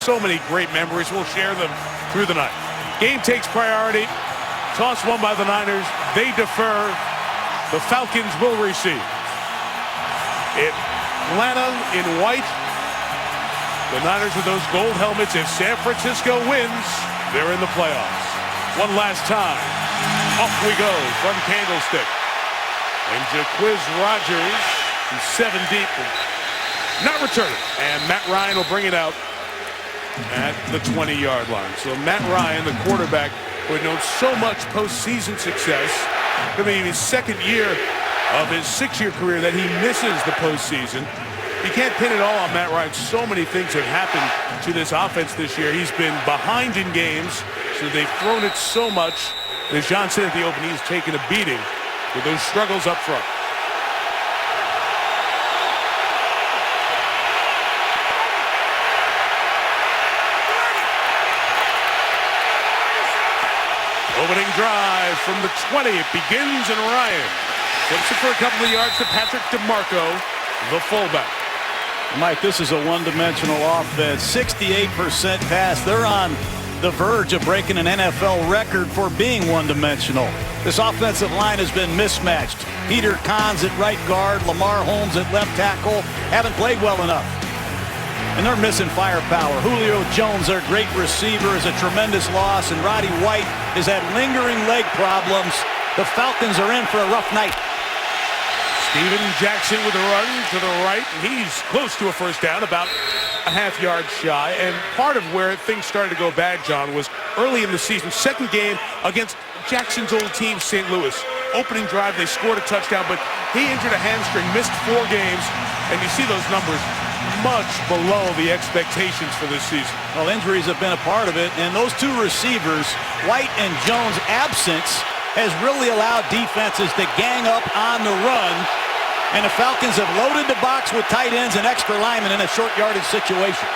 So many great memories. We'll share them through the night. Game takes priority. Toss won by the Niners. They defer. The Falcons will receive. Atlanta in white. The Niners with those gold helmets. If San Francisco wins, they're in the playoffs. One last time. Off we go from Candlestick. And Jaquiz Rogers, who's 7 deep, not returning. And Matt Ryan will bring it out at the 20-yard line. So Matt Ryan, the quarterback, who had known so much postseason success, going to be his second year of his 6-year career that he misses the postseason. You can't pin it all on Matt Ryan. So many things have happened to this offense this year. He's been behind in games, so they've thrown it so much. As John said at the opening, he's taken a beating with those struggles up front. Opening drive from the 20. It begins, and Ryan flips it for a couple of yards to Patrick DeMarco, the fullback. Mike, this is a one-dimensional offense. 68% pass. They're on the verge of breaking an NFL record for being one-dimensional. This offensive line has been mismatched. Peter Kahns at right guard, Lamar Holmes at left tackle, haven't played well enough. And they're missing firepower. Julio Jones, their great receiver, is a tremendous loss, and Roddy White has had lingering leg problems. The Falcons are in for a rough night. Steven Jackson with a run to the right. He's close to a first down, about a half-yard shy. And part of where things started to go bad, John, was early in the season. Second game against Jackson's old team, St. Louis. Opening drive, they scored a touchdown, but he injured a hamstring, missed 4 games. And you see those numbers much below the expectations for this season. Well, injuries have been a part of it, and those two receivers, White and Jones' absence has really allowed defenses to gang up on the run, and the Falcons have loaded the box with tight ends and extra linemen in a short yardage situation.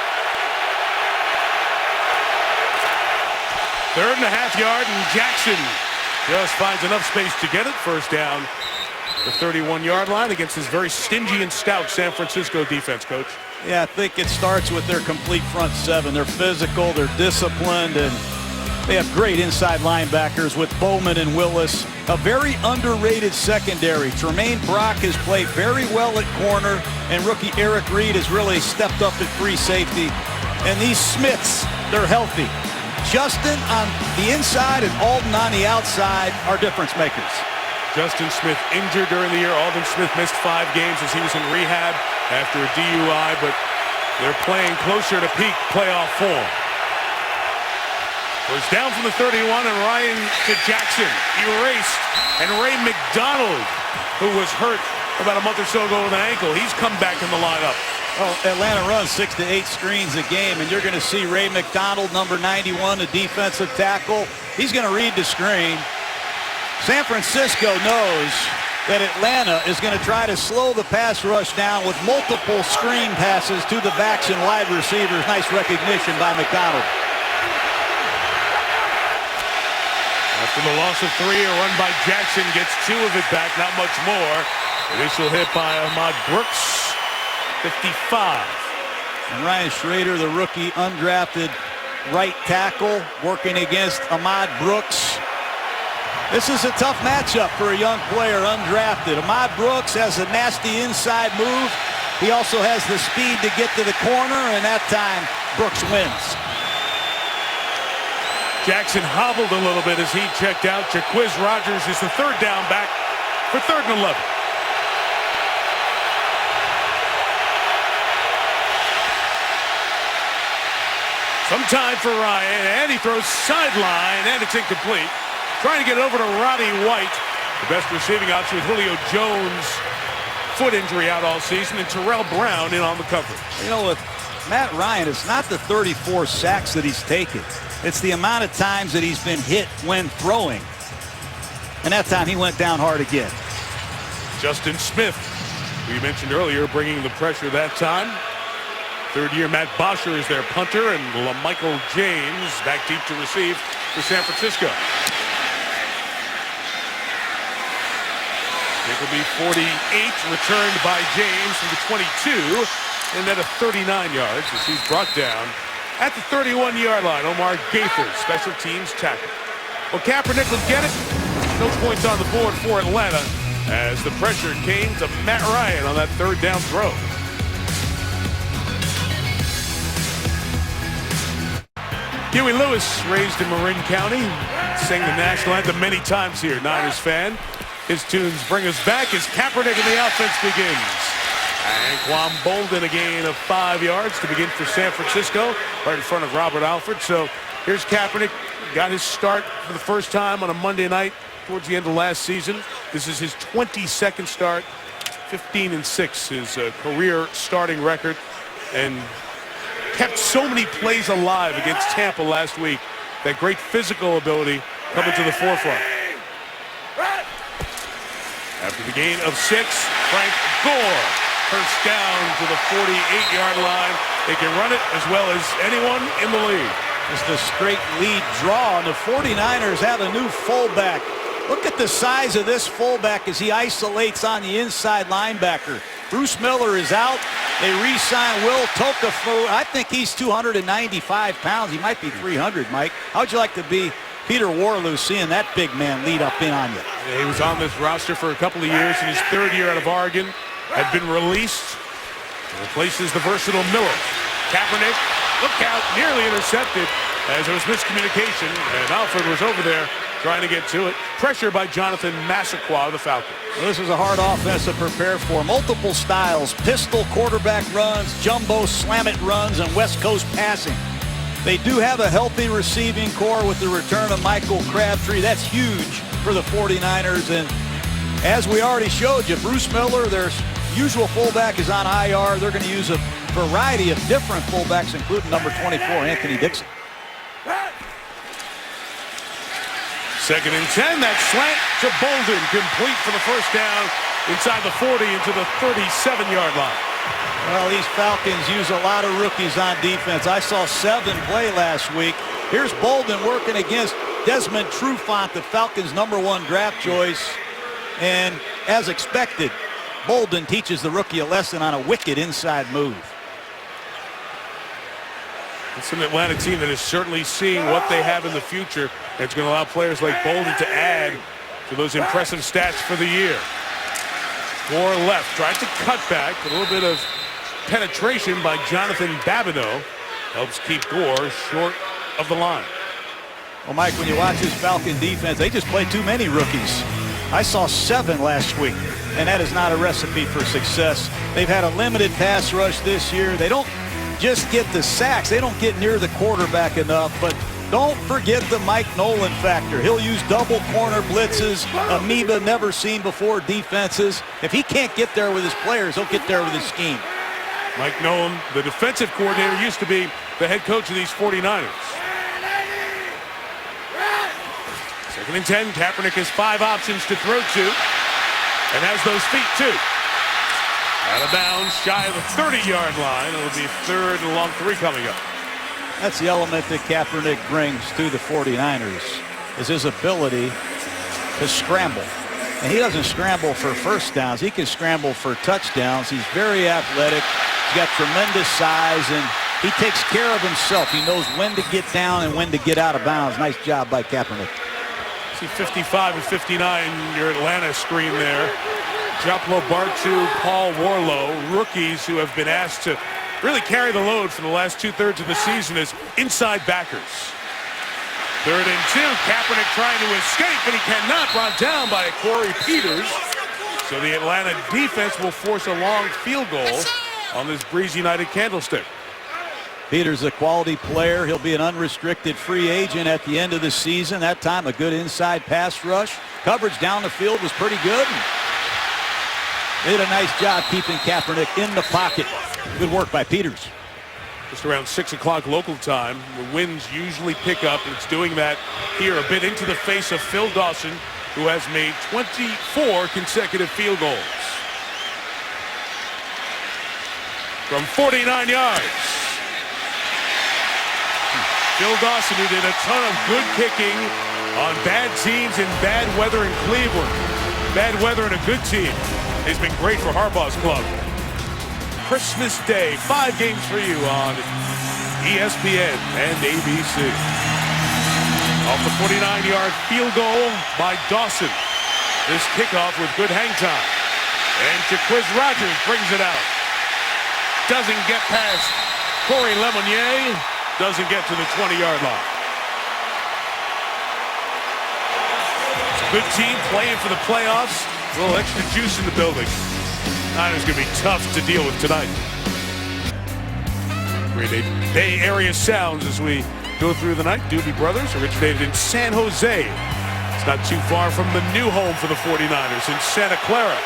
3rd and a half yard, and Jackson just finds enough space to get it. First down, the 31-yard line against this very stingy and stout San Francisco defense, Coach. Yeah, I think it starts with their complete front seven. They're physical, they're disciplined, and they have great inside linebackers with Bowman and Willis. A very underrated secondary. Tremaine Brock has played very well at corner, and rookie Eric Reed has really stepped up at free safety. And these Smiths, they're healthy. Justin on the inside and Alden on the outside are difference makers. Justin Smith injured during the year. Alden Smith missed 5 games as he was in rehab after a DUI, but they're playing closer to peak playoff form. Was down from the 31, and Ryan to Jackson. Erased. And Ray McDonald, who was hurt about a month or so ago with an ankle, he's come back in the lineup. Well, Atlanta runs 6 to 8 screens a game, and you're going to see Ray McDonald, number 91, the defensive tackle. He's going to read the screen. San Francisco knows that Atlanta is going to try to slow the pass rush down with multiple screen passes to the backs and wide receivers. Nice recognition by McDonald. After the loss of 3, a run by Jackson gets 2 of it back, not much more. Initial hit by Ahmad Brooks, 55. And Ryan Schrader, the rookie undrafted right tackle, working against Ahmad Brooks. This is a tough matchup for a young player, undrafted. Ahmad Brooks has a nasty inside move. He also has the speed to get to the corner, and that time Brooks wins. Jackson hobbled a little bit as he checked out. Jaquiz Rogers is the 3rd down back for 3rd and 11. Some time for Ryan, and he throws sideline, and it's incomplete. Trying to get it over to Roddy White. The best receiving option with Julio Jones. Foot injury out all season, and Terrell Brown in on the coverage. You know, with Matt Ryan, it's not the 34 sacks that he's taken. It's the amount of times that he's been hit when throwing. And that time he went down hard again. Justin Smith, who you mentioned earlier, bringing the pressure that time. 3rd year Matt Bosher is their punter, and LaMichael James back deep to receive for San Francisco. It will be 48, returned by James from the 22, and then a 39 yards as he's brought down At the 31-yard line, Omar Gaither, special teams tackle. Well, Kaepernick will get it. No points on the board for Atlanta as the pressure came to Matt Ryan on that third down throw. Huey Lewis, raised in Marin County, sang the national anthem many times here, Niners fan. His tunes bring us back as Kaepernick and the offense begins. Anquan Boldin, a gain of 5 yards to begin for San Francisco, right in front of Robert Alford. So here's Kaepernick, got his start for the first time on a Monday night towards the end of last season. This is his 22nd start, 15-6, his career starting record, and kept so many plays alive against Tampa last week. That great physical ability coming to the forefront. After the gain of 6, Frank Gore, first down to the 48-yard line. They can run it as well as anyone in the league. Just a straight lead draw, and the 49ers have a new fullback. Look at the size of this fullback as he isolates on the inside linebacker. Bruce Miller is out. They re-sign Will Tokafu. I think he's 295 pounds. He might be 300, Mike. How'd you like to be Peter Warlew seeing that big man lead up in on you? He was on this roster for a couple of years. In his third year out of Oregon, had been released. Replaces the versatile Miller. Kaepernick, look out, nearly intercepted as there was miscommunication, and Alford was over there trying to get to it. Pressure by Jonathan Massaquoi of the Falcons. Well, this is a hard offense to prepare for. Multiple styles, pistol quarterback runs, jumbo slam it runs, and West Coast passing. They do have a healthy receiving core with the return of Michael Crabtree. That's huge for the 49ers. And as we already showed you, Bruce Miller, their usual fullback, is on IR. They're going to use a variety of different fullbacks, including number 24, Anthony Dixon. 2nd and 10, that slant to Boldin, complete for the first down inside the 40 into the 37-yard line. Well, these Falcons use a lot of rookies on defense. I saw 7 play last week. Here's Boldin working against Desmond Trufant, the Falcons' #1 draft choice. And as expected, Boldin teaches the rookie a lesson on a wicked inside move. It's an Atlanta team that is certainly seeing what they have in the future. And it's going to allow players like Boldin to add to those impressive stats for the year. Gore left, tried to cut back. A little bit of penetration by Jonathan Babineau helps keep Gore short of the line. Well, Mike, when you watch this Falcon defense, they just play too many rookies. I saw 7 last week, and that is not a recipe for success. They've had a limited pass rush this year. They don't just get the sacks. They don't get near the quarterback enough, but don't forget the Mike Nolan factor. He'll use double corner blitzes, amoeba never seen before defenses. If he can't get there with his players, he'll get there with his scheme. Mike Nolan, the defensive coordinator, used to be the head coach of these 49ers. 2nd and 10, Kaepernick has 5 options to throw to and has those feet too. Out of bounds, shy of the 30-yard line. It'll be 3rd and long 3 coming up. That's the element that Kaepernick brings to the 49ers, is his ability to scramble. And he doesn't scramble for first downs. He can scramble for touchdowns. He's very athletic. He's got tremendous size, and he takes care of himself. He knows when to get down and when to get out of bounds. Nice job by Kaepernick. See 55 and 59, your Atlanta screen there. Joplo Bartu, Paul Warlow, rookies who have been asked to really carry the load for the last 2/3 of the season as inside backers. 3rd and 2, Kaepernick trying to escape, but he cannot, brought down by Corey Peters. So the Atlanta defense will force a long field goal on this breezy night at Candlestick. Peters, a quality player. He'll be an unrestricted free agent at the end of the season. That time, a good inside pass rush. Coverage down the field was pretty good. They did a nice job keeping Kaepernick in the pocket. Good work by Peters. Just around 6 o'clock local time. The winds usually pick up, and it's doing that here a bit into the face of Phil Dawson, who has made 24 consecutive field goals. From 49 yards. Phil Dawson, who did a ton of good kicking on bad teams in bad weather in Cleveland. Bad weather and a good team. He's been great for Harbaugh's club. Christmas Day, 5 games for you on ESPN and ABC. Off the 49-yard field goal by Dawson. This kickoff with good hang time. And Jaquiz Rogers brings it out. Doesn't get past Corey Lemonnier. Doesn't get to the 20-yard line. It's a good team playing for the playoffs. A little extra juice in the building. Niners going to be tough to deal with tonight. Great Bay Area sounds as we go through the night. Doobie Brothers originated in San Jose. It's not too far from the new home for the 49ers in Santa Clara.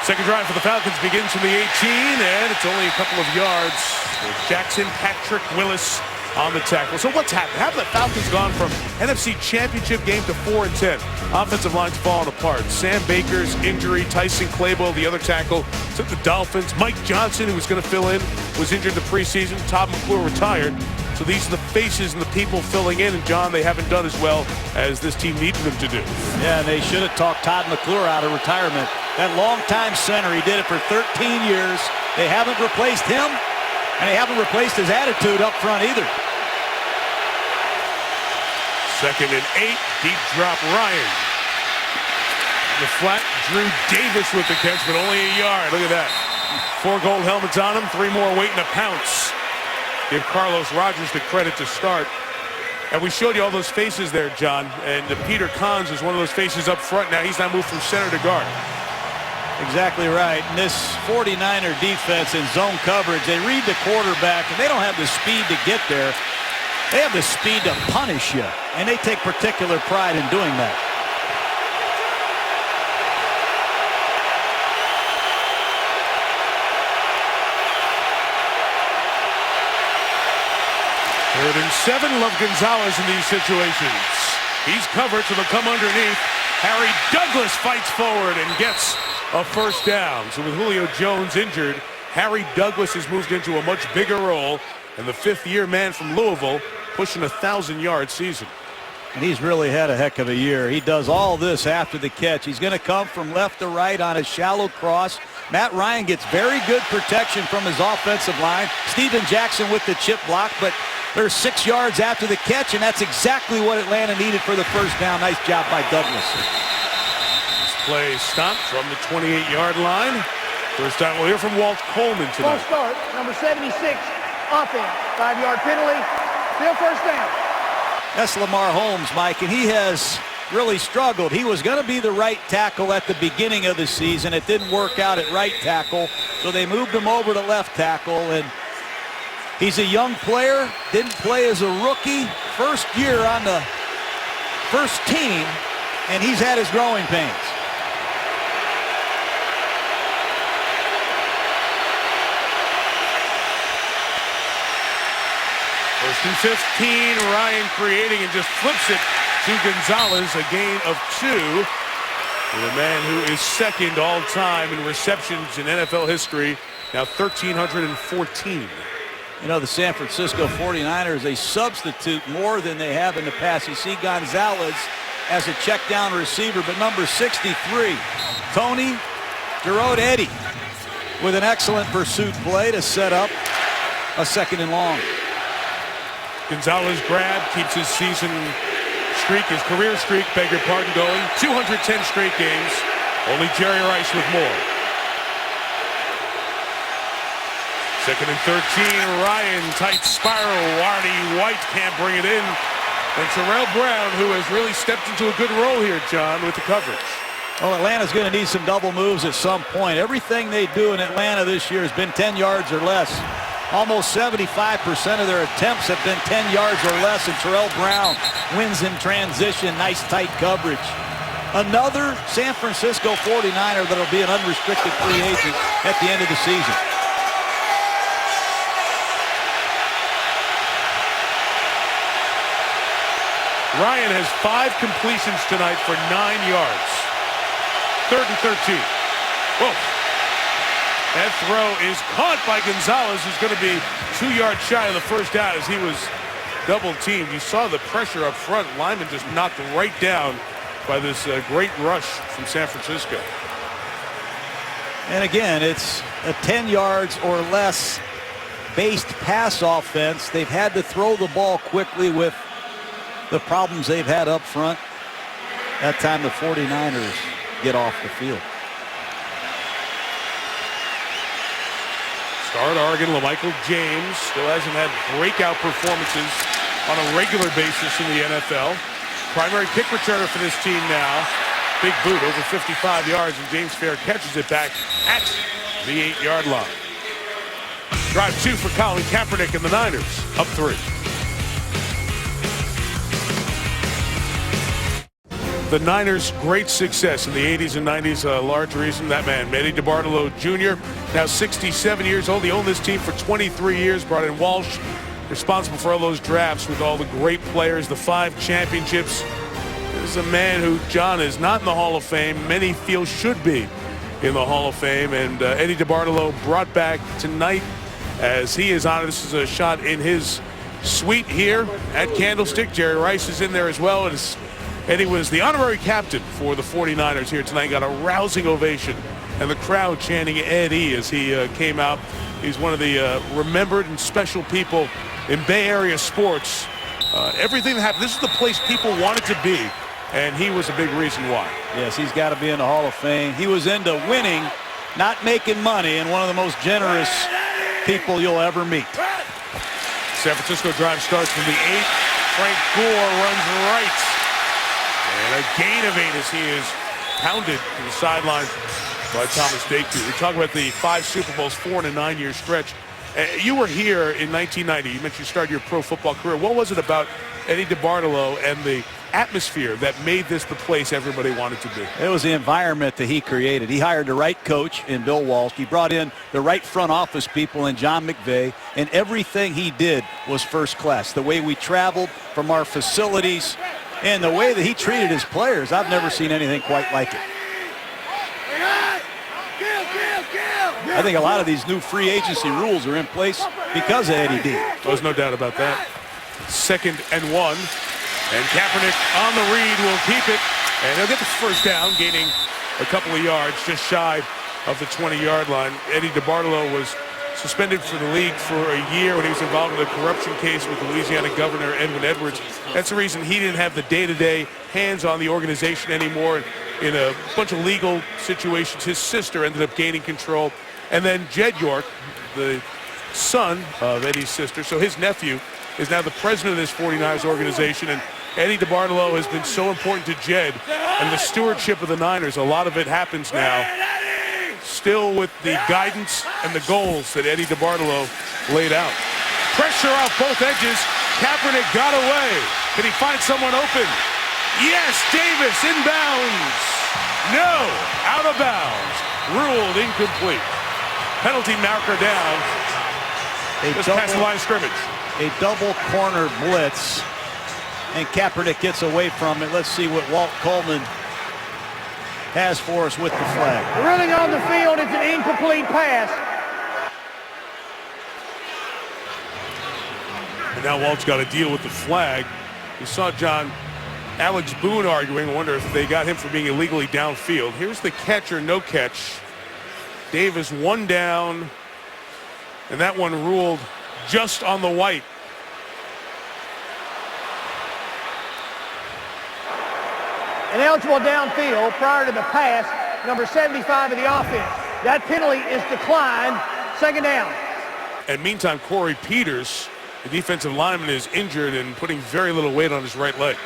Second drive for the Falcons begins from the 18, and it's only a couple of yards with Jackson Patrick Willis on the tackle. So what's happened? How have the Falcons gone from NFC Championship game to 4-10? Offensive line's falling apart. Sam Baker's injury, Tyson Clabo, the other tackle, took the Dolphins. Mike Johnson, who was going to fill in, was injured in the preseason. Todd McClure retired. So these are the faces and the people filling in, and John, they haven't done as well as this team needed them to do. Yeah, and they should have talked Todd McClure out of retirement. That longtime center, he did it for 13 years. They haven't replaced him, and they haven't replaced his attitude up front either. Second and 8, deep drop Ryan. The flat, Drew Davis with the catch, but only a yard. Look at that. 4 gold helmets on him, 3 more waiting to pounce. Give Carlos Rogers the credit to start. And we showed you all those faces there, John. And Peter Kahns is one of those faces up front now. He's now moved from center to guard. Exactly right. And this 49er defense in zone coverage, they read the quarterback, and they don't have the speed to get there. They have the speed to punish you, and they take particular pride in doing that. Third and 7, Love Gonzalez in these situations. He's covered, so they'll come underneath. Harry Douglas fights forward and gets a first down. So with Julio Jones injured, Harry Douglas has moved into a much bigger role, and the 5th-year man from Louisville pushing a 1,000-yard season. And he's really had a heck of a year. He does all this after the catch. He's going to come from left to right on a shallow cross. Matt Ryan gets very good protection from his offensive line. Steven Jackson with the chip block, but they're 6 yards after the catch, and that's exactly what Atlanta needed for the first down. Nice job by Douglas. This play stopped from the 28-yard line. First time we'll hear from Walt Coleman tonight. Full start, number 76, offense. 5-yard penalty, still first down. That's Lamar Holmes, Mike, and he has really struggled. He was going to be the right tackle at the beginning of the season. It didn't work out at right tackle, so they moved him over to left tackle, and he's a young player, didn't play as a rookie, first year on the first team, and he's had his growing pains. First and 15, Ryan creating and just flips it to Gonzalez, a gain of 2. The man who is second all time in receptions in NFL history, now 1,314. You know, the San Francisco 49ers, they substitute more than they have in the past. You see Gonzalez as a check down receiver, but number 63, Tony Girardi, with an excellent pursuit play to set up a 2nd and long. Gonzalez grab, keeps his season streak, his career streak, beg your pardon, going. 210 straight games. Only Jerry Rice with more. 2nd and 13, Ryan, tight spiral. Artie White can't bring it in. And Terrell Brown, who has really stepped into a good role here, John, with the coverage. Well, Atlanta's going to need some double moves at some point. Everything they do in Atlanta this year has been 10 yards or less. Almost 75% of their attempts have been 10 yards or less, and Terrell Brown wins in transition. Nice tight coverage. Another San Francisco 49er that'll be an unrestricted free agent at the end of the season. Ryan has 5 completions tonight for 9 yards. 3rd and 13. Whoa. That throw is caught by Gonzalez, who's going to be 2 yards shy of the first down as he was double teamed. You saw the pressure up front. Lyman just knocked right down by this great rush from San Francisco. And again, it's a 10 yards or less based pass offense. They've had to throw the ball quickly with the problems they've had up front. That time the 49ers get off the field. Star at Oregon, LaMichael James still hasn't had breakout performances on a regular basis in the NFL. Primary kick returner for this team now. Big boot over 55 yards, and James Fair catches it back at the 8-yard line. Drive 2 for Colin Kaepernick and the Niners, up 3. The Niners' great success in the 80s and 90s, a large reason that man, Eddie DeBartolo Jr., now 67 years old. He owned this team for 23 years, brought in Walsh, responsible for all those drafts with all the great players, the 5 championships. This is a man who, John, is not in the Hall of Fame. Many feel should be in the Hall of Fame. And Eddie DeBartolo brought back tonight as he is honored. This is a shot in his suite here at Candlestick. Jerry Rice is in there as well. Eddie was the honorary captain for the 49ers here tonight. Got a rousing ovation. And the crowd chanting Eddie as he came out. He's one of the remembered and special people in Bay Area sports. Everything that happened, this is the place people wanted to be. And he was a big reason why. Yes, he's got to be in the Hall of Fame. He was into winning, not making money, and one of the most generous people you'll ever meet. San Francisco drive starts from the 8. Frank Gore runs right. And a gain of 8 as he is pounded to the sideline by Thomas Daku. We talk about the 5 Super Bowls, 4 in a 9-year stretch. You were here in 1990. You mentioned you started your pro football career. What was it about Eddie DeBartolo and the atmosphere that made this the place everybody wanted to be? It was the environment that he created. He hired the right coach in Bill Walsh. He brought in the right front office people in John McVay, and everything he did was first class. The way we traveled from our facilities and the way that he treated his players, I've never seen anything quite like it. I think a lot of these new free agency rules are in place because of Eddie D. There's no doubt about that. 2nd and 1. And Kaepernick on the read will keep it. And he'll get the first down, gaining a couple of yards just shy of the 20-yard line. Eddie DeBartolo was suspended for the league for a year when he was involved in a corruption case with Louisiana Governor Edwin Edwards. That's the reason he didn't have the day-to-day hands on the organization anymore. In a bunch of legal situations, his sister ended up gaining control. And then Jed York, the son of Eddie's sister, so his nephew, is now the president of this 49ers organization. And Eddie DeBartolo has been so important to Jed and the stewardship of the Niners. A lot of it happens now still with the guidance and the goals that Eddie DeBartolo laid out. Pressure off both edges. Kaepernick got away. Can he find someone open? Yes, Davis inbounds. No, out of bounds. Ruled incomplete. Penalty marker down. Just past the line of scrimmage. A double corner blitz, and Kaepernick gets away from it. Let's see what Walt Coleman has for us with the flag. Running on the field, it's an incomplete pass. And now Walt's got to deal with the flag. We saw John Alex Boone arguing. I wonder if they got him for being illegally downfield. Here's the catch or no catch. Davis one down, and that one ruled just on the white. Ineligible downfield prior to the pass, number 75 of the offense. That penalty is declined. 2nd down. And meantime, Corey Peters, the defensive lineman, is injured and putting very little weight on his right leg.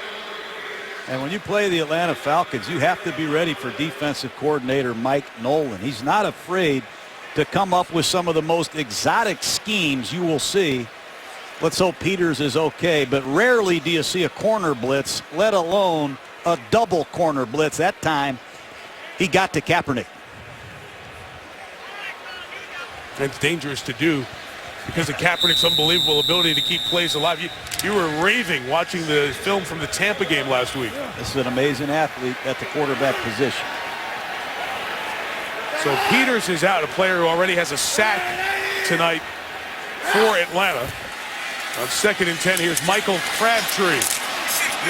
And when you play the Atlanta Falcons, you have to be ready for defensive coordinator Mike Nolan. He's not afraid to come up with some of the most exotic schemes you will see. Let's hope Peters is okay, but rarely do you see a corner blitz, let alone a double corner blitz. That time, he got to Kaepernick. It's dangerous to do because of Kaepernick's unbelievable ability to keep plays alive. You were raving watching the film from the Tampa game last week. This is an amazing athlete at the quarterback position. So Peters is out, a player who already has a sack tonight for Atlanta. On 2nd and 10, here's Michael Crabtree.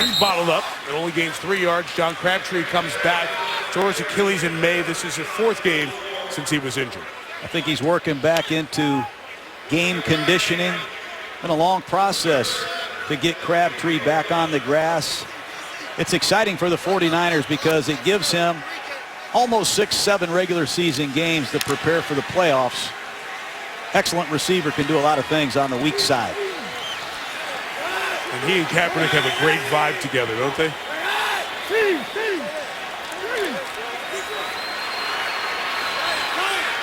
He's bottled up and only gains 3 yards. John Crabtree comes back, tore his Achilles in May. This is his 4th game since he was injured. I think he's working back into game conditioning. Been a long process to get Crabtree back on the grass. It's exciting for the 49ers because it gives him almost 6-7 regular season games to prepare for the playoffs. Excellent receiver, can do a lot of things on the weak side. And he and Kaepernick have a great vibe together, don't they?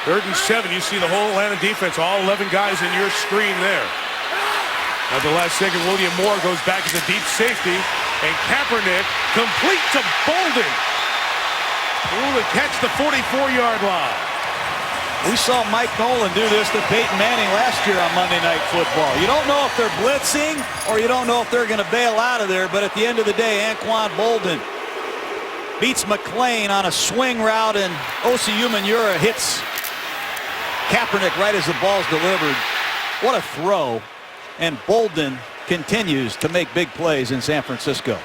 Third and 7. You see the whole Atlanta defense, all 11 guys in your screen there. At the last second, William Moore goes back as a deep safety, and Kaepernick complete to Bolden. Able to catch the 44-yard line. We saw Mike Nolan do this to Peyton Manning last year on Monday Night Football. You don't know if they're blitzing or you don't know if they're going to bail out of there, but at the end of the day, Anquan Bolden beats McClain on a swing route, and Osi Umenyiora hits Kaepernick right as the ball's delivered. What a throw. And Bolden continues to make big plays in San Francisco.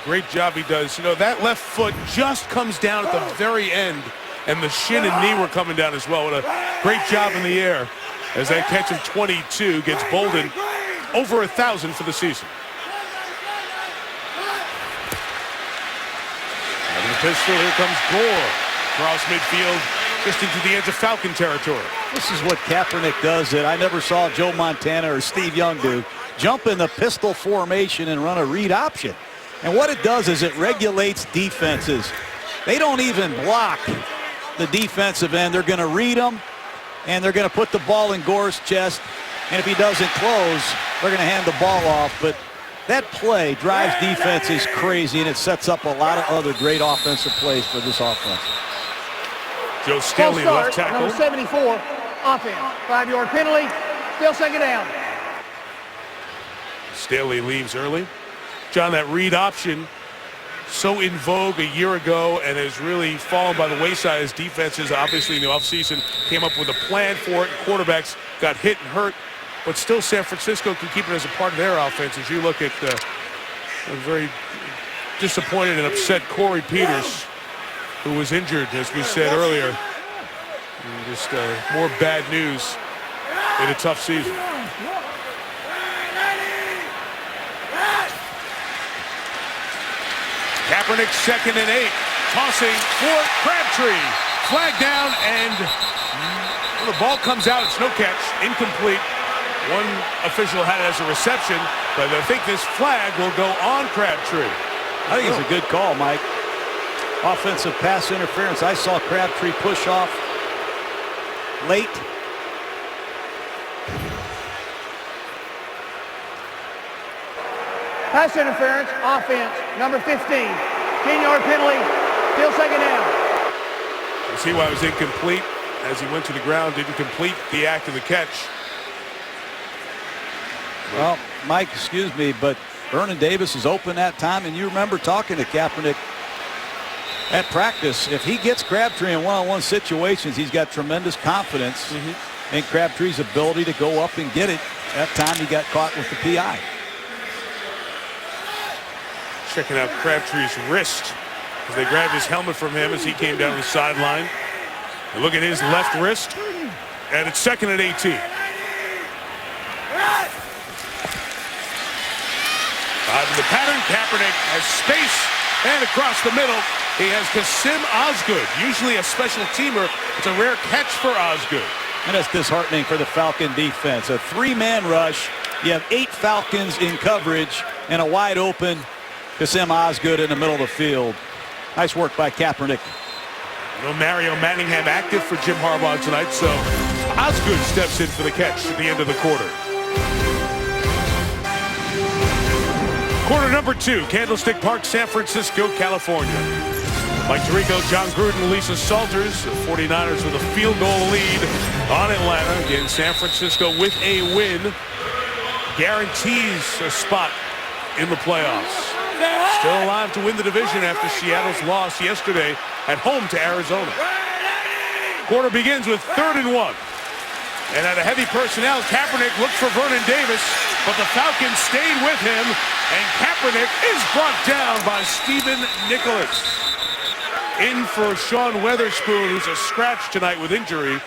Great job he does. You know, that left foot just comes down at the very end, and the shin and knee were coming down as well. What a great job in the air as that catch of 22 gets Bolden over 1,000 for the season. Out of the pistol, here comes Gore. Cross midfield, just into the edge of Falcon territory. This is what Kaepernick does that I never saw Joe Montana or Steve Young do. Jump in the pistol formation and run a read option. And what it does is it regulates defenses. They don't even block the defensive end. They're going to read them, and they're going to put the ball in Gore's chest. And if he doesn't close, they're going to hand the ball off. But that play drives defenses crazy, and it sets up a lot of other great offensive plays for this offense. Joe Staley, left tackle. Number 74, offense. 5-yard penalty, still second down. Staley leaves early. John, that read option, so in vogue a year ago and has really fallen by the wayside as defenses, obviously in the offseason, came up with a plan for it. Quarterbacks got hit and hurt, but still San Francisco can keep it as a part of their offense. As you look at a very disappointed and upset Corey Peters, who was injured, as we said earlier. Just more bad news in a tough season. Kaepernick 2nd and 8. Tossing for Crabtree. Flag down, and the ball comes out. It's no catch. Incomplete. One official had it as a reception, but I think this flag will go on Crabtree. I think it's a good call, Mike. Offensive pass interference. I saw Crabtree push off late. Pass interference, offense, number 15. 10-yard penalty, still second down. You see why it was incomplete as he went to the ground, didn't complete the act of the catch. Well, Mike, excuse me, but Vernon Davis is open that time, and you remember talking to Kaepernick at practice. If he gets Crabtree in one-on-one situations, he's got tremendous confidence in Crabtree's ability to go up and get it. That time he got caught with the PI. Checking out Crabtree's wrist as they grabbed his helmet from him as he came down the sideline. And look at his left wrist, and it's 2nd and 18. Out of the pattern, Kaepernick has space, and across the middle, he has Kasim Osgood, usually a special teamer. It's a rare catch for Osgood. And it's disheartening for the Falcon defense. A 3-man rush. You have 8 Falcons in coverage and a wide open Kasim Osgood in the middle of the field. Nice work by Kaepernick. No Mario Manningham active for Jim Harbaugh tonight, so Osgood steps in for the catch at the end of the quarter. Quarter number 2, Candlestick Park, San Francisco, California. Mike Tirico, John Gruden, Lisa Salters. The 49ers with a field goal lead on Atlanta. Again, San Francisco with a win guarantees a spot in the playoffs. Still alive to win the division after Seattle's loss yesterday at home to Arizona. Quarter begins with 3rd and 1. And at a heavy personnel, Kaepernick looked for Vernon Davis, but the Falcons stayed with him, and Kaepernick is brought down by Stephen Nicholas. In for Sean Weatherspoon, who's a scratch tonight with injury.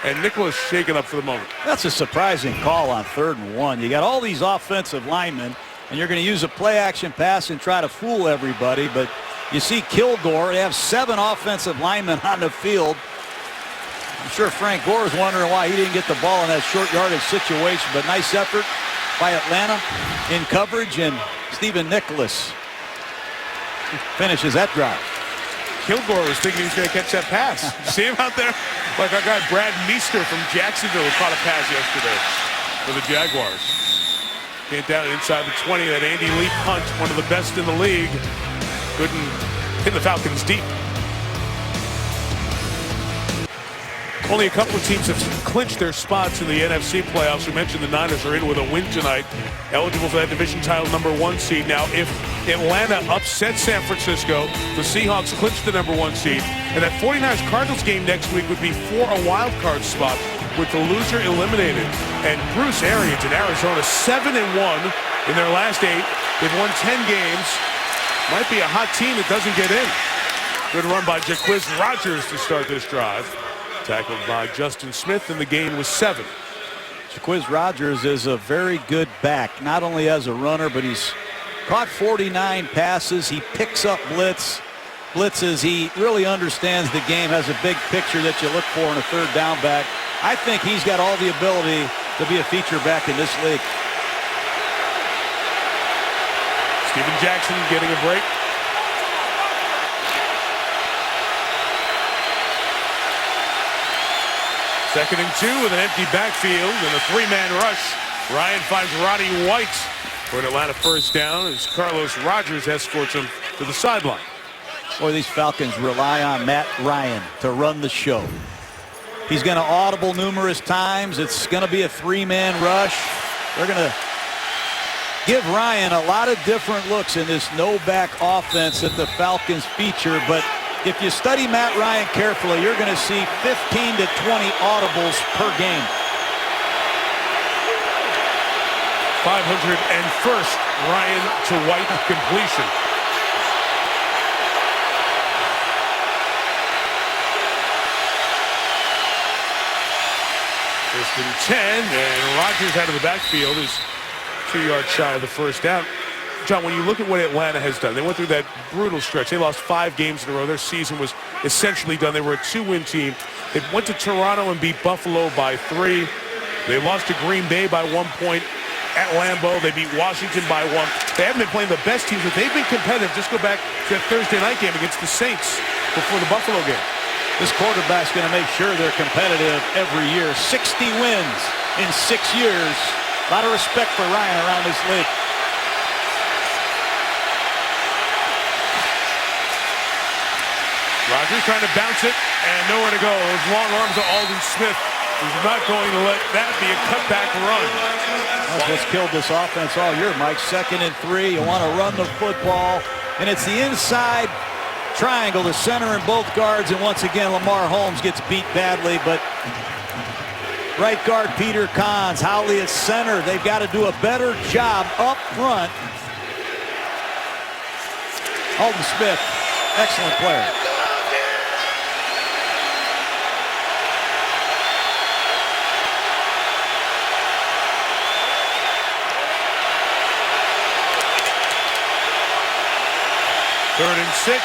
And Nicholas shaken up for the moment. That's a surprising call on 3rd and 1. You got all these offensive linemen, and you're going to use a play-action pass and try to fool everybody. But you see Kilgore, they have 7 offensive linemen on the field. I'm sure Frank Gore is wondering why he didn't get the ball in that short yardage situation. But nice effort by Atlanta in coverage, and Stephen Nicholas finishes that drive. Kilgore was thinking he was going to catch that pass. See him out there? Like our guy Brad Meester from Jacksonville caught a pass yesterday for the Jaguars. Came down inside the 20. That Andy Lee punt, one of the best in the league. Couldn't hit the Falcons deep. Only a couple of teams have clinched their spots in the NFC playoffs. We mentioned the Niners are in with a win tonight, eligible for that division title #1 seed. Now, if Atlanta upsets San Francisco, the Seahawks clinch the #1 seed, and that 49ers-Cardinals game next week would be for a wild card spot with the loser eliminated. And Bruce Arians in Arizona, 7-1 in their last 8. They've won 10 games. Might be a hot team that doesn't get in. Good run by Jaquiz Rodgers to start this drive. Tackled by Justin Smith, and the gain was 7. Jaquiz Rodgers is a very good back, not only as a runner, but he's caught 49 passes. He picks up blitzes. He really understands the game, has a big picture that you look for in a 3rd down back. I think he's got all the ability to be a feature back in this league. Steven Jackson getting a break. Second and 2 with an empty backfield and a 3-man rush. Ryan finds Roddy White for an Atlanta first down as Carlos Rogers escorts him to the sideline. Boy, these Falcons rely on Matt Ryan to run the show. He's going to audible numerous times. It's going to be a 3-man rush. They're going to give Ryan a lot of different looks in this no-back offense that the Falcons feature, but if you study Matt Ryan carefully, you're going to see 15 to 20 audibles per game. 501st Ryan to White completion. First and 10, and Rodgers out of the backfield is 2 yards shy of the first down. John, when you look at what Atlanta has done, they went through that brutal stretch. They lost 5 games in a row. Their season was essentially done. They were a 2-win team. They went to Toronto and beat Buffalo by 3. They lost to Green Bay by 1 point at Lambeau. They beat Washington by 1. They haven't been playing the best teams, but they've been competitive. Just go back to that Thursday night game against the Saints before the Buffalo game. This quarterback's going to make sure they're competitive every year. 60 wins in 6 years. A lot of respect for Ryan around this league. Rodgers trying to bounce it, and nowhere to go. Those long arms of Aldon Smith is not going to let that be a cutback run. That's what's killed this offense all year, Mike. 2nd and 3. You want to run the football, and it's the inside triangle, the center and both guards, and once again, Lamar Holmes gets beat badly, but right guard Peter Kahns, Howley at center. They've got to do a better job up front. Aldon Smith, excellent player. Third and 6.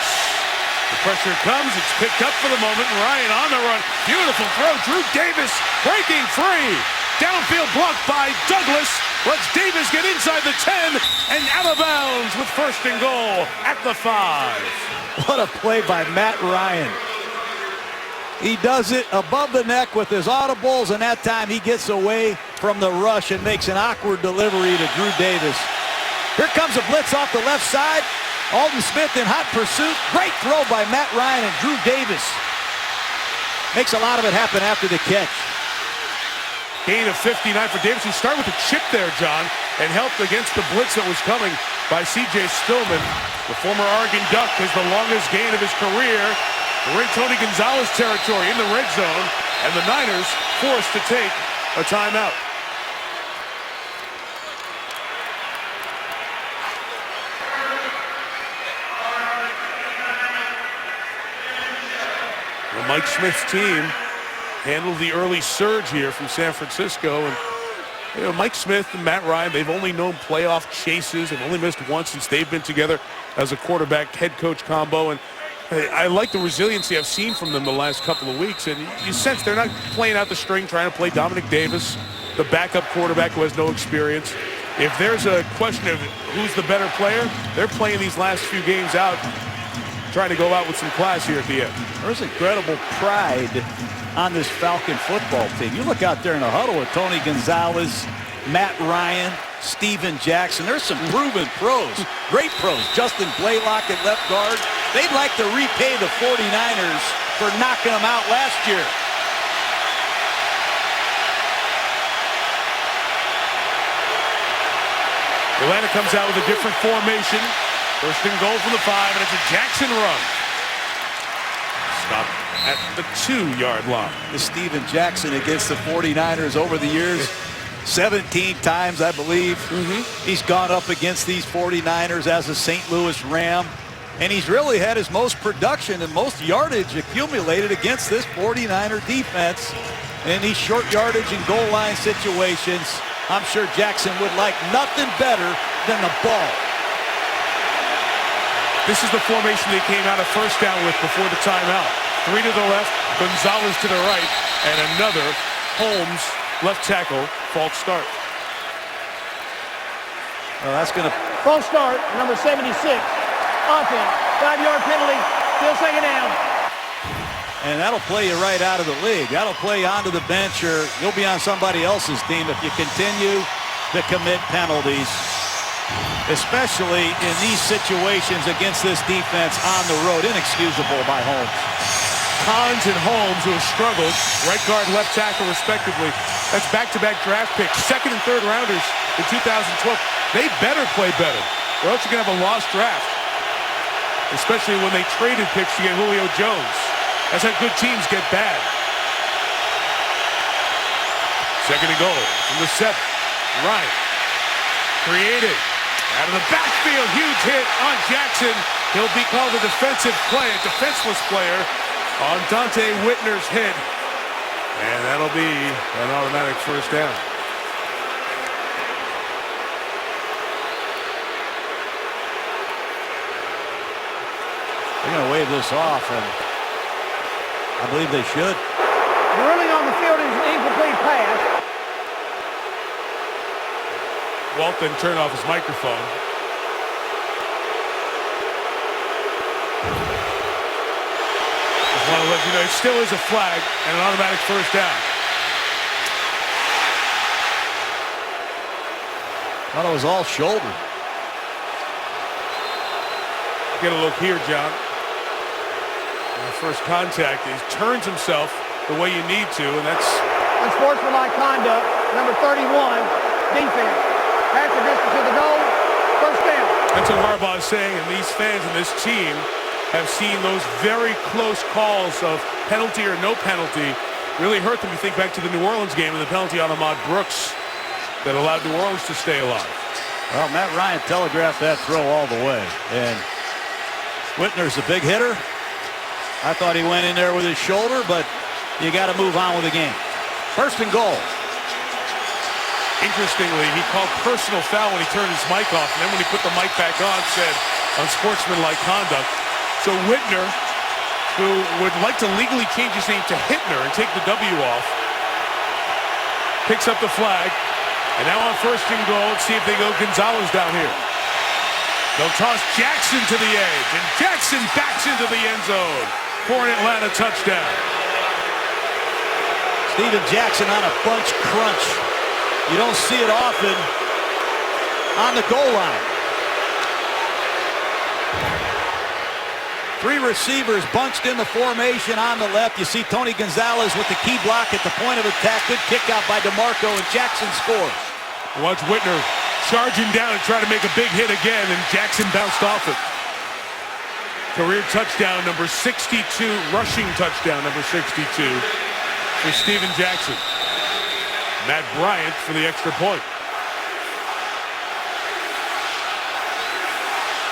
The pressure comes. It's picked up for the moment. Ryan on the run. Beautiful throw. Drew Davis breaking free. Downfield blocked by Douglas. Lets Davis get inside the 10 and out of bounds with 1st and goal at the 5. What a play by Matt Ryan. He does it above the neck with his audibles, and that time he gets away from the rush and makes an awkward delivery to Drew Davis. Here comes a blitz off the left side. Aldon Smith in hot pursuit. Great throw by Matt Ryan, and Drew Davis makes a lot of it happen after the catch. Gain of 59 for Davis. He started with a chip there, John, and helped against the blitz that was coming by C.J. Stillman. The former Oregon Duck has the longest gain of his career. We're in Tony Gonzalez territory in the red zone, and the Niners forced to take a timeout. Mike Smith's team handle the early surge here from San Francisco. And you know, Mike Smith and Matt Ryan, they've only known playoff chases. They've only missed once since they've been together as a quarterback head coach combo. And I like the resiliency I've seen from them the last couple of weeks. And you sense they're not playing out the string, trying to play Dominic Davis, the backup quarterback who has no experience. If there's a question of who's the better player, they're playing these last few games out, trying to go out with some class here at the end. There's incredible pride on this Falcon football team. You look out there in the huddle with Tony Gonzalez, Matt Ryan, Steven Jackson. There's some proven pros, great pros. Justin Blaylock at left guard. They'd like to repay the 49ers for knocking them out last year. Atlanta comes out with a different formation. First and goal from the 5, and it's a Jackson run. Stop at the 2-yard line. The Steven Jackson against the 49ers over the years. 17 times, I believe. He's gone up against these 49ers as a St. Louis Ram. And he's really had his most production and most yardage accumulated against this 49er defense. In these short yardage and goal line situations, I'm sure Jackson would like nothing better than the ball. This is the formation they came out of first down with before the timeout. 3 to the left, Gonzalez to the right, and another Holmes left tackle, false start. Well, that's going to... False start, number 76. Offense, 5-yard penalty, still second down. And that'll play you right out of the league. That'll play you onto the bench, or you'll be on somebody else's team if you continue to commit penalties, especially in these situations against this defense on the road. Inexcusable by Holmes. Collins and Holmes, who have struggled, right guard, left tackle, respectively. That's back-to-back draft picks, second and third rounders in 2012. They better play better, or else you're going to have a lost draft, especially when they traded picks to get Julio Jones. That's how good teams get bad. Second and goal from the 7. Ryan created out of the backfield. Huge hit on Jackson. He'll be called a defensive play, a defenseless player on Dante Whitner's hit. And that'll be an automatic first down. They're going to wave this off, and I believe they should. The ruling on the field is an incomplete pass. Walt then turned off his microphone. Just want to let you know it still is a flag and an automatic first down. Thought it was all shoulder. Get a look here, John. First contact, he turns himself the way you need to, and that's Unsportsmanlike conduct, number 31, defense. Pass the distance to the goal, first down. That's what Harbaugh is saying, and these fans and this team have seen those very close calls of penalty or no penalty really hurt them. You think back to the New Orleans game and the penalty on Ahmad Brooks that allowed New Orleans to stay alive. Well, Matt Ryan telegraphed that throw all the way, and Whitner's a big hitter. I thought he went in there with his shoulder, but you got to move on with the game. First and goal. Interestingly, he called personal foul when he turned his mic off, and then when he put the mic back on, said unsportsmanlike conduct. So Whitner, who would like to legally change his name to Hittner and take the W off, picks up the flag, and now on first and goal, let's see if they go Gonzalez down here. They'll toss Jackson to the edge, and Jackson backs into the end zone for an Atlanta touchdown. Steven Jackson on a bunch crunch. You don't see it often on the goal line. 3 receivers bunched in the formation on the left. You see Tony Gonzalez with the key block at the point of attack. Good kick out by DeMarco, and Jackson scores. Watch Whitner charging down and try to make a big hit again, and Jackson bounced off it. Career touchdown number 62, rushing touchdown number 62 for Steven Jackson. Matt Bryant for the extra point.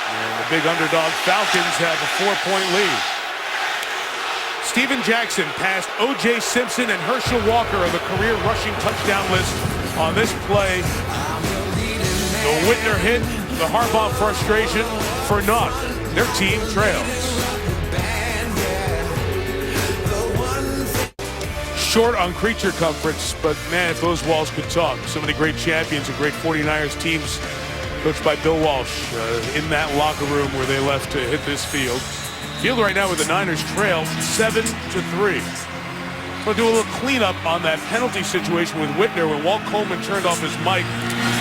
And the big underdog Falcons have a 4-point lead. Steven Jackson passed O.J. Simpson and Herschel Walker on the career rushing touchdown list on this play. The Whitner hit, the Harbaugh frustration for naught. Their team trails. Short on creature comforts, but man, if those walls could talk. So many great champions and great 49ers teams coached by Bill Walsh in that locker room where they left to hit this field. Field right now with the Niners trail 7-3. We'll do a little cleanup on that penalty situation with Whitner. When Walt Coleman turned off his mic,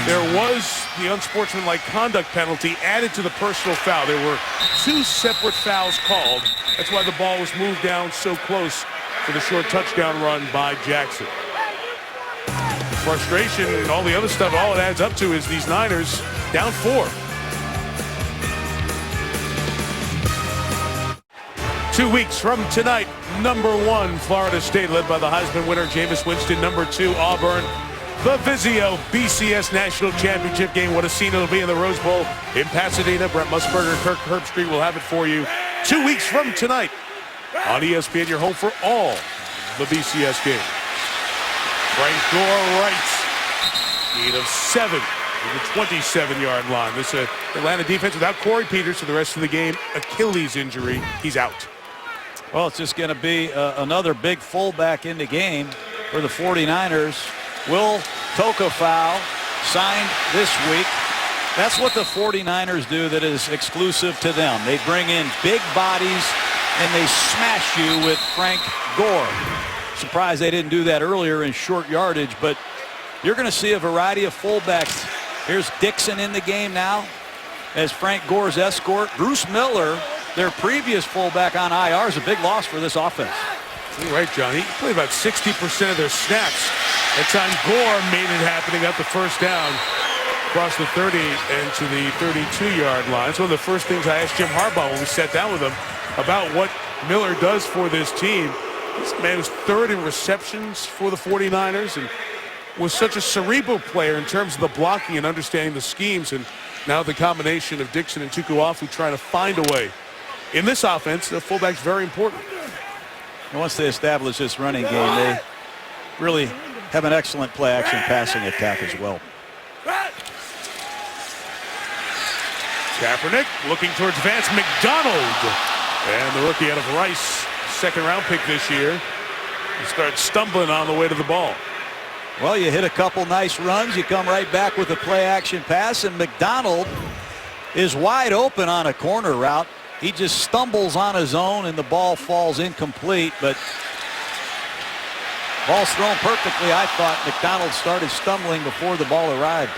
there was the unsportsmanlike conduct penalty added to the personal foul. There were two separate fouls called. That's why the ball was moved down so close for the short touchdown run by Jackson. Frustration and all the other stuff, all it adds up to is these Niners down 4. 2 weeks from tonight, #1 Florida State, led by the Heisman winner Jameis Winston. #2 Auburn. The Vizio BCS National Championship game. What a scene it'll be in the Rose Bowl in Pasadena. Brent Musburger, Kirk Herbstreit will have it for you 2 weeks from tonight on ESPN. Your home for all the BCS games. Frank Gore right. Gain of 7 to the 27-yard line. This Atlanta defense without Corey Peters for the rest of the game. Achilles injury. He's out. Well, it's just going to be another big fullback in the game for the 49ers. Will Tokafau signed this week. That's what the 49ers do that is exclusive to them. They bring in big bodies and they smash you with Frank Gore. Surprised they didn't do that earlier in short yardage, but you're going to see a variety of fullbacks. Here's Dixon in the game now as Frank Gore's escort. Bruce Miller, their previous fullback on IR, is a big loss for this offense. You're right, John. He played about 60% of their snaps. That time Gore made it happen. He got the first down across the 30 and to the 32-yard line. It's one of the first things I asked Jim Harbaugh when we sat down with him about what Miller does for this team. This man was 3rd in receptions for the 49ers and was such a cerebral player in terms of the blocking and understanding the schemes. And now the combination of Dixon and Tukuafu trying to find a way. In this offense, the fullback's very important. And once they establish this running game, they really have an excellent play-action passing attack as well. Kaepernick looking towards Vance McDonald. And the rookie out of Rice, 2nd-round pick this year, he starts stumbling on the way to the ball. Well, you hit a couple nice runs. You come right back with a play-action pass, and McDonald is wide open on a corner route. He just stumbles on his own, and the ball falls incomplete, but ball's thrown perfectly. I thought McDonald started stumbling before the ball arrived.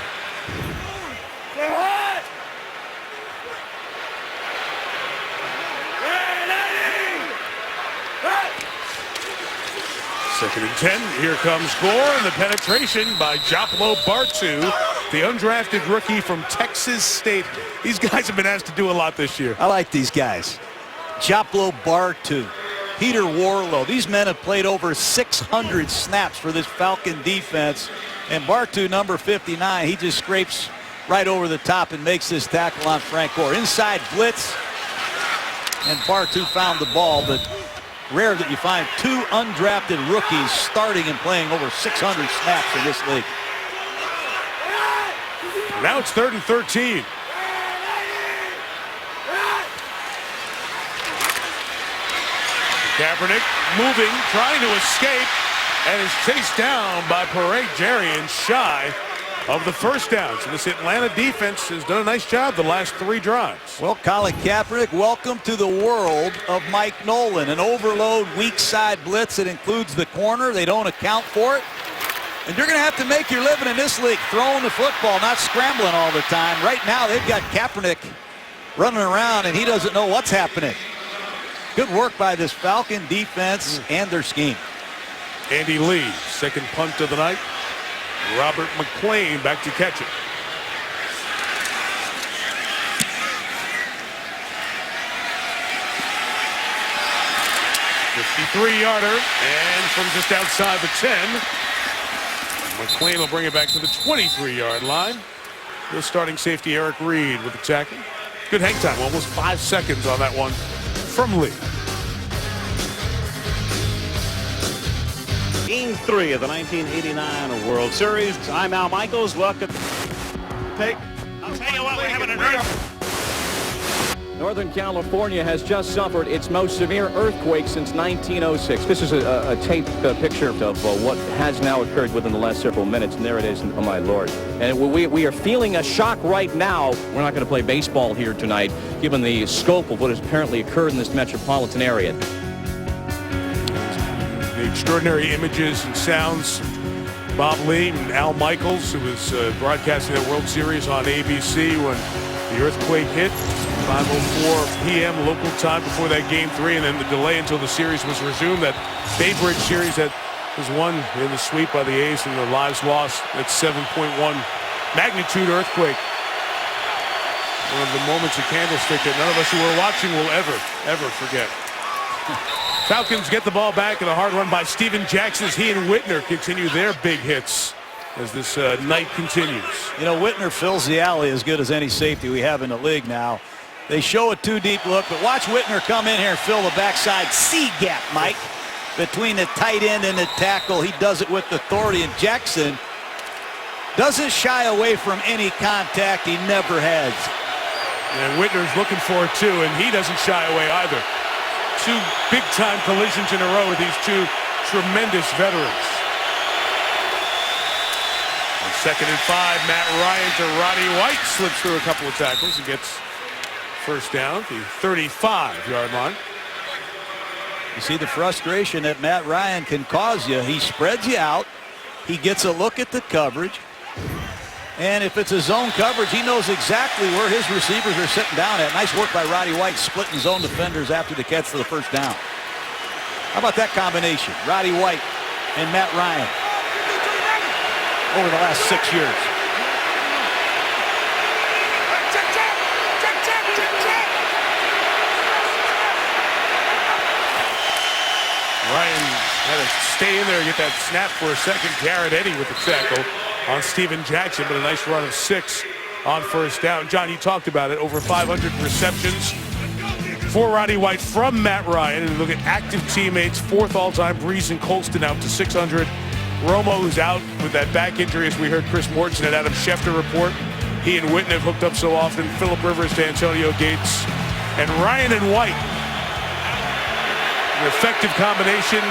Second and 10. Here comes Gore, and the penetration by Joplo Bartu, the undrafted rookie from Texas State. These guys have been asked to do a lot this year. I like these guys. Joplo Bartu, Peter Warlow. These men have played over 600 snaps for this Falcon defense. And Bartu, number 59, he just scrapes right over the top and makes this tackle on Frank Gore. Inside blitz, and Bartu found the ball, but rare that you find 2 undrafted rookies starting and playing over 600 snaps in this league. Now it's 3rd and 13. Kaepernick moving, trying to escape, and is chased down by Parade Jarian shy of the first down. So this Atlanta defense has done a nice job the last 3 drives. Well, Colin Kaepernick, welcome to the world of Mike Nolan. An overload weak side blitz that includes the corner. They don't account for it. And you're going to have to make your living in this league throwing the football, not scrambling all the time. Right now, they've got Kaepernick running around, and he doesn't know what's happening. Good work by this Falcon defense and their scheme. Andy Lee, 2nd punt of the night. Robert McClain back to catch it. $53-yarder, and from just outside the 10, McClain will bring it back to the 23-yard line. The starting safety Eric Reed with the tackle. Good hang time, almost 5 seconds on that one from Lee. Game 3 of the 1989 World Series. I'm Al Michaels. Welcome. I'll tell you what, we're having an earthquake. Northern California has just suffered its most severe earthquake since 1906. This is a taped picture of what has now occurred within the last several minutes, and there it is, oh my Lord. And we are feeling a shock right now. We're not going to play baseball here tonight, given the scope of what has apparently occurred in this metropolitan area. The extraordinary images and sounds. Bob Lee and Al Michaels, who was broadcasting the World Series on ABC when the earthquake hit. 5:04 p.m. local time before that Game 3, and then the delay until the series was resumed. That Bay Bridge series that was won in the sweep by the A's and the lives lost. That 7.1 magnitude earthquake. One of the moments of Candlestick that none of us who were watching will ever forget. Falcons get the ball back, and a hard run by Steven Jackson as he and Whitner continue their big hits as this night continues. You know, Whitner fills the alley as good as any safety we have in the league now. They show a two-deep look, but watch Whitner come in here and fill the backside C-gap, Mike, between the tight end and the tackle. He does it with authority, and Jackson doesn't shy away from any contact. He never has. And Whitner's looking for it, too, and he doesn't shy away either. Two big-time collisions in a row with these two tremendous veterans. On 2nd and 5, Matt Ryan to Roddy White, slips through a couple of tackles and gets first down, the 35-yard line. You see the frustration that Matt Ryan can cause you. He spreads you out. He gets a look at the coverage. And if it's a zone coverage, he knows exactly where his receivers are sitting down at. Nice work by Roddy White, splitting zone defenders after the catch for the first down. How about that combination? Roddy White and Matt Ryan over the last 6 years. Ryan had to stay in there and get that snap for a second. Garrett Eddy with the tackle on Steven Jackson, but a nice run of 6 on first down. John, you talked about it. Over 500 receptions for Roddy White from Matt Ryan. And look at active teammates. 4th all-time, Breeze and Colston out to 600. Romo, who's out with that back injury, as we heard Chris Mortensen and Adam Schefter report. He and Whitten have hooked up so often. Phillip Rivers to Antonio Gates. And Ryan and White. An effective combination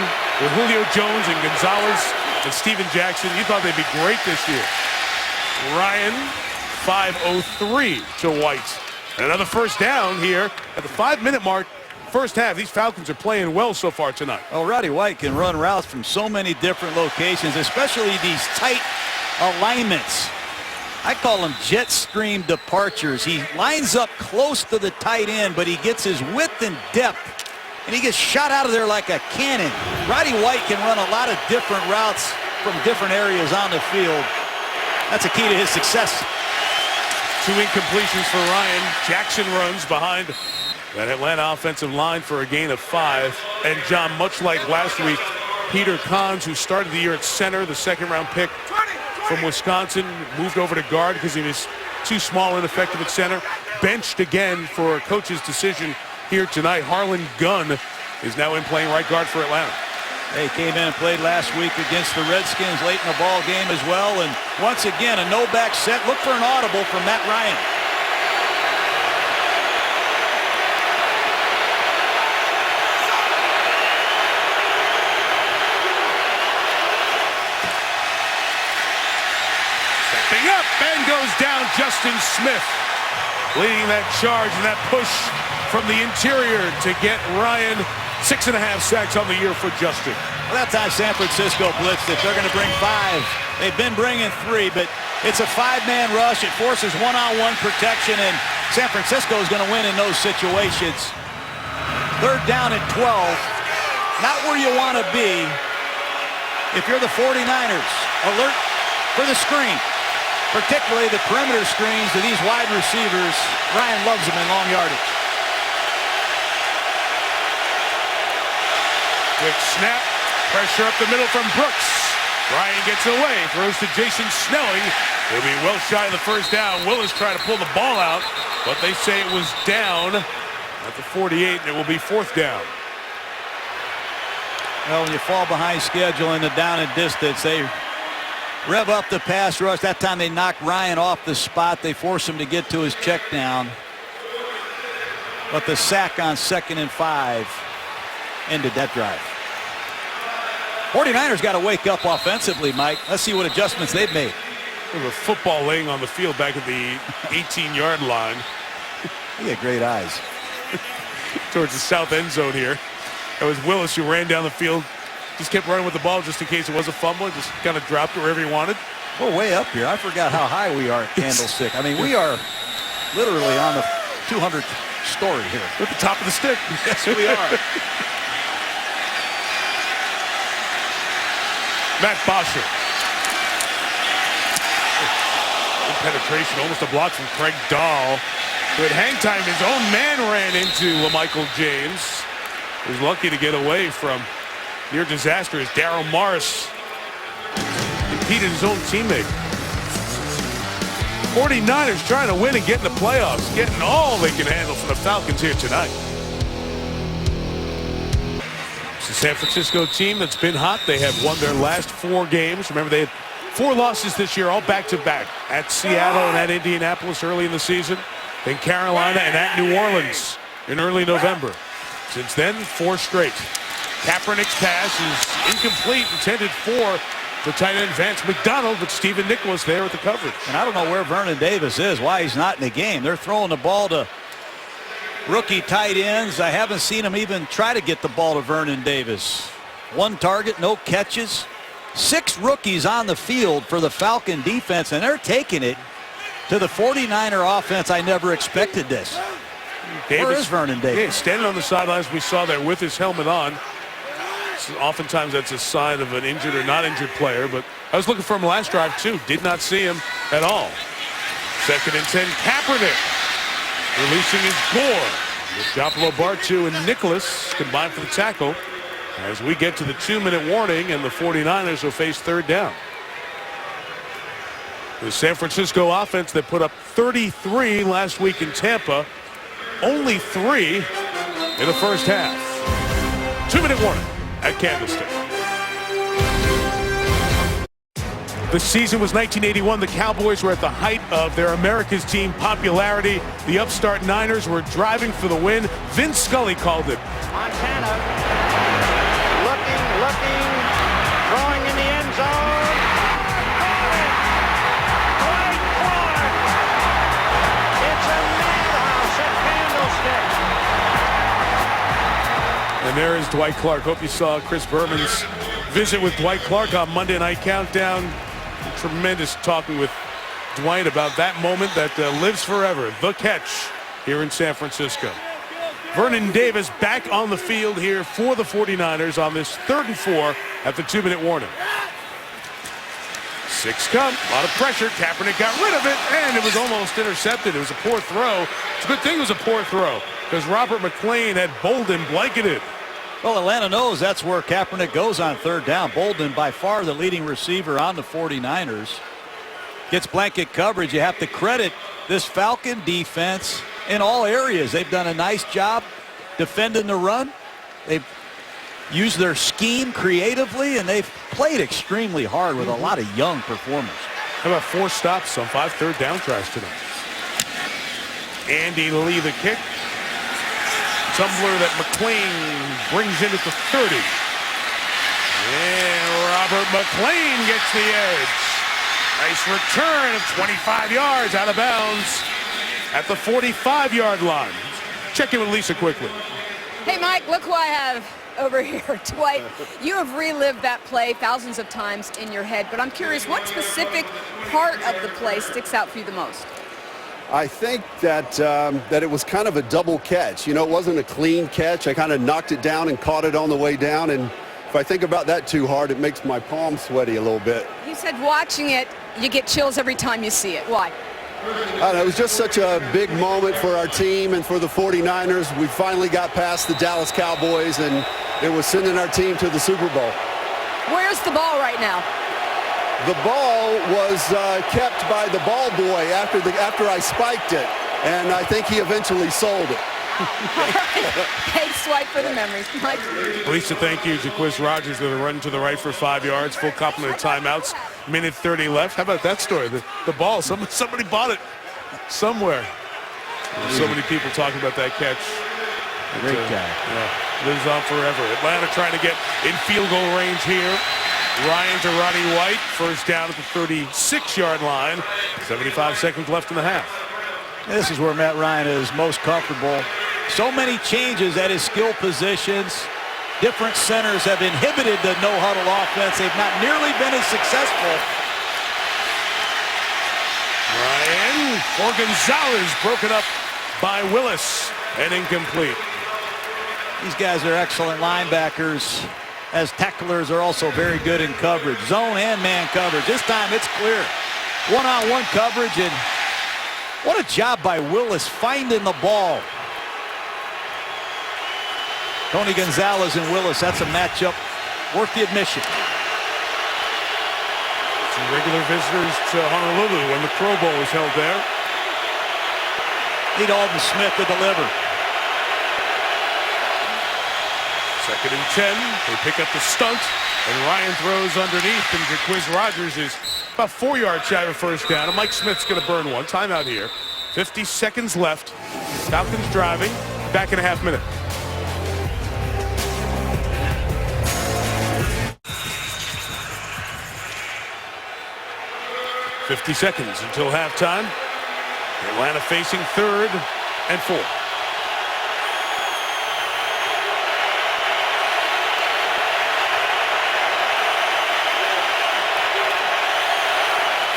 with Julio Jones and Gonzalez and Steven Jackson. You thought they'd be great this year. Ryan, 5:03 to White. And another first down here at the 5-minute mark. First half, these Falcons are playing well so far tonight. Oh, Roddy White can run routes from so many different locations, especially these tight alignments. I call them jet stream departures. He lines up close to the tight end, but he gets his width and depth, and he gets shot out of there like a cannon. Roddy White can run a lot of different routes from different areas on the field. That's a key to his success. 2 incompletions for Ryan. Jackson runs behind that Atlanta offensive line for a gain of 5. And John, much like last week, Peter Kahns, who started the year at center, the 2nd-round pick from Wisconsin, moved over to guard because he was too small and ineffective at center. Benched again for a coach's decision here tonight. Harlan Gunn is now in playing right guard for Atlanta. They came in and played last week against the Redskins late in the ball game as well. And once again, a no-back set. Look for an audible from Matt Ryan. Stepping up and goes down Justin Smith, leading that charge and that push from the interior to get Ryan 6.5 sacks on the year for Justin. Well, that time San Francisco blitzed it. They're going to bring 5. They've been bringing 3, but it's a 5-man rush. It forces one-on-one protection, and San Francisco is going to win in those situations. 3rd down and 12. Not where you want to be if you're the 49ers. Alert for the screen, particularly the perimeter screens to these wide receivers. Ryan loves them in long yardage. Quick snap, pressure up the middle from Brooks. Ryan gets away, throws to Jason Snelling. He'll be well shy of the first down. Willis trying to pull the ball out, but they say it was down at the 48, and it will be 4th down. Well, when you fall behind schedule in the down and distance, they rev up the pass rush. That time they knocked Ryan off the spot. They force him to get to his check down. But the sack on 2nd and 5 ended that drive. 49ers got to wake up offensively, Mike. Let's see what adjustments they've made. There's a football laying on the field back at the 18-yard line. He had great eyes. Towards the south end zone here. That was Willis who ran down the field. Just kept running with the ball just in case it was a fumble. Just kind of dropped it wherever he wanted. We're way up here. I forgot how high we are at Candlestick. I mean, we are literally on the 200th story here. We're at the top of the stick. Yes, we are. Matt Bosher. Good penetration, almost a block from Craig Dahl. Good hang time. His own man ran into LaMichael James. He was lucky to get away from near disaster as Darryl Morris impeded his own teammate. 49ers trying to win and get in the playoffs, getting all they can handle from the Falcons here tonight. It's the San Francisco team that's been hot. They have won their last 4 games. Remember, they had 4 losses this year, all back-to-back. At Seattle and at Indianapolis early in the season. Then Carolina and at New Orleans in early November. Since then, 4 straight. Kaepernick's pass is incomplete, intended for the tight end Vance McDonald, but Stephen Nicholas there with the coverage. And I don't know where Vernon Davis is, why he's not in the game. They're throwing the ball to rookie tight ends. I haven't seen him even try to get the ball to Vernon Davis. 1 target, no catches. 6 rookies on the field for the Falcon defense, and they're taking it to the 49er offense. I never expected this. Where is Vernon Davis? Yeah, standing on the sidelines, we saw there with his helmet on. Oftentimes that's a sign of an injured or not injured player, but I was looking for him last drive too. Did not see him at all. 2nd and 10, Kaepernick releasing his Gore. Garoppolo, Bartu, and Nicholas combined for the tackle as we get to the 2-minute warning, and the 49ers will face 3rd down. The San Francisco offense that put up 33 last week in Tampa, only 3 in the first half. 2-minute warning at Candlestick. The season was 1981. The Cowboys were at the height of their America's team popularity. The upstart Niners were driving for the win. Vince Scully called it. Montana looking, throwing in the end zone. Dwight Clark. It's a madhouse at Candlestick. And there is Dwight Clark. Hope you saw Chris Berman's visit with Dwight Clark on Monday Night Countdown. Tremendous talking with Dwight about that moment that lives forever. The catch here in San Francisco. Vernon Davis back on the field here for the 49ers on this 3rd and 4 at the 2-minute warning. 6 come, a lot of pressure. Kaepernick got rid of it, and it was almost intercepted. It was a poor throw. It's a good thing it was a poor throw because Robert McClain had Bolden blanketed. Well, Atlanta knows that's where Kaepernick goes on 3rd down. Bolden, by far the leading receiver on the 49ers, gets blanket coverage. You have to credit this Falcon defense in all areas. They've done a nice job defending the run. They've used their scheme creatively, and they've played extremely hard with a lot of young performers. How about 4 stops on 5 third down tries tonight? Andy Lee the kick. Tumbler that McClain brings in at the 30. And Robert McClain gets the edge. Nice return of 25 yards out of bounds at the 45-yard line. Check in with Lisa quickly. Hey, Mike, look who I have over here. Dwight, you have relived that play thousands of times in your head, but I'm curious, what specific part of the play sticks out for you the most? I think that that it was kind of a double catch. You know, it wasn't a clean catch. I kind of knocked it down and caught it on the way down, and if I think about that too hard, it makes my palm sweaty a little bit. You said watching it, you get chills every time you see it. Why? I don't know, it was just such a big moment for our team and for the 49ers. We finally got past the Dallas Cowboys, and it was sending our team to the Super Bowl. Where's the ball right now? The ball was kept by the ball boy after I spiked it, and I think he eventually sold it. Thanks, Swipe, for the memories. Mike. Lisa, thank you. Jaquiz Rogers with a run to the right for 5 yards. Full complement of timeouts. Minute 30 left. How about that story? The ball, somebody bought it somewhere. So many people talking about that catch. Great catch. Yeah, lives on forever. Atlanta trying to get in field goal range here. Ryan to Roddy White. First down at the 36-yard line. 75 seconds left in the half. This is where Matt Ryan is most comfortable. So many changes at his skill positions. Different centers have inhibited the no-huddle offense. They've not nearly been as successful. Ryan for Gonzalez, broken up by Willis and incomplete. These guys are excellent linebackers, as tacklers are also very good in coverage. Zone and man coverage. This time it's clear. One-on-one coverage, and what a job by Willis finding the ball. Tony Gonzalez and Willis, that's a matchup worth the admission. Some regular visitors to Honolulu when the Pro Bowl was held there. Need Alden Smith to deliver. 2nd and 10. They pick up the stunt, and Ryan throws underneath, and Jaquiz Rogers is about 4 yards shy of a first down, and Mike Smith's going to burn one. Timeout here. 50 seconds left. Falcons driving. Back in a half minute. $50 seconds until halftime. Atlanta facing 3rd and 4.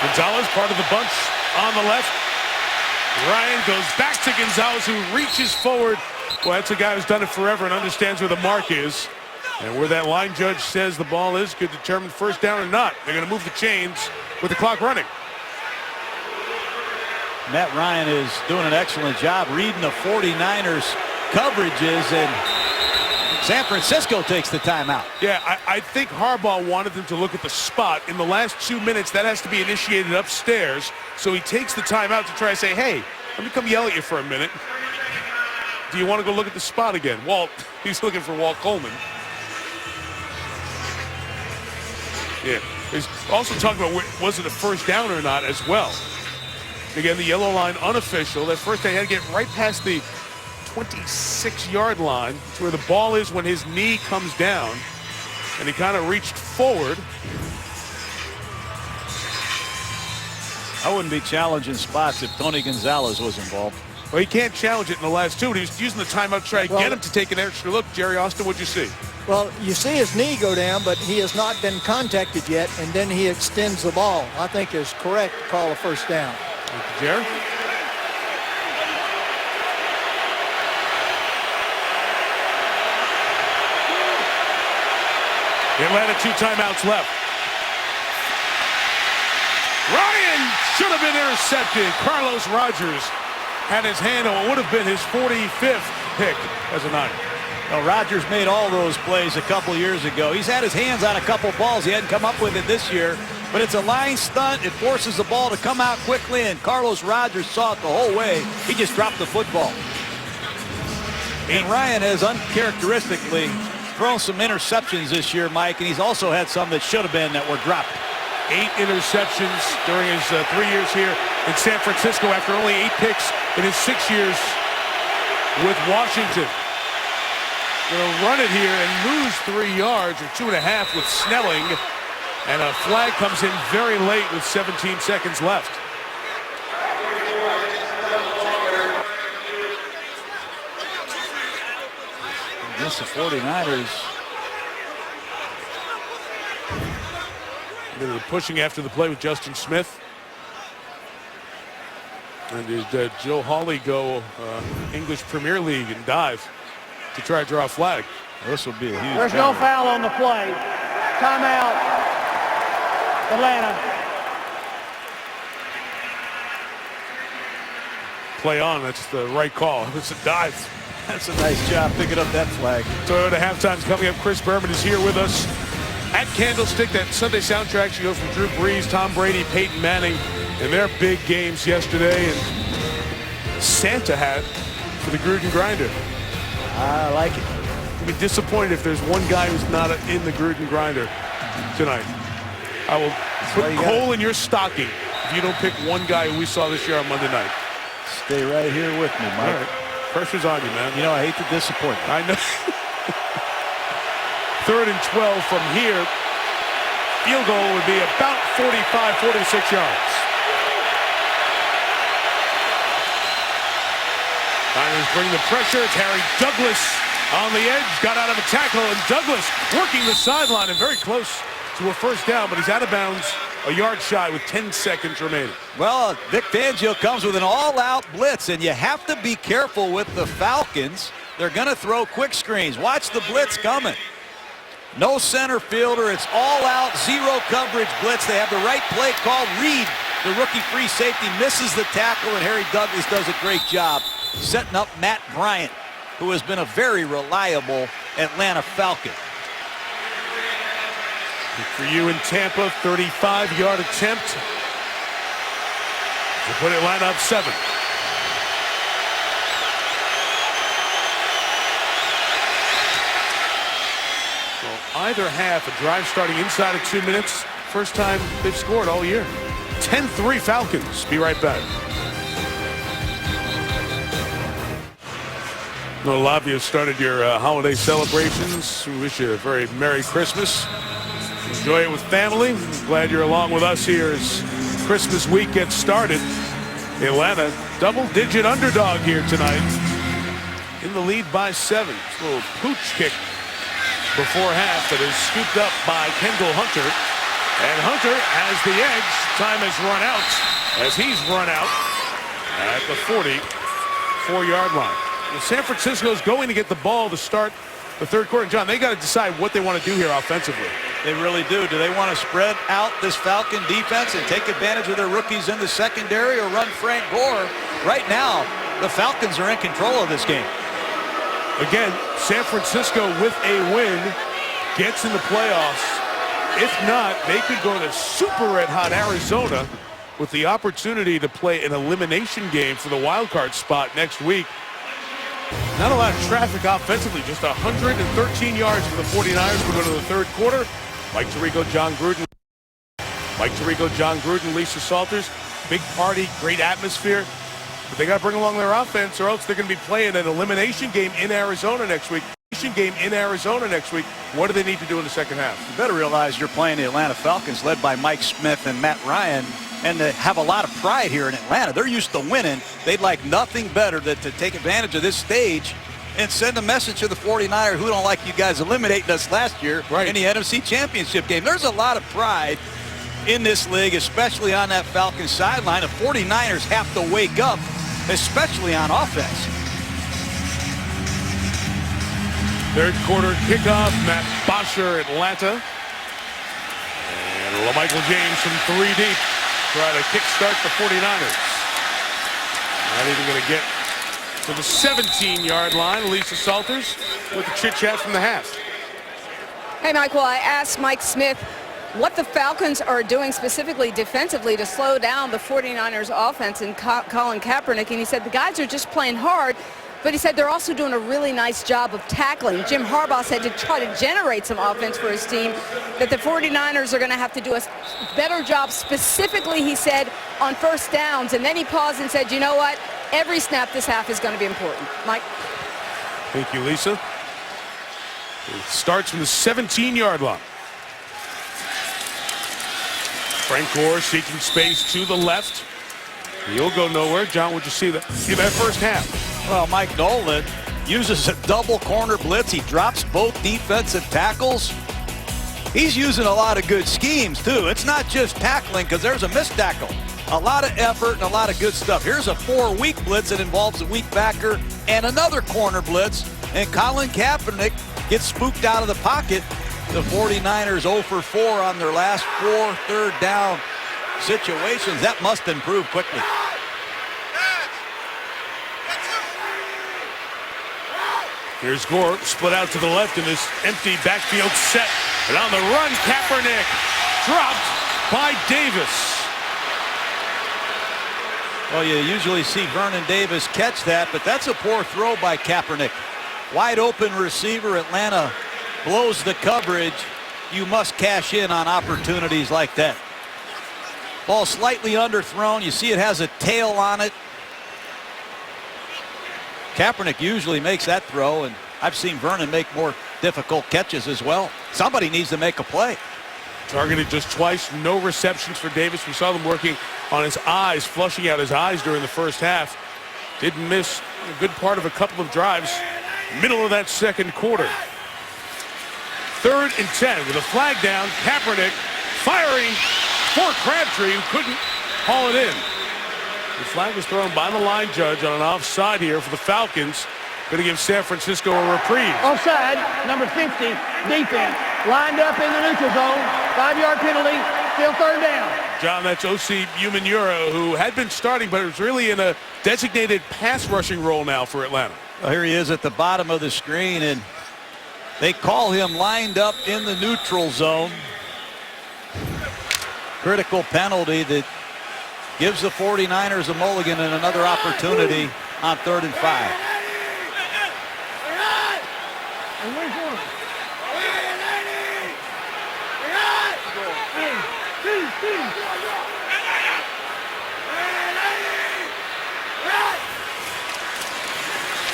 Gonzalez, part of the bunch on the left. Ryan goes back to Gonzalez, who reaches forward. Well, that's a guy who's done it forever and understands where the mark is. And where that line judge says the ball is could determine first down or not. They're going to move the chains with the clock running. Matt Ryan is doing an excellent job reading the 49ers coverages, and San Francisco takes the timeout. Yeah, I think Harbaugh wanted them to look at the spot. In the last 2 minutes, that has to be initiated upstairs. So he takes the timeout to try to say, hey, let me come yell at you for a minute. Do you want to go look at the spot again? Walt, he's looking for Walt Coleman. Yeah, he's also talking about was it a first down or not as well. Again, the yellow line unofficial. That first they had to get right past the 26-yard line. It's where the ball is when his knee comes down. And he kind of reached forward. I wouldn't be challenging spots if Tony Gonzalez was involved. Well, he can't challenge it in the last two. He was using the timeout to try to get him to take an extra look. Jerry Austin, what'd you see? Well, you see his knee go down, but he has not been contacted yet, and then he extends the ball. I think it's correct to call a first down. Thank you, Jerry. Atlanta, 2 timeouts left. Ryan should have been intercepted. Carlos Rogers had his hand on what would have been his 45th pick as a Niner. Well, Rogers made all those plays a couple years ago. He's had his hands on a couple balls. He hadn't come up with it this year. But it's a line stunt. It forces the ball to come out quickly, and Carlos Rogers saw it the whole way. He just dropped the football. And Ryan has uncharacteristically thrown some interceptions this year, Mike, and he's also had some that should have been that were dropped. 8 interceptions during his 3 years here in San Francisco after only 8 picks in his 6 years with Washington. Going to run it here and lose 3 yards or 2.5 with Snelling. And a flag comes in very late with 17 seconds left. Against the 49ers. They're pushing after the play with Justin Smith. And did Joe Hawley go English Premier League and dive to try to draw a flag? This will be a huge There's no foul on the play. Timeout. Atlanta. Play on. That's the right call. It's a dive. That's a nice job picking up that flag. Toyota halftime's coming up. Chris Berman is here with us at Candlestick. That Sunday soundtrack should go from Drew Brees, Tom Brady, Peyton Manning, and their big games yesterday. And Santa hat for the Gruden grinder. I like it. I'd be disappointed if there's one guy who's not in the Gruden grinder tonight. I will put coal in your stocking if you don't pick one guy who we saw this year on Monday night. Stay right here with me, Mike. All right. Pressure's on you, man. You know, I hate to disappoint you. I know. 3rd and 12 from here. Field goal would be about 45, 46 yards. Niners bring the pressure. It's Harry Douglas on the edge. Got out of a tackle, and Douglas working the sideline and very close to a first down, but he's out of bounds, a yard shy with 10 seconds remaining. Well, Vic Fangio comes with an all-out blitz, and you have to be careful with the Falcons. They're going to throw quick screens. Watch the blitz coming. No center fielder. It's all-out, zero coverage blitz. They have the right play called. Reed, the rookie free safety, misses the tackle, and Harry Douglas does a great job setting up Matt Bryant, who has been a very reliable Atlanta Falcon. For you in Tampa, 35-yard attempt to put Atlanta up 7. Well, either half, a drive starting inside of 2 minutes. First time they've scored all year. 10-3 Falcons. Be right back. No, Lavia started your holiday celebrations. We wish you a very Merry Christmas. Enjoy it with family. Glad you're along with us here as Christmas week gets started. Atlanta, double-digit underdog here tonight. In the lead by 7. It's a little pooch kick before half that is scooped up by Kendall Hunter. And Hunter has the edge. Time has run out as he's run out at the 44-yard line. Well, San Francisco's going to get the ball to start the third quarter. John, they got to decide what they want to do here offensively. They really do. Do they want to spread out this Falcon defense and take advantage of their rookies in the secondary, or run Frank Gore? Right now, the Falcons are in control of this game. Again, San Francisco with a win gets in the playoffs. If not, they could go to super red hot Arizona with the opportunity to play an elimination game for the wild card spot next week. Not a lot of traffic offensively, just 113 yards for the 49ers. We go to the third quarter. Mike Tirico, John Gruden, Lisa Salters. Big party, great atmosphere. But they got to bring along their offense, or else they're going to be playing an elimination game in Arizona next week. What do they need to do in the second half? You better realize you're playing the Atlanta Falcons, led by Mike Smith and Matt Ryan, and to have a lot of pride here in Atlanta. They're used to winning. They'd like nothing better than to take advantage of this stage and send a message to the 49ers, who don't like you guys eliminating us last year in the NFC Championship game. There's a lot of pride in this league, especially on that Falcons sideline. The 49ers have to wake up, especially on offense. Third quarter kickoff, Matt Bosher, Atlanta. And LaMichael James from 3 deep. Try to kickstart the 49ers. Not even going to get to the 17-yard line. Lisa Salters with the chit-chat from the half. Hey, Michael, I asked Mike Smith what the Falcons are doing specifically defensively to slow down the 49ers offense and Colin Kaepernick, and he said the guys are just playing hard, but he said they're also doing a really nice job of tackling. Jim Harbaugh said to try to generate some offense for his team, that the 49ers are going to have to do a better job, specifically, he said, on first downs. And then he paused and said, you know what? Every snap this half is going to be important. Mike? Thank you, Lisa. It starts from the 17-yard line. Frank Gore seeking space to the left. He'll go nowhere. John, would you see that first half? Well, Mike Nolan uses a double corner blitz. He drops both defensive tackles. He's using a lot of good schemes, too. It's not just tackling, because there's a missed tackle. A lot of effort and a lot of good stuff. Here's a 4-weak blitz that involves a weak backer and another corner blitz. And Colin Kaepernick gets spooked out of the pocket. The 49ers 0 for 4 on their last 4 third down situations. That must improve quickly. Here's Gore, split out to the left in this empty backfield set. And on the run, Kaepernick dropped by Davis. Well, you usually see Vernon Davis catch that, but that's a poor throw by Kaepernick. Wide open receiver. Atlanta blows the coverage. You must cash in on opportunities like that. Ball slightly underthrown. You see it has a tail on it. Kaepernick usually makes that throw, and I've seen Vernon make more difficult catches as well. Somebody needs to make a play. Targeted just twice, no receptions for Davis. We saw them working on his eyes, flushing out his eyes during the first half. Didn't miss a good part of a couple of drives. Middle of that second quarter. 3rd and 10 with a flag down. Kaepernick firing for Crabtree, who couldn't haul it in. The flag was thrown by the line judge on an offside here for the Falcons. Going to give San Francisco a reprieve. Offside, number 50, defense. Lined up in the neutral zone. 5-yard penalty, still 3rd down. John, that's O.C. Umenyiora, who had been starting, but was really in a designated pass rushing role now for Atlanta. Well, here he is at the bottom of the screen, and they call him lined up in the neutral zone. Critical penalty that gives the 49ers a mulligan and another opportunity on 3rd and 5.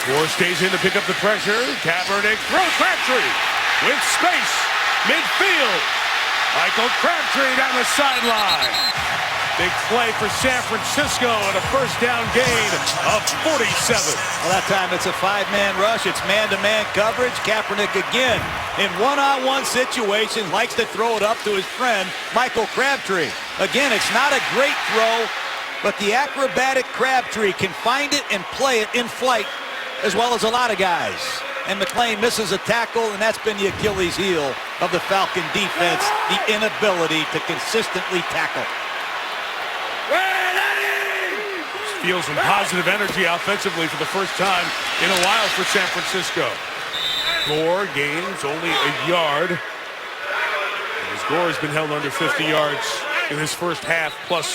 Moore stays in to pick up the pressure. Kaepernick throws Crabtree with space. Midfield. Michael Crabtree down the sideline. Big play for San Francisco and a first down gain of 47. Well, that time it's a 5-man rush. It's man-to-man coverage. Kaepernick again in one-on-one situations likes to throw it up to his friend Michael Crabtree. Again, it's not a great throw, but the acrobatic Crabtree can find it and play it in flight as well as a lot of guys. And McClain misses a tackle, and that's been the Achilles heel of the Falcon defense, the inability to consistently tackle. Feel some positive energy offensively for the first time in a while for San Francisco. Gore gains only a yard. As Gore has been held under 50 yards in his first half, plus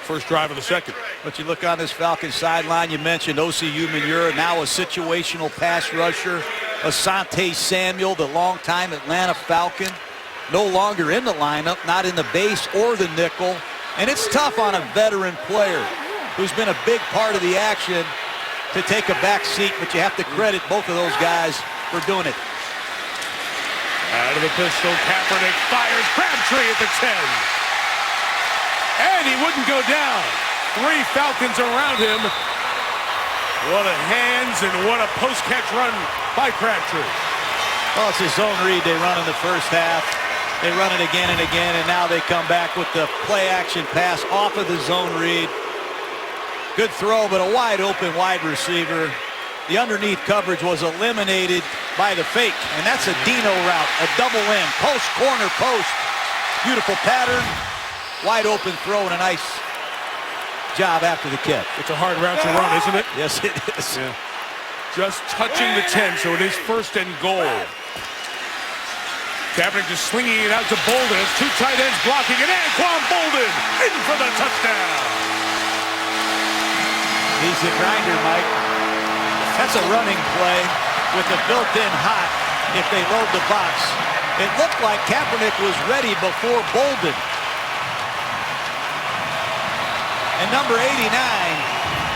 first drive of the second. But you look on this Falcons sideline, you mentioned O.C. Umenyiora, now a situational pass rusher. Asante Samuel, the longtime Atlanta Falcon, no longer in the lineup, not in the base or the nickel. And it's tough on a veteran player who's been a big part of the action to take a back seat, but you have to credit both of those guys for doing it. Out of the pistol, Kaepernick fires Crabtree at the 10. And he wouldn't go down. 3 Falcons around him. What a hands and what a post-catch run by Crabtree. Well, it's a zone read they run in the first half. They run it again and again, and now they come back with the play-action pass off of the zone read. Good throw, but a wide-open wide receiver. The underneath coverage was eliminated by the fake, and that's a Dino route, a double in, post, corner, post. Beautiful pattern, wide-open throw, and a nice job after the catch. It's a hard route to run, isn't it? Yes, it is. Yeah. Just touching the 10, so it is 1st and goal. Kaepernick just slinging it out to Bolden. It's 2 tight ends blocking, and Anquan Bolden in for the touchdown. He's the grinder, Mike. That's a running play with a built-in hot if they load the box. It looked like Kaepernick was ready before Bolden. And number 89,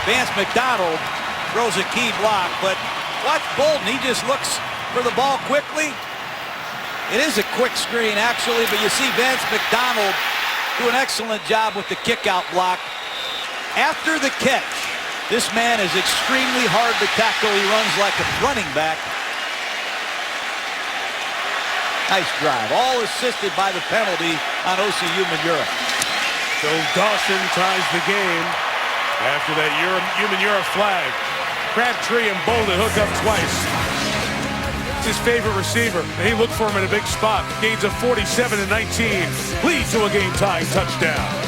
Vance McDonald, throws a key block, but watch Bolden. He just looks for the ball quickly. It is a quick screen, actually, but you see Vance McDonald do an excellent job with the kick-out block. After the catch, this man is extremely hard to tackle. He runs like a running back. Nice drive. All assisted by the penalty on O.C. Umenyiora. So Dawson ties the game after that Umenyiora flag. Crabtree and Bolden hook up twice. It's his favorite receiver. He looked for him in a big spot. Gains of 47 and 19. Leads to a game-tying touchdown.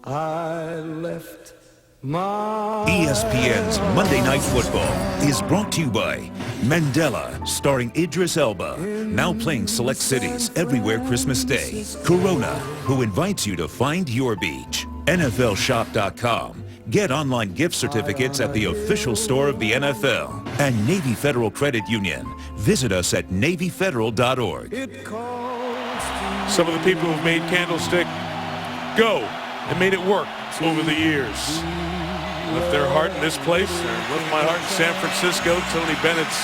I left my ESPN's Monday Night Football is brought to you by Mandela, starring Idris Elba, now playing select cities everywhere Christmas Day. Corona, who invites you to find your beach. NFLshop.com. Get online gift certificates at the official store of the NFL. And Navy Federal Credit Union. Visit us at NavyFederal.org. Some of the people who've made Candlestick go and made it work over the years. Left their heart in this place. Left my heart in San Francisco. Tony Bennett's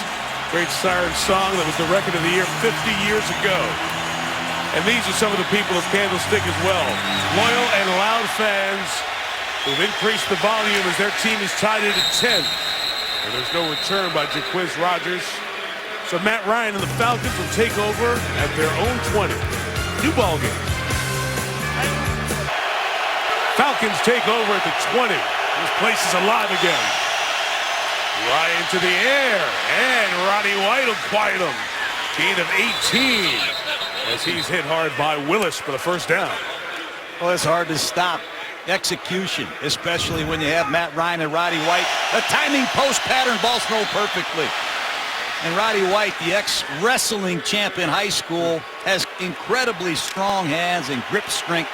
great siren song that was the record of the year 50 years ago. And these are some of the people of Candlestick as well. Loyal and loud fans who've increased the volume as their team is tied at 10. And there's no return by Jaquiz Rodgers. So Matt Ryan and the Falcons will take over at their own 20. New ball game. Falcons take over at the 20. This place is alive again. Ryan to the air, and Roddy White will quiet him. Gain of 18 as he's hit hard by Willis for the first down. Well, it's hard to stop execution, especially when you have Matt Ryan and Roddy White. The timing post pattern, balls thrown perfectly. And Roddy White, the ex-wrestling champ in high school, has incredibly strong hands and grip strength.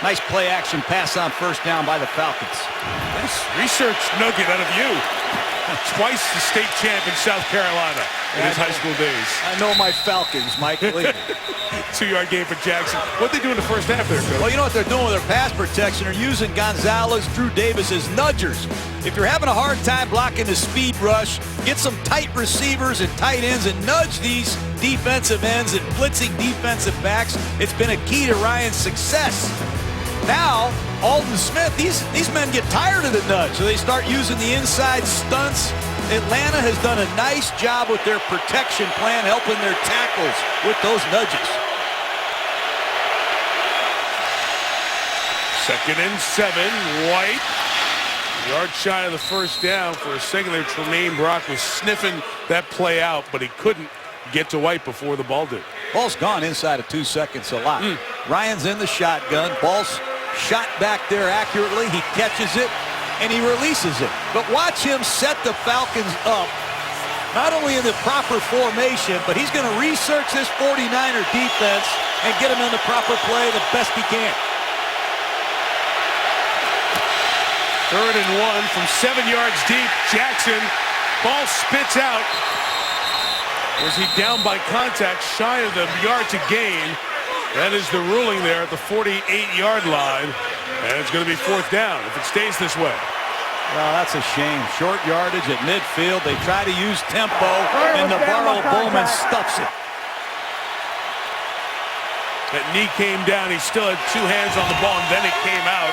Nice play action pass on first down by the Falcons. Nice research nugget out of you. Twice the state champ in South Carolina in his high school days. I know my Falcons, Mike. 2-yard gain for Jackson. What they do in the first half there, Coach? Well, you know what they're doing with their pass protection? They're using Gonzalez, Drew Davis as nudgers. If you're having a hard time blocking the speed rush, get some tight receivers and tight ends and nudge these defensive ends and blitzing defensive backs. It's been a key to Ryan's success. Now, Alden Smith, these men get tired of the nudge, so they start using the inside stunts. Atlanta has done a nice job with their protection plan, helping their tackles with those nudges. 2nd and 7, White. Yard shy of the first down. For a second there, Tremaine Brock was sniffing that play out, but he couldn't get to White before the ball did. Ball's gone inside of 2 seconds a lot. Ryan's in the shotgun. Ball's shot back there accurately. He catches it, and he releases it. But watch him set the Falcons up, not only in the proper formation, but he's going to research this 49er defense and get him in the proper play the best he can. 3rd and 1 from 7 yards deep. Jackson, ball spits out. Was he down by contact, shy of the yard to gain? That is the ruling there at the 48-yard line. And it's going to be 4th down if it stays this way. Well, that's a shame. Short yardage at midfield. They try to use tempo, and Navarro Bowman stuffs it. That knee came down. He still had 2 hands on the ball, and then it came out.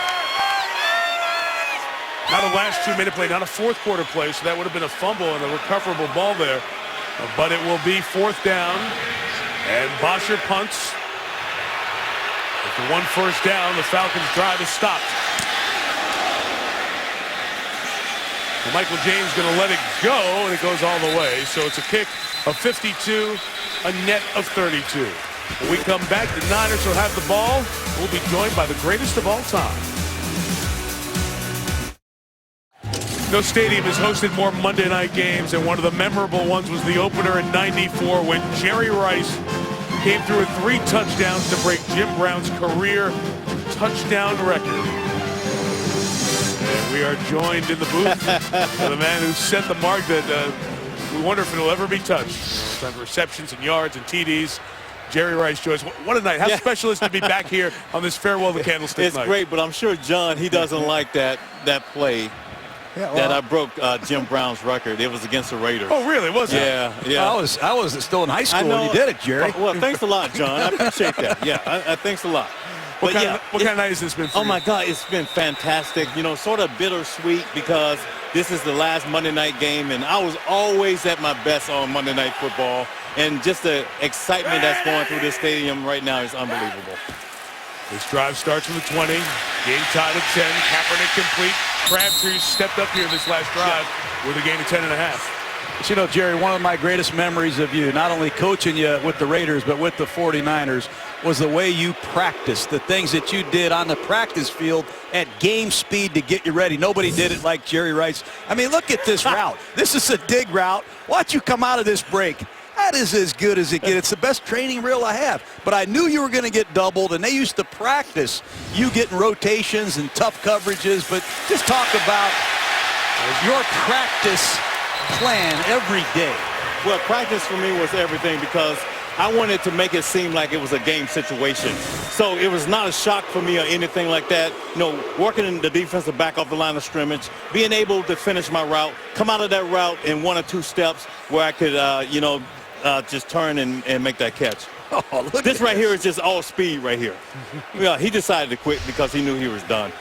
Not a last 2-minute play, not a fourth quarter play, so that would have been a fumble and a recoverable ball there. But it will be 4th down, and Bosher punts. With the 1 first down, the Falcons' drive is stopped. Well, Michael James going to let it go, and it goes all the way. So it's a kick of 52, a net of 32. When we come back, the Niners will have the ball. We'll be joined by the greatest of all time. No stadium has hosted more Monday night games, and one of the memorable ones was the opener in '94 when Jerry Rice came through with 3 touchdowns to break Jim Brown's career touchdown record. And we are joined in the booth by the man who set the mark that we wonder if it'll ever be touched. On receptions and yards and TDs. Jerry Rice joins. What a night. How special is it to be back here on this farewell to Candlestick night? It's great, but I'm sure John, he doesn't like that play. Yeah, well, that I broke Jim Brown's record. It was against the Raiders. Oh, really? Was it? Yeah. I was still in high school when you did it, Jerry. Well, thanks a lot, John. I appreciate that. Yeah, thanks a lot. What kind of night has this been for you? Oh, my God, it's been fantastic. You know, sort of bittersweet because this is the last Monday night game, and I was always at my best on Monday Night Football, and just the excitement that's going through this stadium right now is unbelievable. This drive starts from the 20. Game tied at 10. Kaepernick complete. Crabtree stepped up here this last drive with a gain of 10.5. But, you know, Jerry, one of my greatest memories of you, not only coaching you with the Raiders, but with the 49ers, was the way you practiced, the things that you did on the practice field at game speed to get you ready. Nobody did it like Jerry Rice. I mean, look at this route. This is a dig route. Watch you come out of this break. That is as good as it gets. It's the best training reel I have. But I knew you were going to get doubled, and they used to practice you getting rotations and tough coverages. But just talk about your practice plan every day. Well, practice for me was everything because I wanted to make it seem like it was a game situation. So it was not a shock for me or anything like that. You know, working in the defensive back off the line of scrimmage, being able to finish my route, come out of that route in 1 or 2 steps where I could, just turn and make that catch. Oh, this right here is just all speed right here. Yeah, he decided to quit because he knew he was done.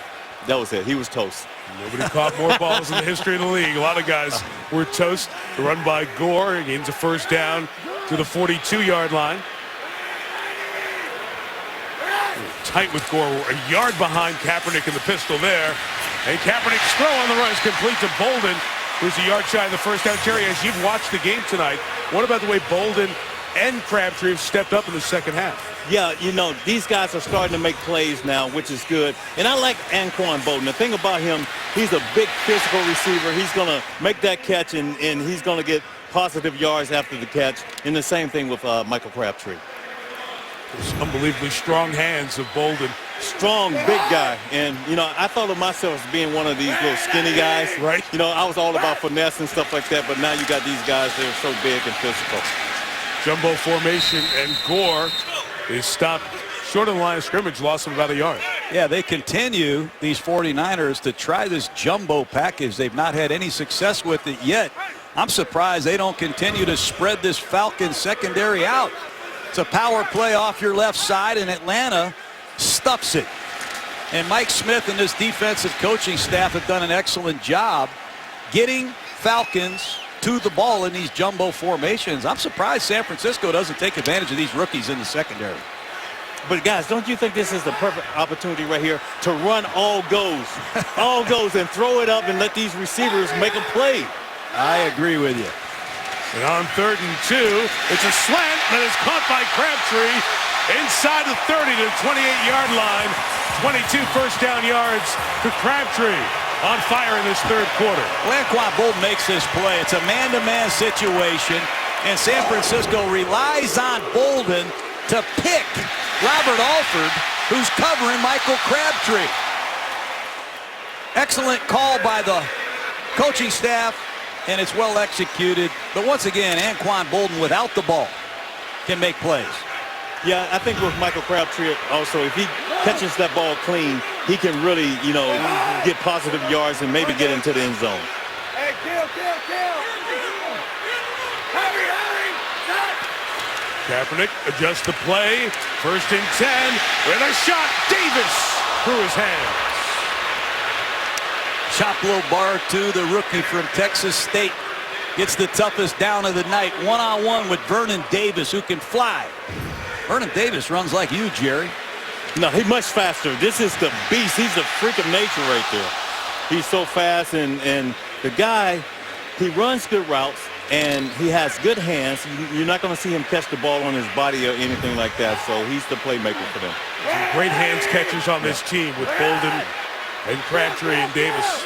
That was it. He was toast. Nobody caught more balls in the history of the league. A lot of guys were toast. The run by Gore gains a first down to the 42-yard line. Tight with Gore, a yard behind Kaepernick in the pistol there. And Kaepernick's throw on the run is complete to Bolden, who's a yard shy of the first down. Terry, as you've watched the game tonight, what about the way Bolden and Crabtree have stepped up in the second half? Yeah, you know, these guys are starting to make plays now, which is good. And I like Anquan Bolden. The thing about him, he's a big physical receiver. He's going to make that catch, and he's going to get positive yards after the catch. And the same thing with Michael Crabtree. Those unbelievably strong hands of Bolden. Strong, big guy. And, you know, I thought of myself as being one of these little skinny guys. Right. You know, I was all about finesse and stuff like that, but now you got these guys that are so big and physical. Jumbo formation, and Gore is stopped short of the line of scrimmage, loss of about a yard. Yeah, they continue, these 49ers, to try this jumbo package. They've not had any success with it yet. I'm surprised they don't continue to spread this Falcons secondary out. It's a power play off your left side, and Atlanta stuffs it. And Mike Smith and his defensive coaching staff have done an excellent job getting Falcons to the ball in these jumbo formations. I'm surprised San Francisco doesn't take advantage of these rookies in the secondary. But guys, don't you think this is the perfect opportunity right here to run all goes, and throw it up and let these receivers make a play? I agree with you. And on 3rd and 2, it's a slant that is caught by Crabtree inside the 30 to the 28-yard line. 22 first down yards to Crabtree. On fire in this third quarter. Anquan Bolden makes this play. It's a man-to-man situation, and San Francisco relies on Bolden to pick Robert Alford, who's covering Michael Crabtree. Excellent call by the coaching staff, and it's well executed. But once again, Anquan Bolden without the ball can make plays. Yeah, I think with Michael Crabtree also, if he catches that ball clean, he can really, you know, get positive yards and maybe get into the end zone. Hey, kill. Kaepernick adjusts the play. 1st and 10 with a shot. Davis through his hands. Choplo Bar-2, the rookie from Texas State, gets the toughest down of the night. One-on-one with Vernon Davis, who can fly. Vernon Davis runs like you, Jerry. No, he's much faster. This is the beast. He's a freak of nature right there. He's so fast, and the guy, he runs good routes, and he has good hands. You're not going to see him catch the ball on his body or anything like that, so he's the playmaker for them. Great hands catchers on this team with Bolden and Crabtree and Davis.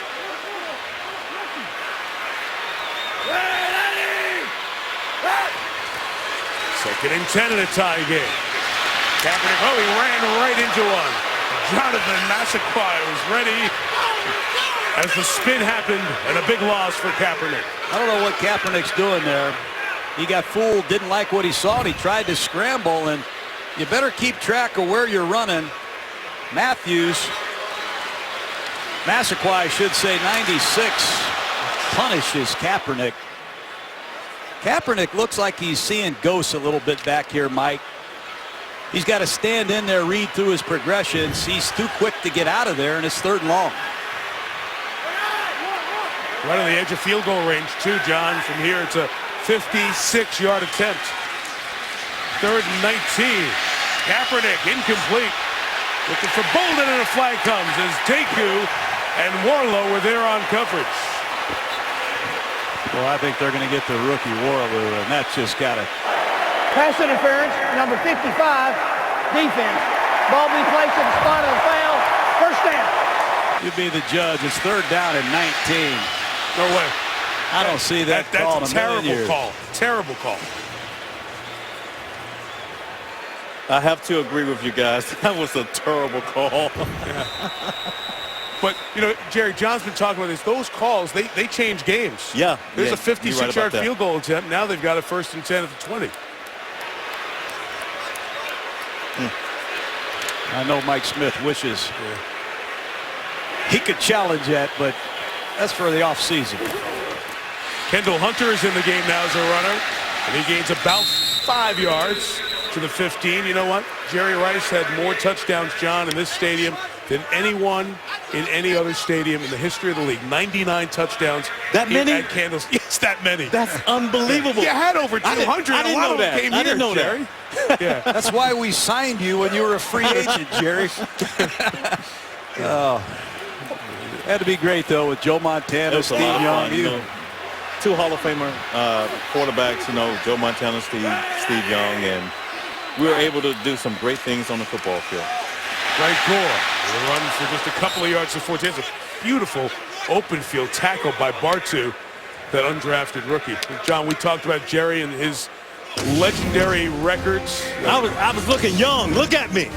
Second and 10 in a tie game. Kaepernick, he ran right into one. Jonathan Massaquoi was ready as the spin happened, and a big loss for Kaepernick. I don't know what Kaepernick's doing there. He got fooled, didn't like what he saw, and he tried to scramble, and you better keep track of where you're running. Massaquoi, I should say, 96, punishes Kaepernick. Kaepernick looks like he's seeing ghosts a little bit back here, Mike. He's got to stand in there, read through his progressions. He's too quick to get out of there, and it's 3rd and long. Right on the edge of field goal range, too, John. From here, it's a 56-yard attempt. 3rd and 19. Kaepernick incomplete. Looking for Bolden, and a flag comes as Deku and Warlow were there on coverage. Well, I think they're going to get the rookie Warloo, and that's just got to. Pass interference, number 55, defense. Ball being placed at the spot of the foul. First down. You'd be the judge. It's 3rd down and 19. No way. I don't see that call in That's a a terrible million years. call. Terrible call. I have to agree with you guys. That was a terrible call. But, you know, Jerry John's been talking about this. Those calls, they change games. Yeah. There's yeah, a 56-yard field goal attempt. Now they've got a 1st and 10 at the 20. I know Mike Smith wishes he could challenge that, but that's for the offseason. Kendall Hunter is in the game now as a runner, and he gains about 5 yards to the 15. You know what? Jerry Rice had more touchdowns, John, in this stadium than anyone in any other stadium in the history of the league. 99 touchdowns. That many? At Candlestick. Yes, that many. That's unbelievable. You had over 200. I didn't know that. Came I here, didn't know Jerry. that. Yeah. That's why we signed you when you were a free agent, Jerry. Oh, had to be great though with Joe Montana, Steve Young. You know, 2 Hall of Famer quarterbacks. You know, Joe Montana, Steve Young, and we were able to do some great things on the football field. Right Gore. The run for just a couple of yards to 14. It's a beautiful open field tackle by Bartu, that undrafted rookie. John, we talked about Jerry and his legendary records. I was looking young. Look at me.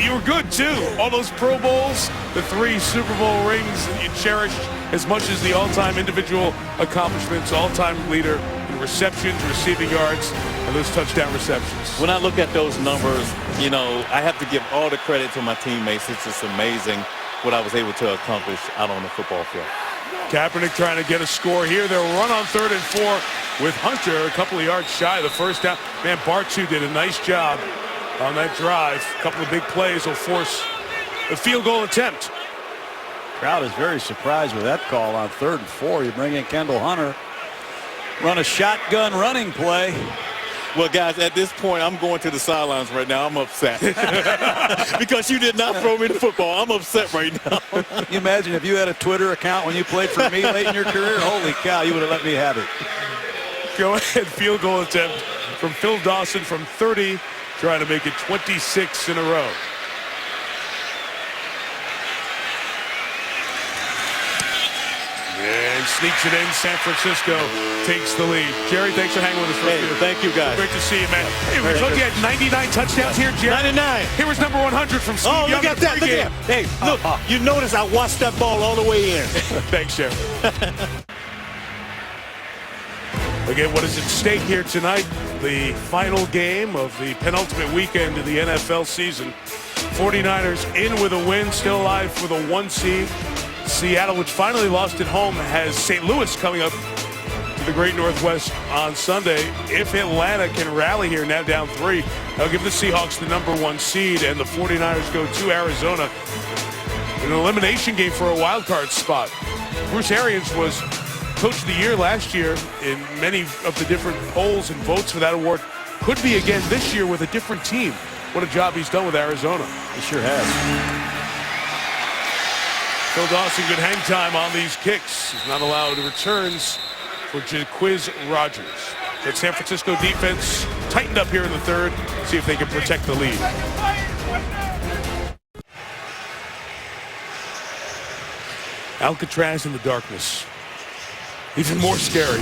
You were good too. All those Pro Bowls, the 3 Super Bowl rings that you cherished as much as the all-time individual accomplishments, all-time leader in receptions, receiving yards, and those touchdown receptions. When I look at those numbers, you know, I have to give all the credit to my teammates. It's just amazing what I was able to accomplish out on the football field. Kaepernick trying to get a score here. They'll run on 3rd and 4 with Hunter a couple of yards shy of the first down. Man, Bartu did a nice job on that drive. A couple of big plays will force a field goal attempt. Crowd is very surprised with that call on 3rd and 4. You bring in Kendall Hunter, run a shotgun running play. Well, guys, at this point, I'm going to the sidelines right now. I'm upset because you did not throw me the football. I'm upset right now. You imagine if you had a Twitter account when you played for me late in your career? Holy cow, you would have let me have it. Go ahead, field goal attempt from Phil Dawson from 30, trying to make it 26 in a row. And sneaks it in. San Francisco takes the lead. Jerry, thanks for hanging with us. Hey, thank you, guys. Great to see you, man. Hey, we told you had 99 touchdowns here, Jerry. 99. Here was number 100 from Steve Young. Look at that. Look at that. Hey, look, you notice I watched that ball all the way in. Thanks, Jerry. Again, what is at stake here tonight? The final game of the penultimate weekend of the NFL season. 49ers in with a win, still alive for the 1 seed. Seattle, which finally lost at home, has St. Louis coming up to the Great Northwest on Sunday. If Atlanta can rally here, now down 3, they'll give the Seahawks the number 1 seed, and the 49ers go to Arizona in an elimination game for a wild card spot. Bruce Arians was Coach of the Year last year in many of the different polls and votes for that award. Could be again this year with a different team. What a job he's done with Arizona. He sure has. Phil Dawson, good hang time on these kicks. He's not allowed returns for Jaquiz Rogers. That San Francisco defense tightened up here in the 3rd. See if they can protect the lead. Alcatraz in the darkness. Even more scary.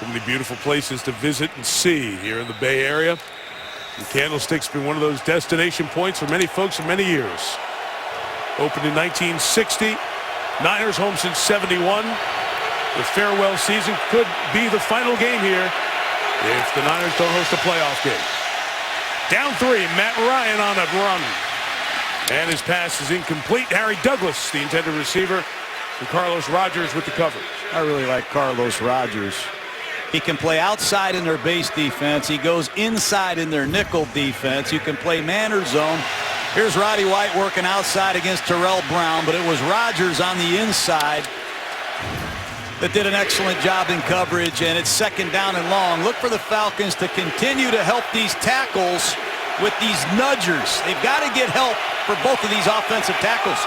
So many beautiful places to visit and see here in the Bay Area. And Candlestick's been one of those destination points for many folks for many years. Opened in 1960. Niners home since 71. The farewell season could be the final game here if the Niners don't host a playoff game. Down 3, Matt Ryan on a run. And his pass is incomplete. Harry Douglas, the intended receiver, and Carlos Rogers with the coverage. I really like Carlos Rogers. He can play outside in their base defense. He goes inside in their nickel defense. You can play man or zone. Here's Roddy White working outside against Terrell Brown, but it was Rogers on the inside that did an excellent job in coverage, and it's 2nd down and long. Look for the Falcons to continue to help these tackles with these nudgers. They've got to get help for both of these offensive tackles.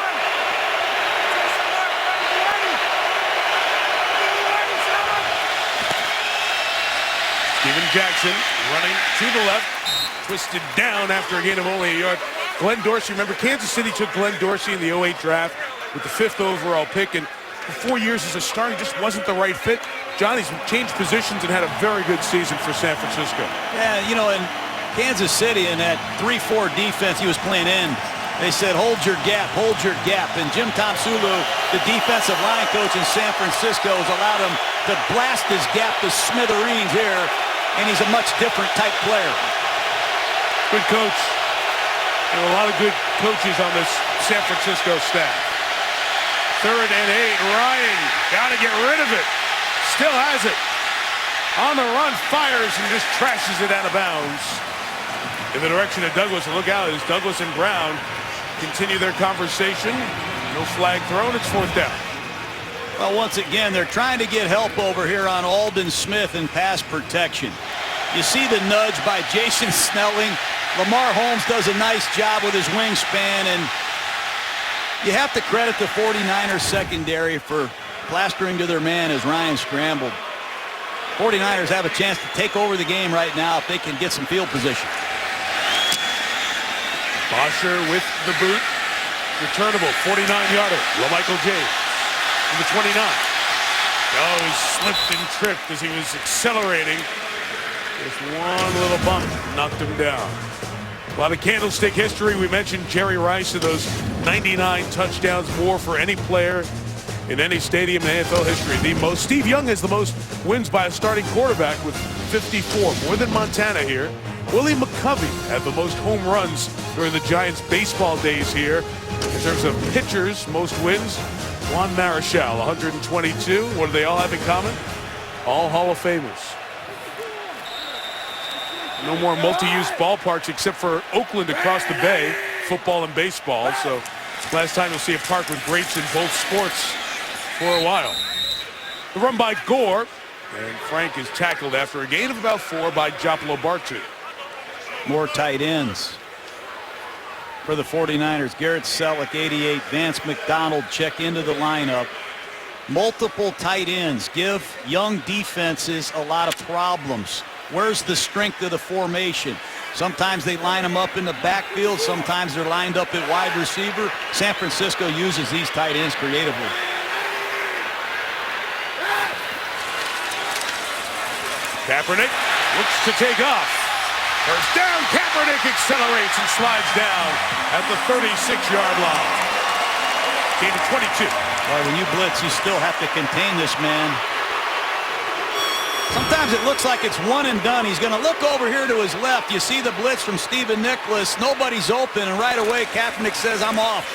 Jackson running to the left, twisted down after a gain of only a yard. Glenn Dorsey, remember Kansas City took Glenn Dorsey in the 08 draft with the 5th overall pick, and for 4 years as a starter, he just wasn't the right fit. Johnny's changed positions and had a very good season for San Francisco. Yeah, you know, in Kansas City in that 3-4 defense he was playing in, they said, hold your gap, hold your gap. And Jim Tomsulu, the defensive line coach in San Francisco, has allowed him to blast his gap to smithereens here, and he's a much different type player. Good coach. And a lot of good coaches on this San Francisco staff. 3rd and 8. Ryan got to get rid of it. Still has it. On the run, fires and just trashes it out of bounds in the direction of Douglas. And look out as Douglas and Brown continue their conversation. No flag thrown. It's 4th down. Well, once again, they're trying to get help over here on Aldon Smith in pass protection. You see the nudge by Jason Snelling. Lamar Holmes does a nice job with his wingspan, and you have to credit the 49ers secondary for plastering to their man as Ryan scrambled. 49ers have a chance to take over the game right now if they can get some field position. Bosher with the boot. Returnable, 49-yarder. LaMichael James from the 29. Oh, he slipped and tripped as he was accelerating. Just one little bump knocked him down. A lot of Candlestick history. We mentioned Jerry Rice and those 99 touchdowns, more for any player in any stadium in NFL history. The most. Steve Young has the most wins by a starting quarterback with 54, more than Montana here. Willie McCovey had the most home runs during the Giants baseball days here. In terms of pitchers, most wins, Juan Marichal, 122. What do they all have in common? All Hall of Famers. No more multi-use ballparks except for Oakland across the bay, football and baseball. So last time you'll see a park with greats in both sports for a while. The run by Gore, and Frank is tackled after a gain of about 4 by Jopolo Bartu. More tight ends for the 49ers. Garrett Selleck, 88. Vance McDonald check into the lineup. Multiple tight ends give young defenses a lot of problems. Where's the strength of the formation? Sometimes they line them up in the backfield. Sometimes they're lined up at wide receiver. San Francisco uses these tight ends creatively. Kaepernick looks to take off. First down, Kaepernick accelerates and slides down at the 36-yard line. Gain of 22. Well, when you blitz, you still have to contain this man. Sometimes it looks like it's one and done. He's going to look over here to his left. You see the blitz from Stephen Nicholas. Nobody's open, and right away Kaepernick says, I'm off.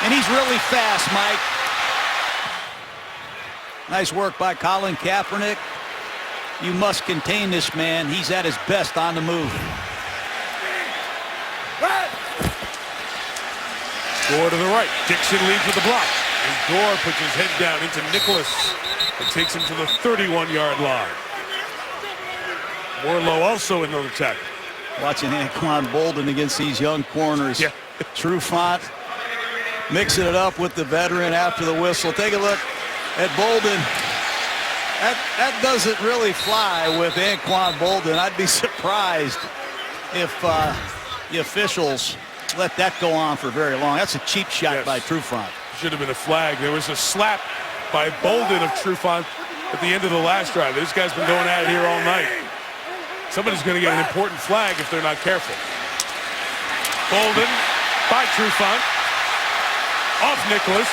And he's really fast, Mike. Nice work by Colin Kaepernick. You must contain this man. He's at his best on the move. Gore to the right. Dixon leads with the block. And Gore puts his head down into Nicholas and takes him to the 31-yard line. Warlow also in the attack. Watching Anquan Bolden against these young corners. Yeah. Trufant mixing it up with the veteran after the whistle. Take a look at Bolden. That doesn't really fly with Anquan Bolden. I'd be surprised if the officials let that go on for very long. That's a cheap shot by Trufant. Should have been a flag. There was a slap by Bolden of Trufant at the end of the last drive. This guy's been going at it here all night. Somebody's going to get an important flag if they're not careful. Bolden by Trufant. Off Nicholas.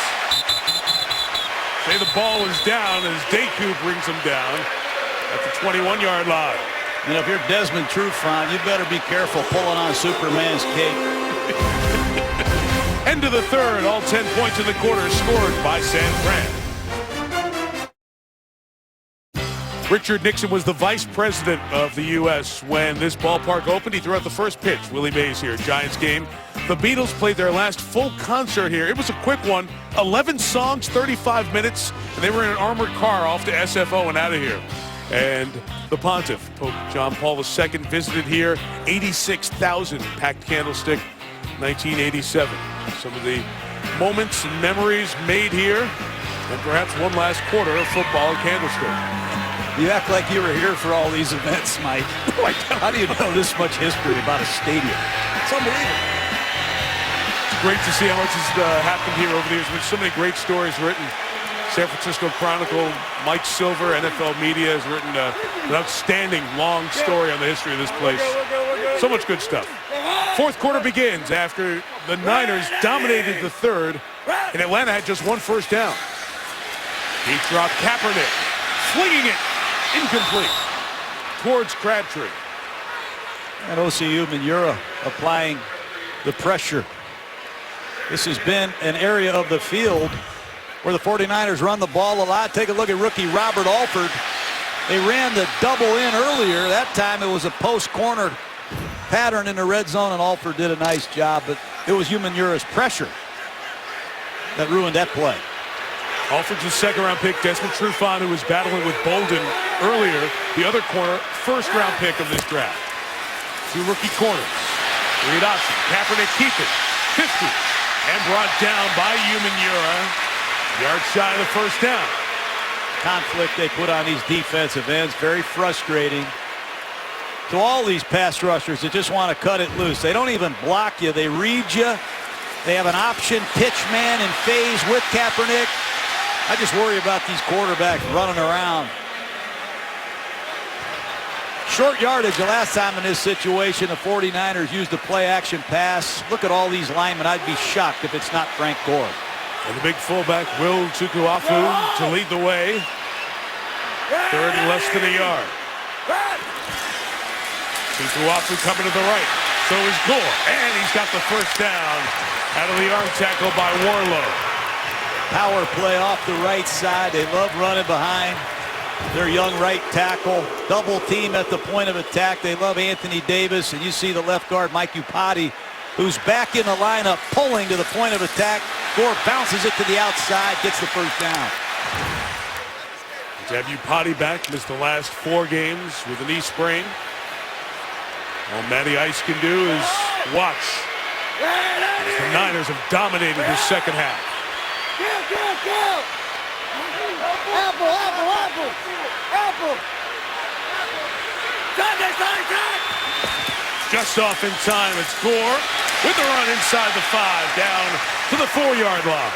Say the ball was down as Deku brings him down at the 21-yard line. And if you're Desmond Trufant, you better be careful pulling on Superman's cape. End of the third. All 10 points in the quarter scored by San Fran. Richard Nixon was the vice president of the U.S. when this ballpark opened. He threw out the first pitch. Willie Mays here, Giants game. The Beatles played their last full concert here. It was a quick one. 11 songs, 35 minutes, and they were in an armored car off to SFO and out of here. And the Pontiff, Pope John Paul II, visited here. 86,000 packed Candlestick, 1987. Some of the moments and memories made here, and perhaps one last quarter of football at Candlestick. You act like you were here for all these events, Mike. How do you know this much history about a stadium? It's unbelievable. It's great to see how much has happened here over the years. There's so many great stories written. San Francisco Chronicle, Mike Silver, NFL Media has written an outstanding long story on the history of this place. So much good stuff. Fourth quarter begins after the Niners dominated the third, and Atlanta had just one first down. Deep drop, Kaepernick, flinging it, incomplete, towards Crabtree. And OCU Manura applying the pressure. This has been an area of the field where the 49ers run the ball a lot. Take a look at rookie Robert Alford. They ran the double in earlier. That time it was a post corner pattern in the red zone, and Alford did a nice job, but it was Manura's pressure that ruined that play. Alford's a second-round pick. Desmond Trufant, who was battling with Bolden earlier, the other corner, first-round pick of this draft. Two rookie corners. Read option. Kaepernick keep it. 50. And brought down by Manura. Yard shy of the first down. Conflict they put on these defensive ends. Very frustrating. To all these pass rushers that just want to cut it loose. They don't even block you. They read you. They have an option pitch man in phase with Kaepernick. I just worry about these quarterbacks running around. Short yardage the last time in this situation. The 49ers used a play-action pass. Look at all these linemen. I'd be shocked if it's not Frank Gore. And the big fullback, Will Tukuafu, to lead the way. Third and less than a yard. Tukuafu coming to the right. So is Gore. And he's got the first down out of the arm tackle by Warlow. Power play off the right side. They love running behind their young right tackle. Double team at the point of attack. They love Anthony Davis. And you see the left guard, Mike Upati, who's back in the lineup, pulling to the point of attack. Gore bounces it to the outside, gets the first down. To have Upati back, missed the last 4 games with a knee sprain. All Matty Ice can do is watch. As the Niners have dominated the second half. Just off in time, it's Gore with the run inside the 5, down to the 4-yard line.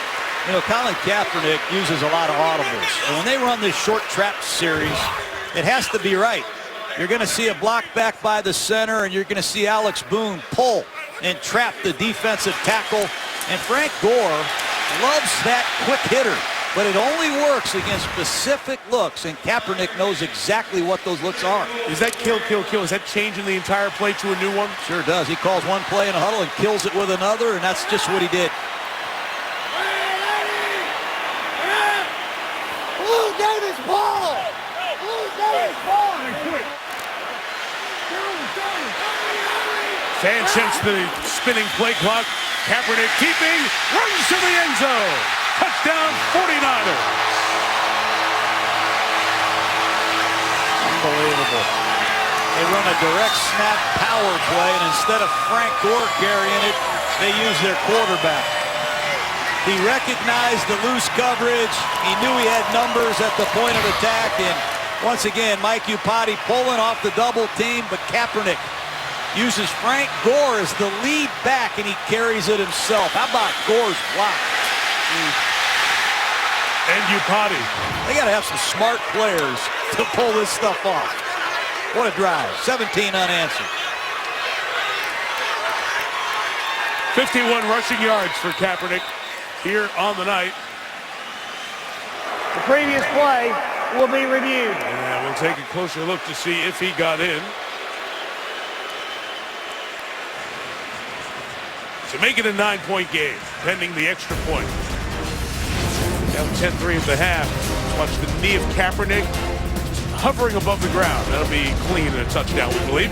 You know, Colin Kaepernick uses a lot of audibles. And when they run this short trap series, it has to be right. You're going to see a block back by the center, and you're going to see Alex Boone pull and trap the defensive tackle. And Frank Gore loves that quick hitter, but it only works against specific looks, and Kaepernick knows exactly what those looks are. Is that kill, kill, kill? Is that changing the entire play to a new one? Sure does. He calls one play in a huddle and kills it with another, and that's just what he did. Sanchez the spinning play clock. Kaepernick keeping, runs to the end zone. Touchdown 49ers. Unbelievable. They run a direct snap power play, and instead of Frank Gore carrying it, they use their quarterback. He recognized the loose coverage. He knew he had numbers at the point of attack, and once again, Mike Upati pulling off the double team, but Kaepernick uses Frank Gore as the lead back, and he carries it himself. How about Gore's block? And Upati. They got to have some smart players to pull this stuff off. What a drive. 17 unanswered. 51 rushing yards for Kaepernick here on the night. The previous play will be reviewed. And we'll take a closer look to see if he got in. To make it a 9-point game, pending the extra point. Down 10-3 at the half. Watch the knee of Kaepernick just hovering above the ground. That'll be clean and a touchdown, we believe.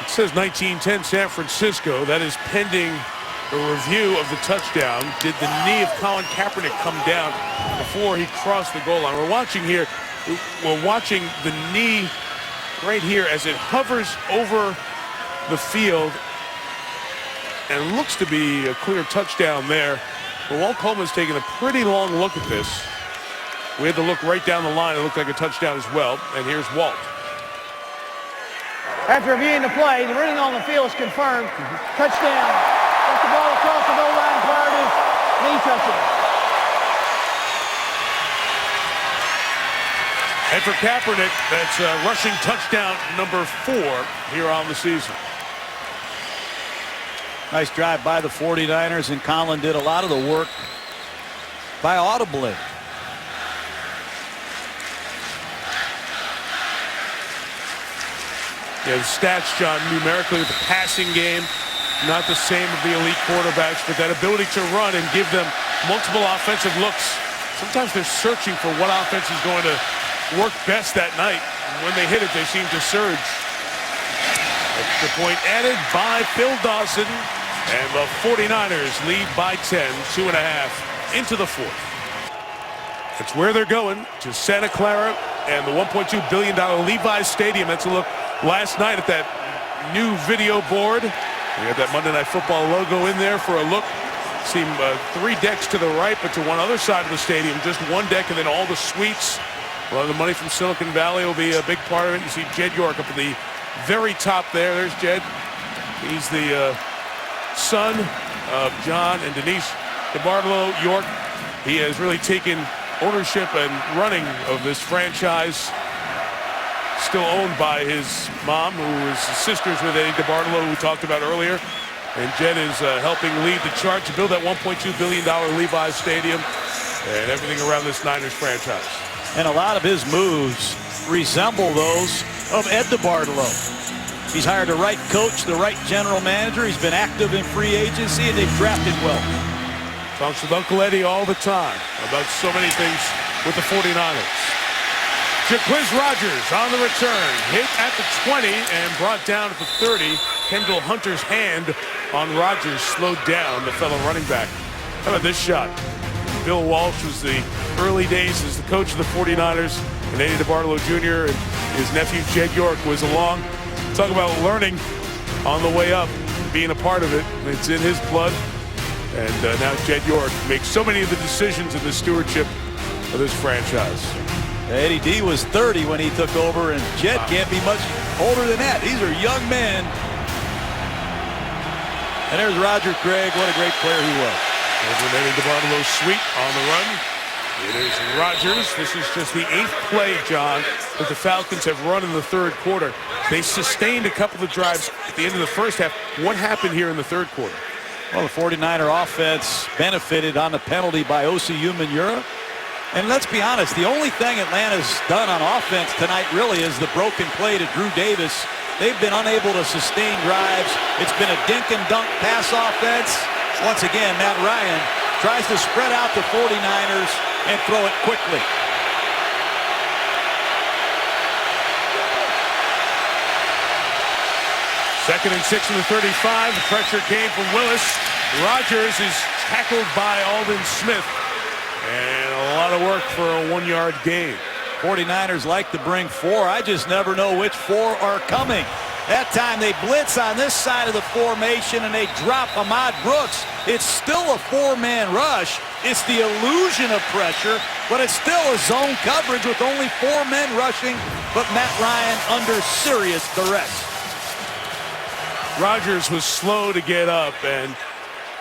It says 19-10 San Francisco. That is pending a review of the touchdown. Did the knee of Colin Kaepernick come down before he crossed the goal line? We're watching here. We're watching the knee right here as it hovers over the field, and looks to be a clear touchdown there. Well, Walt Coleman's taking a pretty long look at this. We had to look right down the line. It looked like a touchdown as well. And here's Walt. After reviewing the play, the ruling on the field is confirmed. Touchdown. Got the ball across the goal line prior to knee touching. And for Kaepernick, that's rushing touchdown number 4 here on the season. Nice drive by the 49ers, and Colin did a lot of the work by audibly. Yeah, the stats, John, numerically with the passing game, not the same of the elite quarterbacks, but that ability to run and give them multiple offensive looks. Sometimes they're searching for what offense is going to work best that night. When they hit it, they seem to surge. Extra point added by Phil Dawson, and the 49ers lead by 10, 2.5 into the 4th. That's where they're going, to Santa Clara and the $1.2 billion Levi's Stadium. That's a look last night at that new video board. We had that Monday Night Football logo in there for a look. See 3 decks to the right, but to one other side of the stadium, just 1 deck, and then all the suites. A lot of the money from Silicon Valley will be a big part of it. You see Jed York up at the very top there. There's Jed. He's the son of John and Denise DeBartolo York. He has really taken ownership and running of this franchise, still owned by his mom, who is sisters with Eddie DeBartolo, who we talked about earlier. And Jed is helping lead the charge to build that $1.2 billion Levi's Stadium and everything around this Niners franchise. And a lot of his moves resemble those of Ed DeBartolo. He's hired the right coach, the right general manager. He's been active in free agency, and they've drafted well. Talks with Uncle Eddie all the time about so many things with the 49ers. Jaquiz Rogers on the return. Hit at the 20 and brought down at the 30. Kendall Hunter's hand on Rogers slowed down the fellow running back. How about this shot? Bill Walsh was the early days as the coach of the 49ers, and Eddie DeBartolo Jr. and his nephew Jed York was along. Talk about learning on the way up, being a part of it. It's in his blood. And now Jed York makes so many of the decisions in the stewardship of this franchise. Eddie D was 30 when he took over, and Jed can't be much older than that. These are young men. And there's Roger Craig. What a great player he was. Over Eddie DeBartolo's sweep on the run. It is Rogers. This is just the 8th play, John, that the Falcons have run in the 3rd quarter. They sustained a couple of drives at the end of the first half. What happened here in the 3rd quarter? Well, the 49er offense benefited on the penalty by Osi Umenyiora. And let's be honest, the only thing Atlanta's done on offense tonight really is the broken play to Drew Davis. They've been unable to sustain drives. It's been a dink and dunk pass offense. Once again, Matt Ryan tries to spread out the 49ers and throw it quickly. Second and 6 in the 35. The pressure came from Willis. Rogers is tackled by Aldon Smith. And a lot of work for a 1-yard gain. 49ers like to bring 4. I just never know which 4 are coming. That time they blitz on this side of the formation and they drop Ahmad Brooks. It's still a 4-man rush. It's the illusion of pressure, but it's still a zone coverage with only 4 men rushing, but Matt Ryan under serious duress. Rogers was slow to get up, and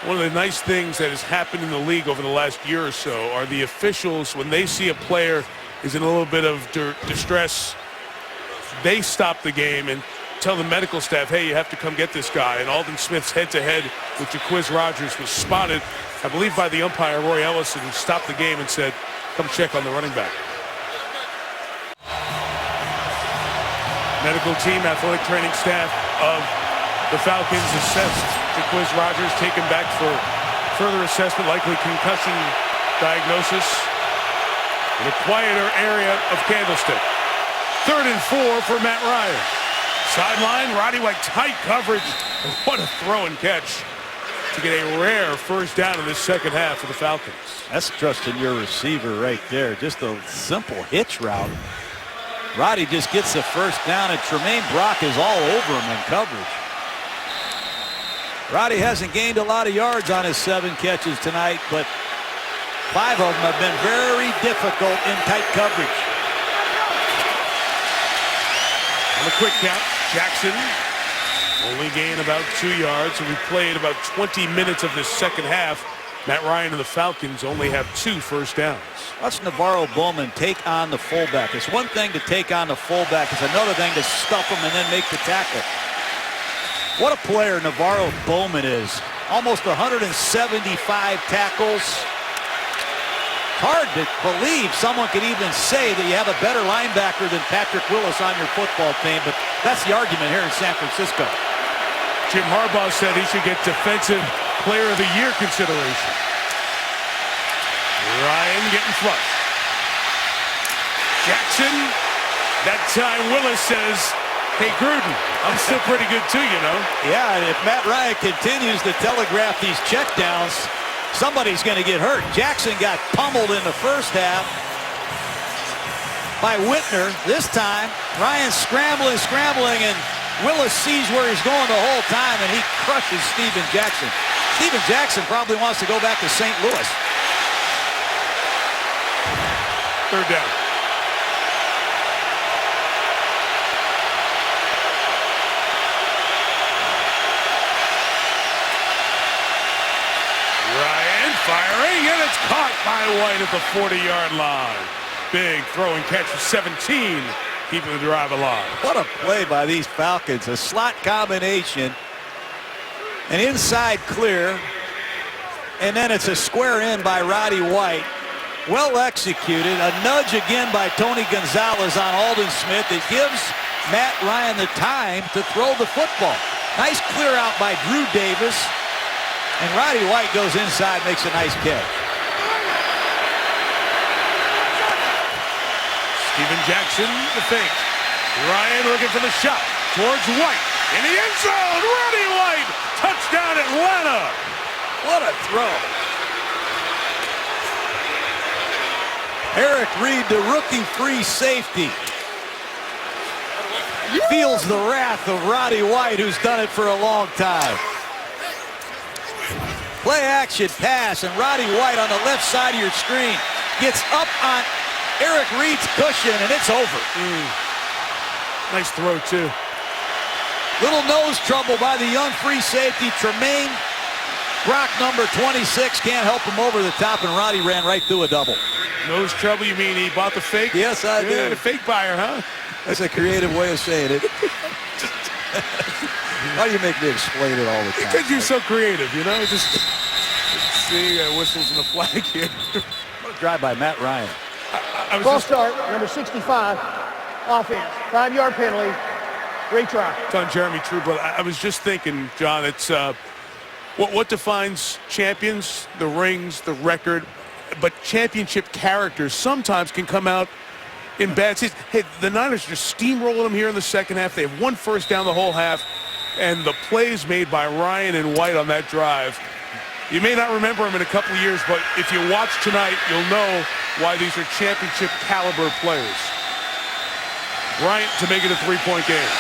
one of the nice things that has happened in the league over the last year or so are the officials, when they see a player is in a little bit of distress, they stop the game and tell the medical staff, hey, you have to come get this guy. And Aldon Smith's head-to-head with Jaquiz Rogers was spotted, I believe, by the umpire, Roy Ellison, who stopped the game and said, come check on the running back. Medical team, athletic training staff of the Falcons assessed Jaquiz Rogers, taken back for further assessment, likely concussion diagnosis in a quieter area of Candlestick. 3rd and 4 for Matt Ryan. Sideline, Roddy White, tight coverage. What a throw and catch to get a rare first down in this second half for the Falcons. That's trusting your receiver right there. Just a simple hitch route. Roddy just gets the first down, and Tremaine Brock is all over him in coverage. Roddy hasn't gained a lot of yards on his 7 catches tonight, but 5 of them have been very difficult in tight coverage. On the quick count, Jackson only gained about 2 yards, and we played about 20 minutes of this second half. Matt Ryan and the Falcons only have 2 first downs. Watch Navarro Bowman take on the fullback. It's one thing to take on the fullback. It's another thing to stuff him and then make the tackle. What a player Navarro Bowman is. Almost 175 tackles. Hard to believe someone could even say that you have a better linebacker than Patrick Willis on your football team, but that's the argument here in San Francisco. Jim Harbaugh said he should get Defensive Player of the Year consideration. Ryan getting flushed. Jackson, that time Willis says, hey Gruden, I'm still pretty good too, you know. Yeah, and if Matt Ryan continues to telegraph these checkdowns, somebody's going to get hurt. Jackson got pummeled in the first half by Whitner. This time, Ryan scrambling, and Willis sees where he's going the whole time, and he crushes Steven Jackson. Steven Jackson probably wants to go back to St. Louis. Third down. Ryan firing, and it's caught by White at the 40-yard line. Big throw and catch for 17, keeping the drive alive. What a play by these Falcons. A slot combination, an inside clear, and then it's a square in by Roddy White. Well executed. A nudge again by Tony Gonzalez on Aldon Smith. It gives Matt Ryan the time to throw the football. Nice clear out by Drew Davis. And Roddy White goes inside, makes a nice catch. Steven Jackson, the fake. Ryan looking for the shot towards White. In the end zone, Roddy White. Touchdown Atlanta. What a throw. Eric Reed, the rookie free safety, feels the wrath of Roddy White, who's done it for a long time. Play action pass, and Roddy White on the left side of your screen gets up on Eric Reed's cushion, and it's over. Nice throw, too. Little nose trouble by the young free safety, Tremaine Brock, number 26, can't help him over the top, and Roddy ran right through a double. Nose trouble, you mean he bought the fake? Yes, I did. The fake buyer, huh? That's a creative way of saying it. Why do you make me explain it all the time? Because you're so creative, you know? Just see whistles and the flag here. What a drive by Matt Ryan. False start, number 65, offense. 5-yard penalty, retry. It's on Jeremy Trueblood. I was just thinking, John, it's what defines champions, the rings, the record, but championship characters sometimes can come out in bad seasons. Hey, the Niners just steamrolling them here in the second half. They have 1 first down the whole half, and the plays made by Ryan and White on that drive, you may not remember them in a couple of years, but if you watch tonight, you'll know why these are championship caliber players. Bryant to make it a 3-point game.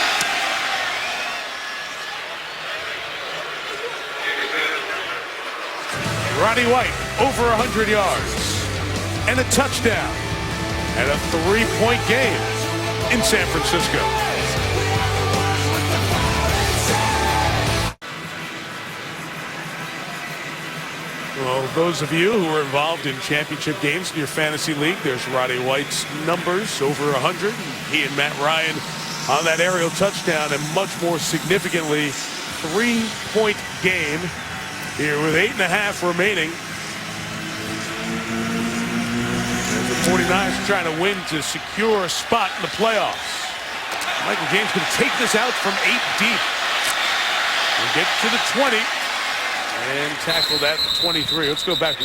Roddy White over 100 yards and a touchdown and a 3-point game in San Francisco. Well, those of you who are involved in championship games in your fantasy league, there's Roddy White's numbers over 100. He and Matt Ryan on that aerial touchdown, and much more significantly, 3-point game here with 8.5 remaining. The 49ers are trying to win to secure a spot in the playoffs. Michael James going to take this out from 8 deep. We'll get to the 20 and tackle that 23. Let's go back to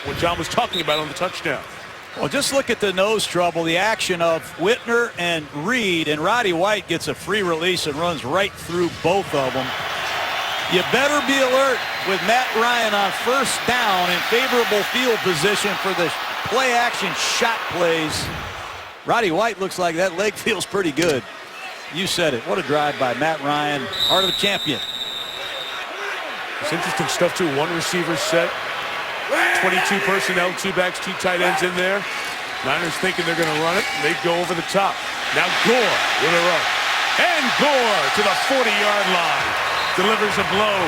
what John was talking about on the touchdown. Well, just look at the nose trouble, the action of Whitner and Reed, and Roddy White gets a free release and runs right through both of them. You better be alert with Matt Ryan on first down in favorable field position for the play-action shot plays. Roddy White looks like that leg feels pretty good. You said it. What a drive by Matt Ryan, heart of the champion. It's interesting stuff, too. One receiver set, 22 personnel, 2 backs, 2 tight ends in there. Niners thinking they're going to run it. They go over the top. Now Gore with a run. And Gore to the 40-yard line. Delivers a blow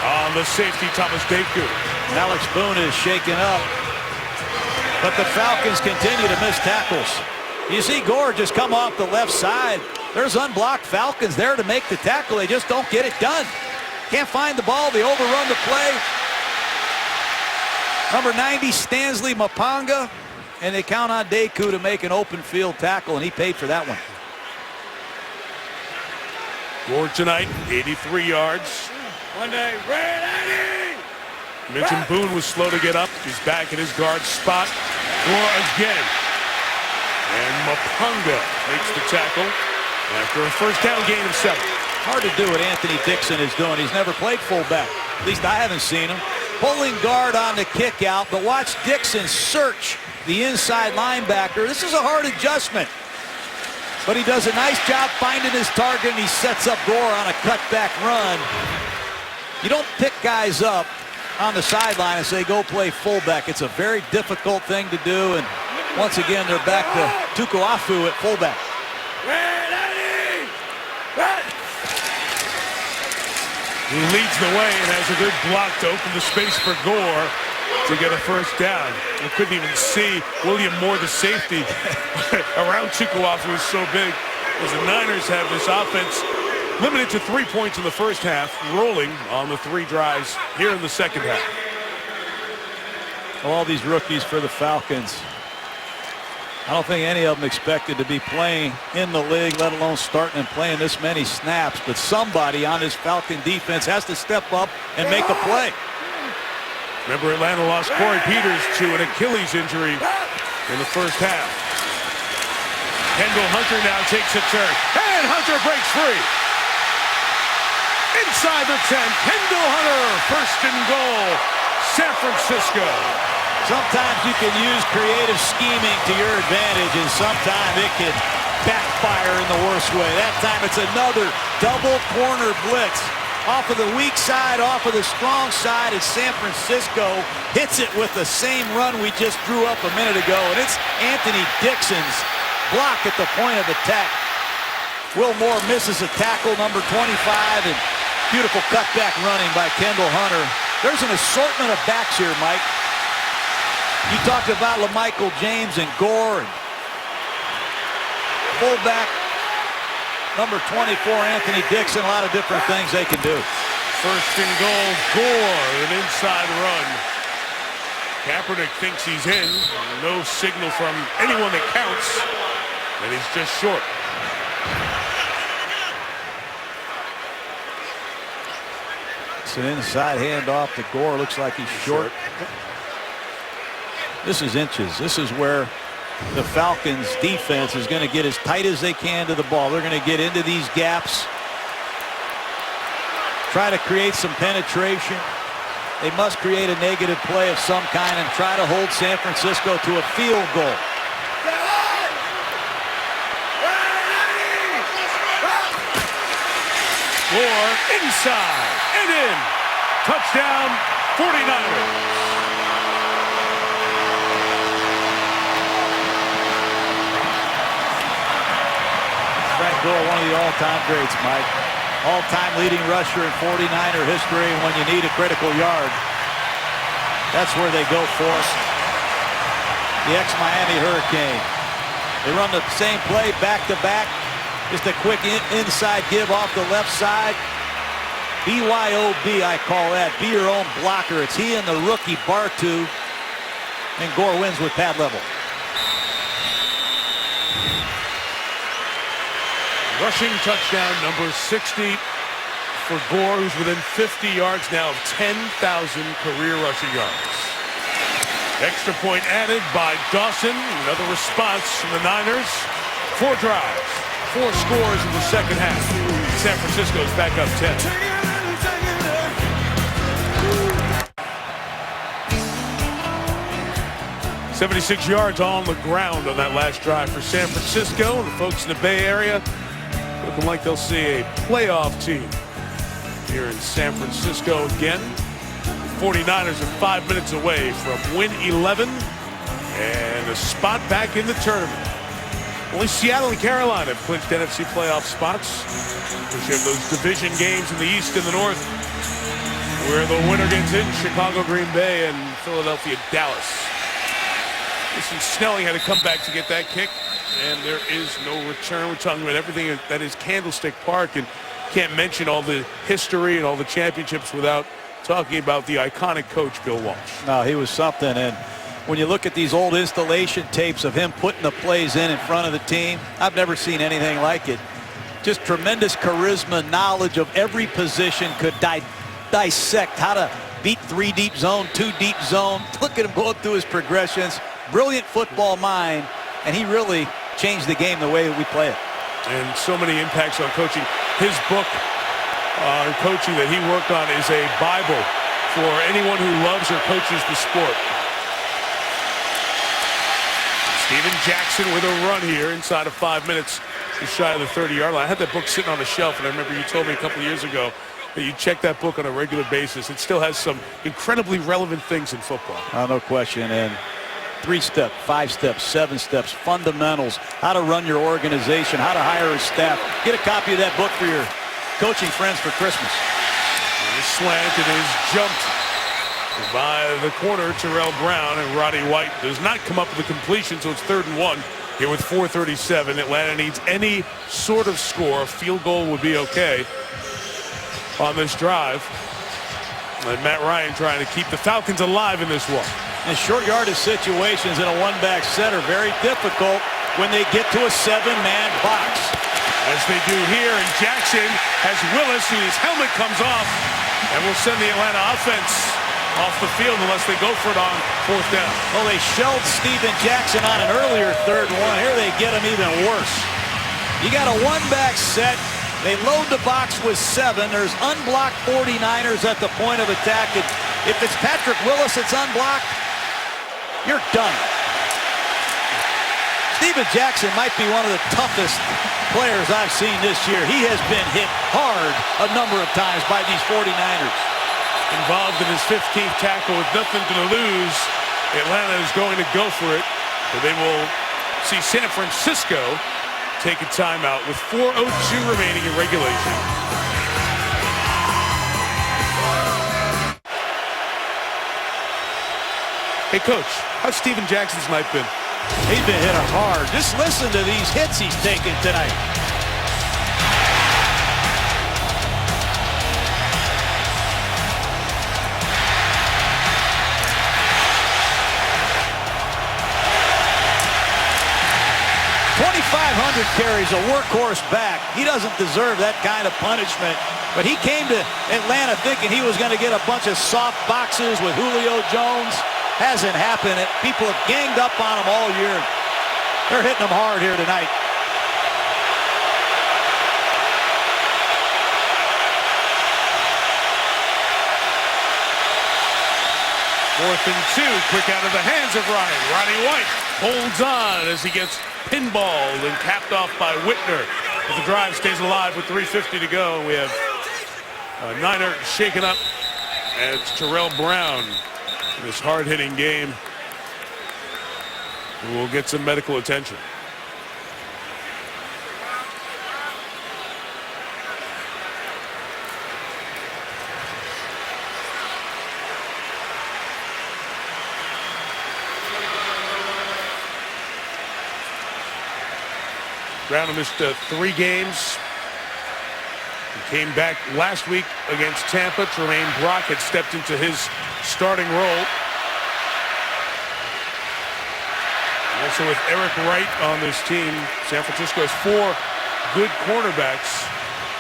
on the safety, Thomas Daku. Alex Boone is shaken up. But the Falcons continue to miss tackles. You see Gore just come off the left side. There's unblocked Falcons there to make the tackle. They just don't get it done. Can't find the ball. They overrun the play. Number 90, Stanley Mapanga. And they count on Daku to make an open field tackle, and he paid for that one. Gore tonight, 83 yards. One day, ready! Mentioned Boone was slow to get up. He's back in his guard spot. Gore again. And Mapanga makes the tackle after a first down gain of 7. Hard to do what Anthony Dixon is doing. He's never played fullback. At least I haven't seen him. Pulling guard on the kick out, but watch Dixon search the inside linebacker. This is a hard adjustment. But he does a nice job finding his target, and he sets up Gore on a cutback run. You don't pick guys up on the sideline and say, go play fullback. It's a very difficult thing to do, and once again, they're back to Tukuafu at fullback. He leads the way and has a good block to open the space for Gore to get a first down. You couldn't even see William Moore, the safety, around Tukuafu is so big. As the Niners have this offense limited to 3 points in the first half, rolling on the 3 drives here in the second half. All these rookies for the Falcons. I don't think any of them expected to be playing in the league, let alone starting and playing this many snaps. But somebody on this Falcon defense has to step up and make a play. Remember, Atlanta lost Corey Peters to an Achilles injury in the first half. Kendall Hunter now takes a turn. And Hunter breaks free. Inside the 10, Kendall Hunter, first and goal, San Francisco. Sometimes you can use creative scheming to your advantage, and sometimes it can backfire in the worst way. That time it's another double corner blitz. Off of the weak side, off of the strong side, as San Francisco hits it with the same run we just drew up a minute ago, and it's Anthony Dixon's block at the point of attack. Will Moore misses a tackle, number 25, and beautiful cutback running by Kendall Hunter. There's an assortment of backs here, Mike. You talked about LaMichael James and Gore, and fullback number 24, Anthony Dixon. A lot of different things they can do. First and goal, Gore, an inside run. Kaepernick thinks he's in. No signal from anyone that counts, and he's just short. It's an inside handoff to Gore. Looks like he's short. This is inches. This is where the Falcons defense is going to get as tight as they can to the ball. They're going to get into these gaps, try to create some penetration. They must create a negative play of some kind and try to hold San Francisco to a field goal. Gore inside and in. Touchdown, 49ers. Frank Gore, one of the all-time greats, Mike. All-time leading rusher in 49er history. When you need a critical yard, that's where they go for it. The ex-Miami Hurricane. They run the same play back-to-back. Just a quick inside give off the left side. BYOB, I call that. Be your own blocker. It's he and the rookie Bartu. And Gore wins with pad level. Rushing touchdown number 60 for Gore, who's within 50 yards now of 10,000 career rushing yards. Extra point added by Dawson. Another response from the Niners. 4 drives, 4 scores in the second half. San Francisco's back up 10. "76 yards on the ground on that last drive for San Francisco. And the folks in the Bay Area looking like they'll see a playoff team here in San Francisco again. 49ers are 5 minutes away from win 11 and a spot back in the tournament. Only Seattle and Carolina have clinched NFC playoff spots. We have those division games in the East and the North, where the winner gets in. Chicago, Green Bay, and Philadelphia, Dallas. Listen, Snelling had to come back to get that kick, and there is no return. We're talking about everything that is Candlestick Park, and can't mention all the history and all the championships without talking about the iconic coach, Bill Walsh. No, he was something, and when you look at these old installation tapes of him putting the plays in front of the team, I've never seen anything like it. Just tremendous charisma, knowledge of every position, could dissect how to beat 3 deep zone, 2 deep zone. Look at him going through his progressions. Brilliant football mind, and he really changed the game the way we play it. And so many impacts on coaching. His book on coaching that he worked on is a Bible for anyone who loves or coaches the sport. Steven Jackson with a run here inside of 5 minutes, just shy of the 30-yard line. I had that book sitting on the shelf, and I remember you told me a couple years ago that you check that book on a regular basis. It still has some incredibly relevant things in football. No question. And 3-step, 5-step, 7-steps, fundamentals, how to run your organization, how to hire a staff. Get a copy of that book for your coaching friends for Christmas. And the slant, it is jumped by the corner, Terrell Brown, and Roddy White does not come up with a completion, so it's 3rd and 1 here with 4:37. Atlanta needs any sort of score. A field goal would be okay on this drive. And Matt Ryan trying to keep the Falcons alive in this one. And short yardage situations in a one-back set are very difficult when they get to a 7-man box. As they do here, and Jackson has Willis, whose helmet comes off, and will send the Atlanta offense off the field unless they go for it on 4th down. Well, they shelled Steven Jackson on an earlier 3rd and 1. Here they get him even worse. You got a one-back set. They load the box with 7. There's unblocked 49ers at the point of attack. If it's Patrick Willis that's unblocked, you're done. Steven Jackson might be one of the toughest players I've seen this year. He has been hit hard a number of times by these 49ers. Involved in his 15th tackle with nothing to lose. Atlanta is going to go for it, but they will see San Francisco take a timeout with 4:02 remaining in regulation. Hey, Coach, how's Steven Jackson's night been? He's been hit hard. Just listen to these hits he's taken tonight. Carries a workhorse back. He doesn't deserve that kind of punishment, but he came to Atlanta thinking he was going to get a bunch of soft boxes with Julio Jones. Hasn't happened. People have ganged up on him all year. They're hitting him hard here tonight. Fourth and 2, quick out of the hands of Ryan. Roddy White holds on as he gets pinballed and capped off by Whitner. But the drive stays alive with 3:50 to go. We have a Niner shaken up, and it's Terrell Brown in this hard-hitting game who will get some medical attention. Brown missed 3 games. He came back last week against Tampa. Tremaine Brock had stepped into his starting role. Also with Eric Wright on this team, San Francisco has 4 good cornerbacks.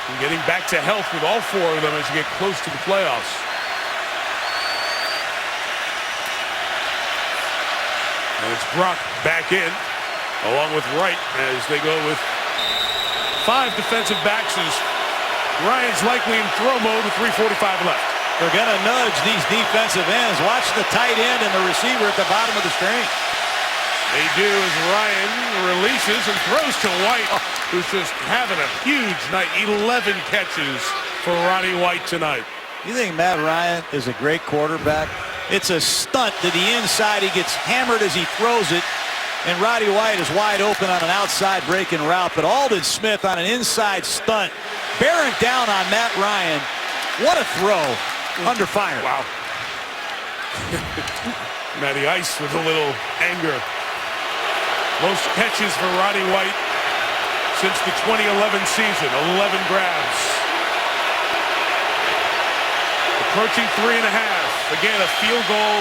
And getting back to health with all 4 of them as you get close to the playoffs. And it's Brock back in, along with Wright, as they go with 5 defensive backs as Ryan's likely in throw mode with 3:45 left. They're going to nudge these defensive ends. Watch the tight end and the receiver at the bottom of the string. They do as Ryan releases and throws to White, who's just having a huge night. 11 catches for Roddy White tonight. You think Matt Ryan is a great quarterback? It's a stunt to the inside. He gets hammered as he throws it. And Roddy White is wide open on an outside breaking route. But Aldon Smith on an inside stunt, bearing down on Matt Ryan. What a throw under fire. Wow. Matty Ice with a little anger. Most catches for Roddy White since the 2011 season. 11 grabs. Approaching 3.5. Again, a field goal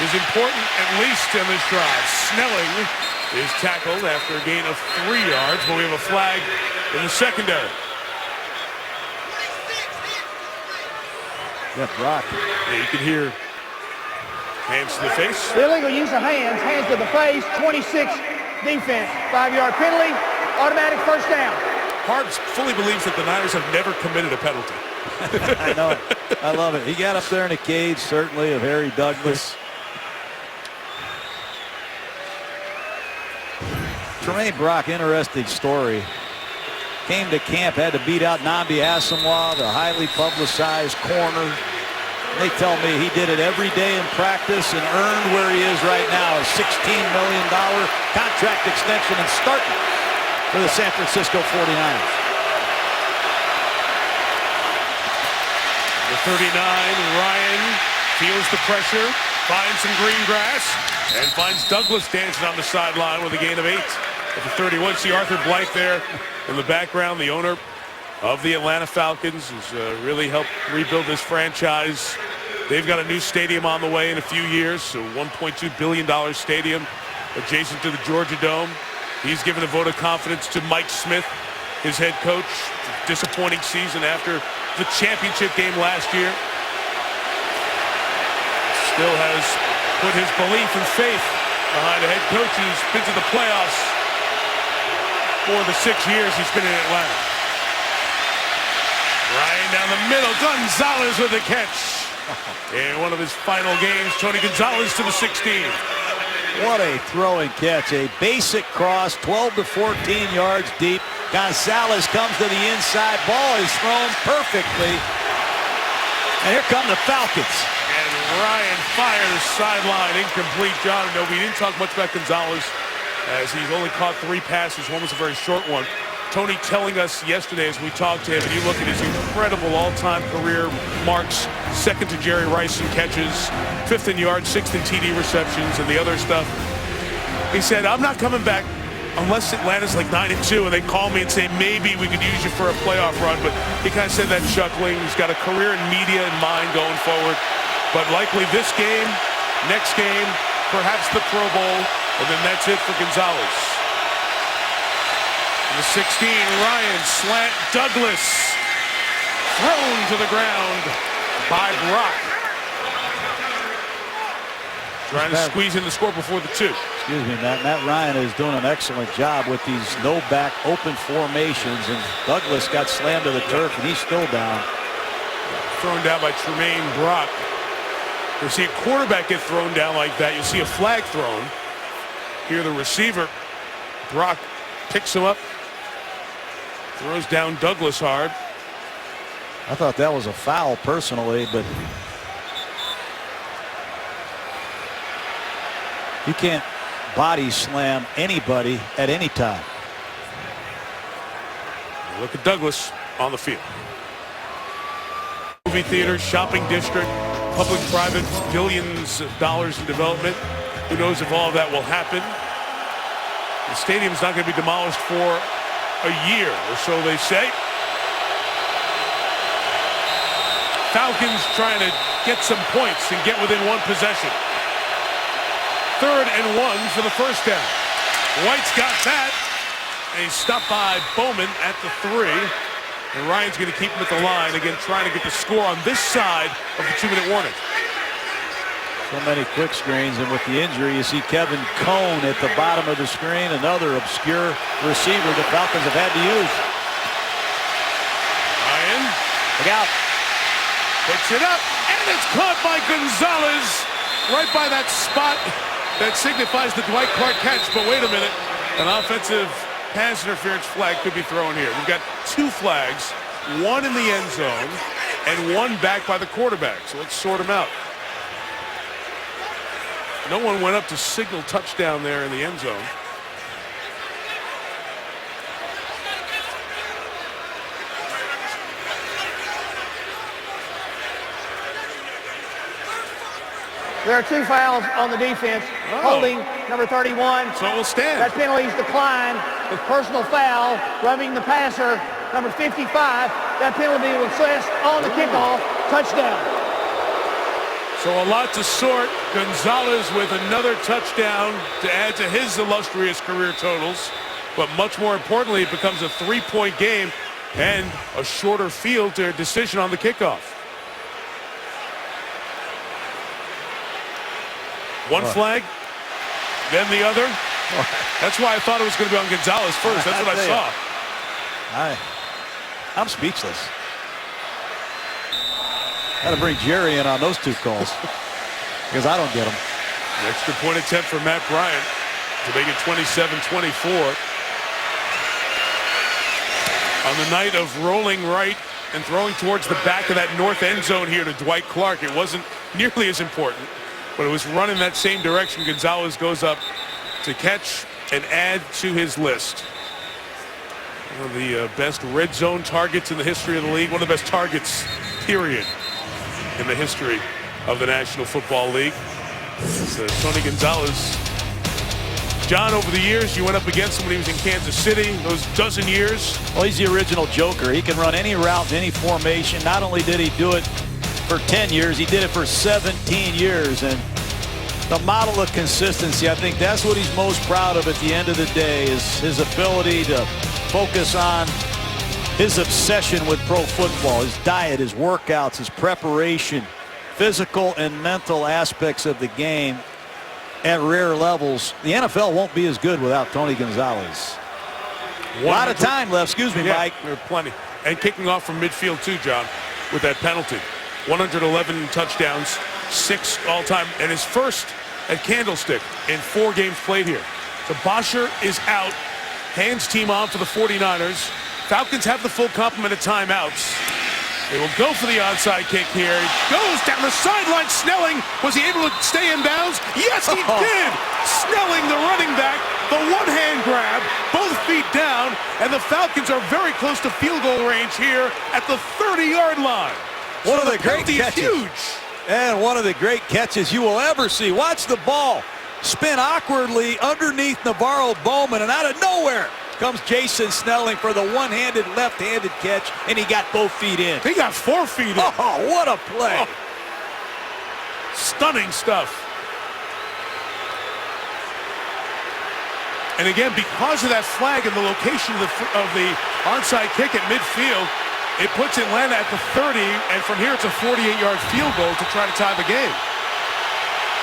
is important, at least in this drive. Snelling is tackled after a gain of 3 yards, but we have a flag in the secondary. Yeah, Brock. Yeah, you can hear hands to the face. Illegal use of hands, hands to the face, 26 defense. 5-yard penalty, automatic first down. Harbs fully believes that the Niners have never committed a penalty. I know it. I love it. He got up there in a cage, certainly, of Harry Douglas. Tremaine Brock, interesting story. Came to camp, had to beat out Nnamdi Asomugha, the highly publicized corner. They tell me he did it every day in practice and earned where he is right now, a $16 million contract extension and starting for the San Francisco 49ers. The 39, Ryan feels the pressure, finds some green grass, and finds Douglas dancing on the sideline with a gain of 8. At the 31, see Arthur Blythe there in the background, the owner of the Atlanta Falcons, who's really helped rebuild this franchise. They've got a new stadium on the way in a few years, so $1.2 billion stadium adjacent to the Georgia Dome. He's given a vote of confidence to Mike Smith, his head coach. Disappointing season after the championship game last year. Still has put his belief and faith behind a head coach who's been to the playoffs for the 6 years he's been in Atlanta. Ryan down the middle, Gonzalez with a catch. In one of his final games, Tony Gonzalez to the 16. What a throw and catch. A basic cross, 12 to 14 yards deep. Gonzalez comes to the inside. Ball is thrown perfectly. And here come the Falcons. And Ryan fires sideline incomplete. John, no, we didn't talk much about Gonzalez as he's only caught 3 passes. One was a very short one. Tony telling us yesterday as we talked to him, and you look at his incredible all-time career marks, second to Jerry Rice in catches, 5th in yards, 6th in TD receptions, and the other stuff. He said, I'm not coming back unless Atlanta's like 9-2 and they call me and say maybe we could use you for a playoff run. But he kind of said that chuckling. He's got a career in media in mind going forward. But likely this game, next game, perhaps the Pro Bowl, and then that's it for Gonzalez. The 16, Ryan slant Douglas, thrown to the ground by Brock. Trying to squeeze in the score before the 2. Excuse me, Matt. Matt Ryan is doing an excellent job with these no-back open formations, and Douglas got slammed to the turf, and he's still down. Thrown down by Tremaine Brock. You'll see a quarterback get thrown down like that. You'll see a flag thrown. Here the receiver, Brock, picks him up. Throws down Douglas hard. I thought that was a foul personally, but you can't body slam anybody at any time. Look at Douglas on the field. Movie theater, shopping district, public-private, billions of dollars in development. Who knows if all of that will happen. The stadium's not going to be demolished for a year or so, they say. Falcons trying to get some points and get within 1 possession. 3rd and 1 for the first down. White's got that. And he's stopped by Bowman at the 3. And Ryan's going to keep him at the line. Again, trying to get the score on this side of the 2-minute warning. So many quick screens, and with the injury, you see Kevin Cone at the bottom of the screen, another obscure receiver the Falcons have had to use. Ryan, look out. Puts it up, and it's caught by Gonzalez right by that spot that signifies the Dwight Clark catch. But wait a minute, an offensive pass interference flag could be thrown here. We've got 2 flags, 1 in the end zone and one back by the quarterback. So let's sort them out. No one went up to signal touchdown there in the end zone. There are 2 fouls on the defense. Holding number 31. So it will stand. That penalty is declined. Personal foul, rubbing the passer, number 55. That penalty will assessed on the kickoff. Touchdown. So a lot to sort. Gonzalez with another touchdown to add to his illustrious career totals. But much more importantly, it becomes a 3-point game and a shorter field to a decision on the kickoff. One flag, then the other. That's why I thought it was going to be on Gonzalez first. That's what I saw. I'm speechless. Got to bring Jerry in on those 2 calls because I don't get them. An extra point attempt for Matt Bryant to make it 27-24. On the night of rolling right and throwing towards the back of that north end zone here to Dwight Clark, it wasn't nearly as important. But it was running that same direction. Gonzalez goes up to catch and add to his list. One of the best red zone targets in the history of the league. One of the best targets, period, in the history of the National Football League. Tony Gonzalez. John, over the years, you went up against him when he was in Kansas City, those dozen years. Well, he's the original Joker. He can run any route, any formation. Not only did he do it for 10 years, he did it for 17 years. And the model of consistency, I think that's what he's most proud of at the end of the day, is his ability to focus on his obsession with pro football, his diet, his workouts, his preparation, physical and mental aspects of the game at rare levels. The NFL won't be as good without Tony Gonzalez. A lot of time left, excuse me, Mike. There are plenty. And kicking off from midfield too, John, with that penalty. 111 touchdowns, 6 all-time, and his first at Candlestick in 4 games played here. So Bosher is out. Hands team on for the 49ers. Falcons have the full complement of timeouts. They will go for the onside kick here. He goes down the sideline. Snelling, was he able to stay in bounds? Yes, he did. Snelling, the running back, the one-hand grab, both feet down, and the Falcons are very close to field goal range here at the 30-yard line. One of the great catches. Huge. And one of the great catches you will ever see. Watch the ball spin awkwardly underneath Navarro Bowman, and out of nowhere comes Jason Snelling for the one-handed, left-handed catch, and he got both feet in. He got 4 feet in. Oh, what a play. Oh. Stunning stuff. And again, because of that flag and the location of the onside kick at midfield, it puts Atlanta at the 30, and from here it's a 48-yard field goal to try to tie the game.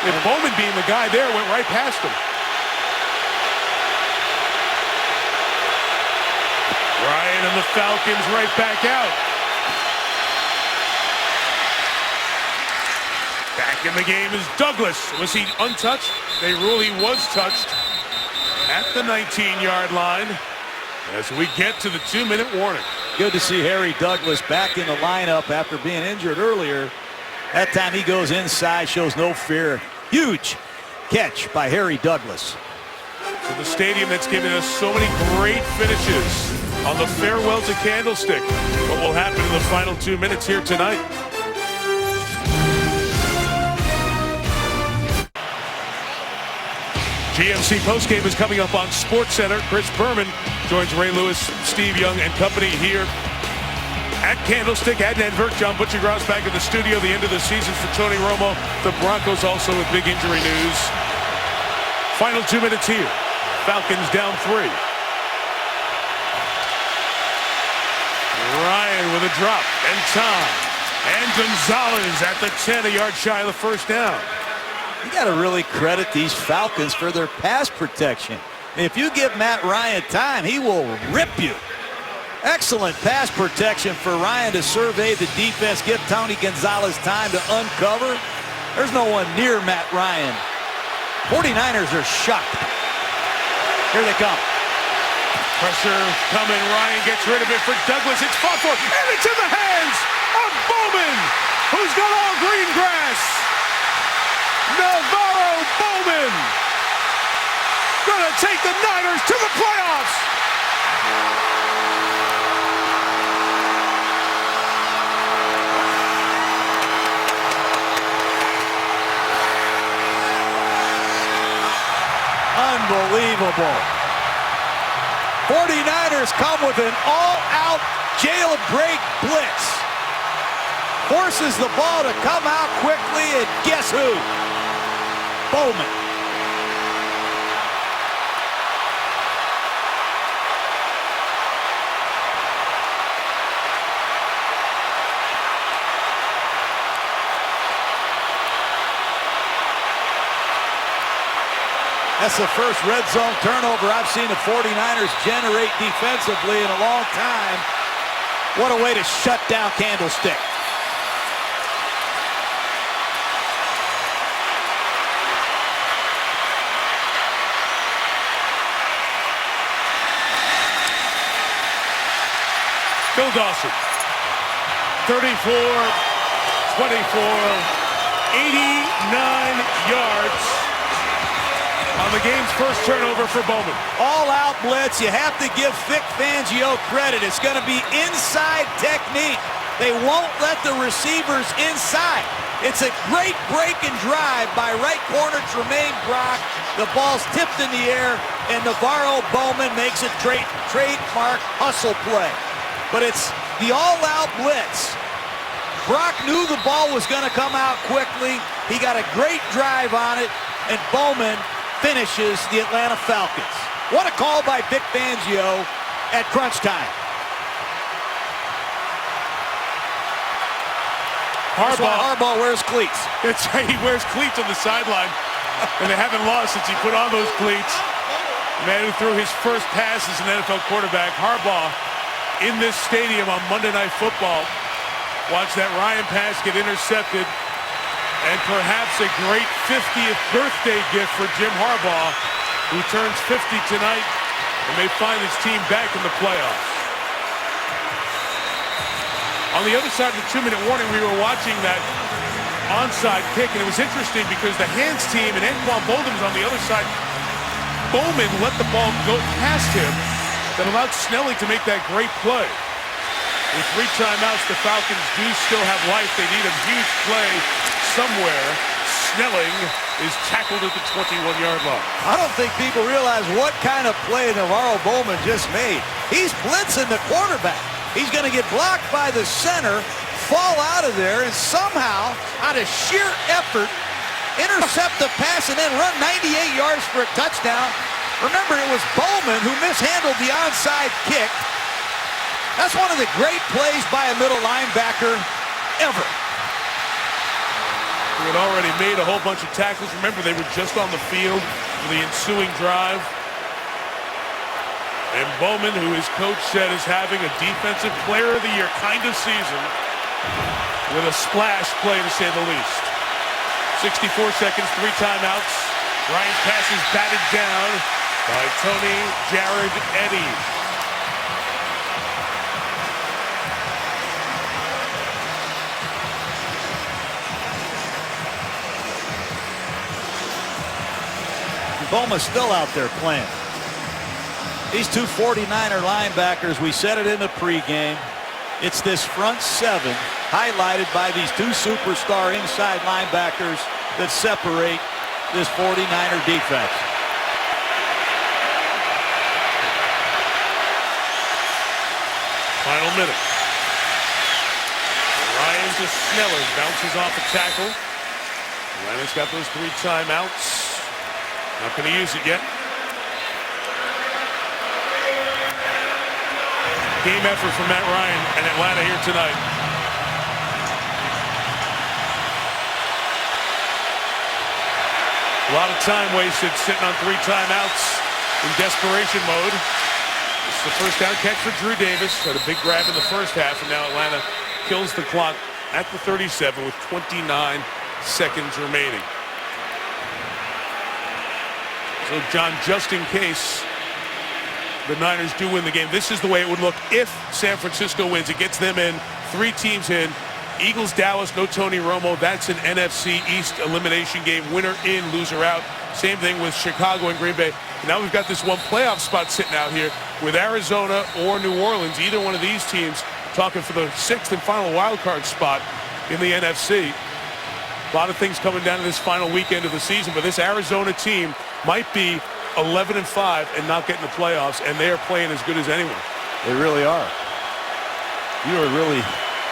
If Bowman, being the guy there, went right past him. Ryan and the Falcons right back out. Back in the game is Douglas. Was he untouched? They rule he was touched at the 19-yard line as we get to the 2-minute warning. Good to see Harry Douglas back in the lineup after being injured earlier. That time he goes inside, shows no fear. Huge catch by Harry Douglas. So the stadium that's given us so many great finishes on the farewell to Candlestick. What will happen in the final 2 minutes here tonight? GMC postgame is coming up on SportsCenter. Chris Berman joins Ray Lewis, Steve Young, and company here at Candlestick. Adnan Virk, John Butchergross back in the studio. The end of the season for Tony Romo. The Broncos also with big injury news. Final 2 minutes here. Falcons down 3. Ryan with a drop, and time. And Gonzalez at the 10, a yard shy of the first down. You got to really credit these Falcons for their pass protection. If you give Matt Ryan time, he will rip you. Excellent pass protection for Ryan to survey the defense, give Tony Gonzalez time to uncover. There's no one near Matt Ryan. 49ers are shocked. Here they come. Pressure coming. Ryan gets rid of it for Douglas. It's fought for, and it's in the hands of Bowman, who's got all green grass. Navarro Bowman gonna take the Niners to the playoffs. Unbelievable. 49ers come with an all-out jailbreak blitz. Forces the ball to come out quickly, and guess who? Bowman. That's the first red zone turnover I've seen the 49ers generate defensively in a long time. What a way to shut down Candlestick. Bill Dawson, 34-24, 89 yards. On the game's first turnover for Bowman. All-out blitz. You have to give Vic Fangio credit. It's going to be inside technique. They won't let the receivers inside. It's a great break and drive by right corner Tremaine Brock. The ball's tipped in the air, and Navarro Bowman makes a trademark hustle play. But it's the all-out blitz. Brock knew the ball was going to come out quickly. He got a great drive on it, and Bowman finishes the Atlanta Falcons. What a call by Vic Fangio at crunch time. Harbaugh wears cleats. That's right, he wears cleats on the sideline, and they haven't lost since he put on those cleats. The man who threw his first pass as an NFL quarterback, Harbaugh, in this stadium on Monday Night Football. Watch that Ryan pass get intercepted. And perhaps a great 50th birthday gift for Jim Harbaugh, who turns 50 tonight and may find his team back in the playoffs. On the other side of the 2-minute warning, we were watching that onside kick, and it was interesting because the hands team and Anquan Boldin was on the other side. Bowman let the ball go past him that allowed Snelling to make that great play. With 3 timeouts, the Falcons do still have life. They need a huge play somewhere. Snelling is tackled at the 21-yard line. I don't think people realize what kind of play Navarro Bowman just made. He's blitzing the quarterback. He's going to get blocked by the center, fall out of there, and somehow, out of sheer effort, intercept the pass and then run 98 yards for a touchdown. Remember, it was Bowman who mishandled the onside kick. That's one of the great plays by a middle linebacker ever. He had already made a whole bunch of tackles. Remember, they were just on the field for the ensuing drive. And Bowman, who his coach said is having a Defensive Player of the Year kind of season, with a splash play to say the least. 64 seconds, 3 timeouts. Ryan's pass is batted down by Tony Jared Eddy. Bowman's still out there playing. These two 49er linebackers, we said it in the pregame. It's this front 7 highlighted by these 2 superstar inside linebackers that separate this 49er defense. Final minute. Ryan to Snelling, bounces off a tackle. Atlanta's got those 3 timeouts. Not going to use it yet. Game effort from Matt Ryan and Atlanta here tonight. A lot of time wasted sitting on 3 timeouts in desperation mode. This is the first down catch for Drew Davis. Had a big grab in the first half, and now Atlanta kills the clock at the 37 with 29 seconds remaining. So, John, just in case the Niners do win the game, this is the way it would look if San Francisco wins. It gets them in, 3 teams in Eagles, Dallas, no Tony Romo. That's an NFC East elimination game. Winner in, loser out. Same thing with Chicago and Green Bay. Now we've got this one playoff spot sitting out here with Arizona or New Orleans. Either one of these teams talking for the 6th and final wild card spot in the NFC. A lot of things coming down to this final weekend of the season, but this Arizona team might be 11-5 and not getting the playoffs, and they are playing as good as anyone. They really are. You are really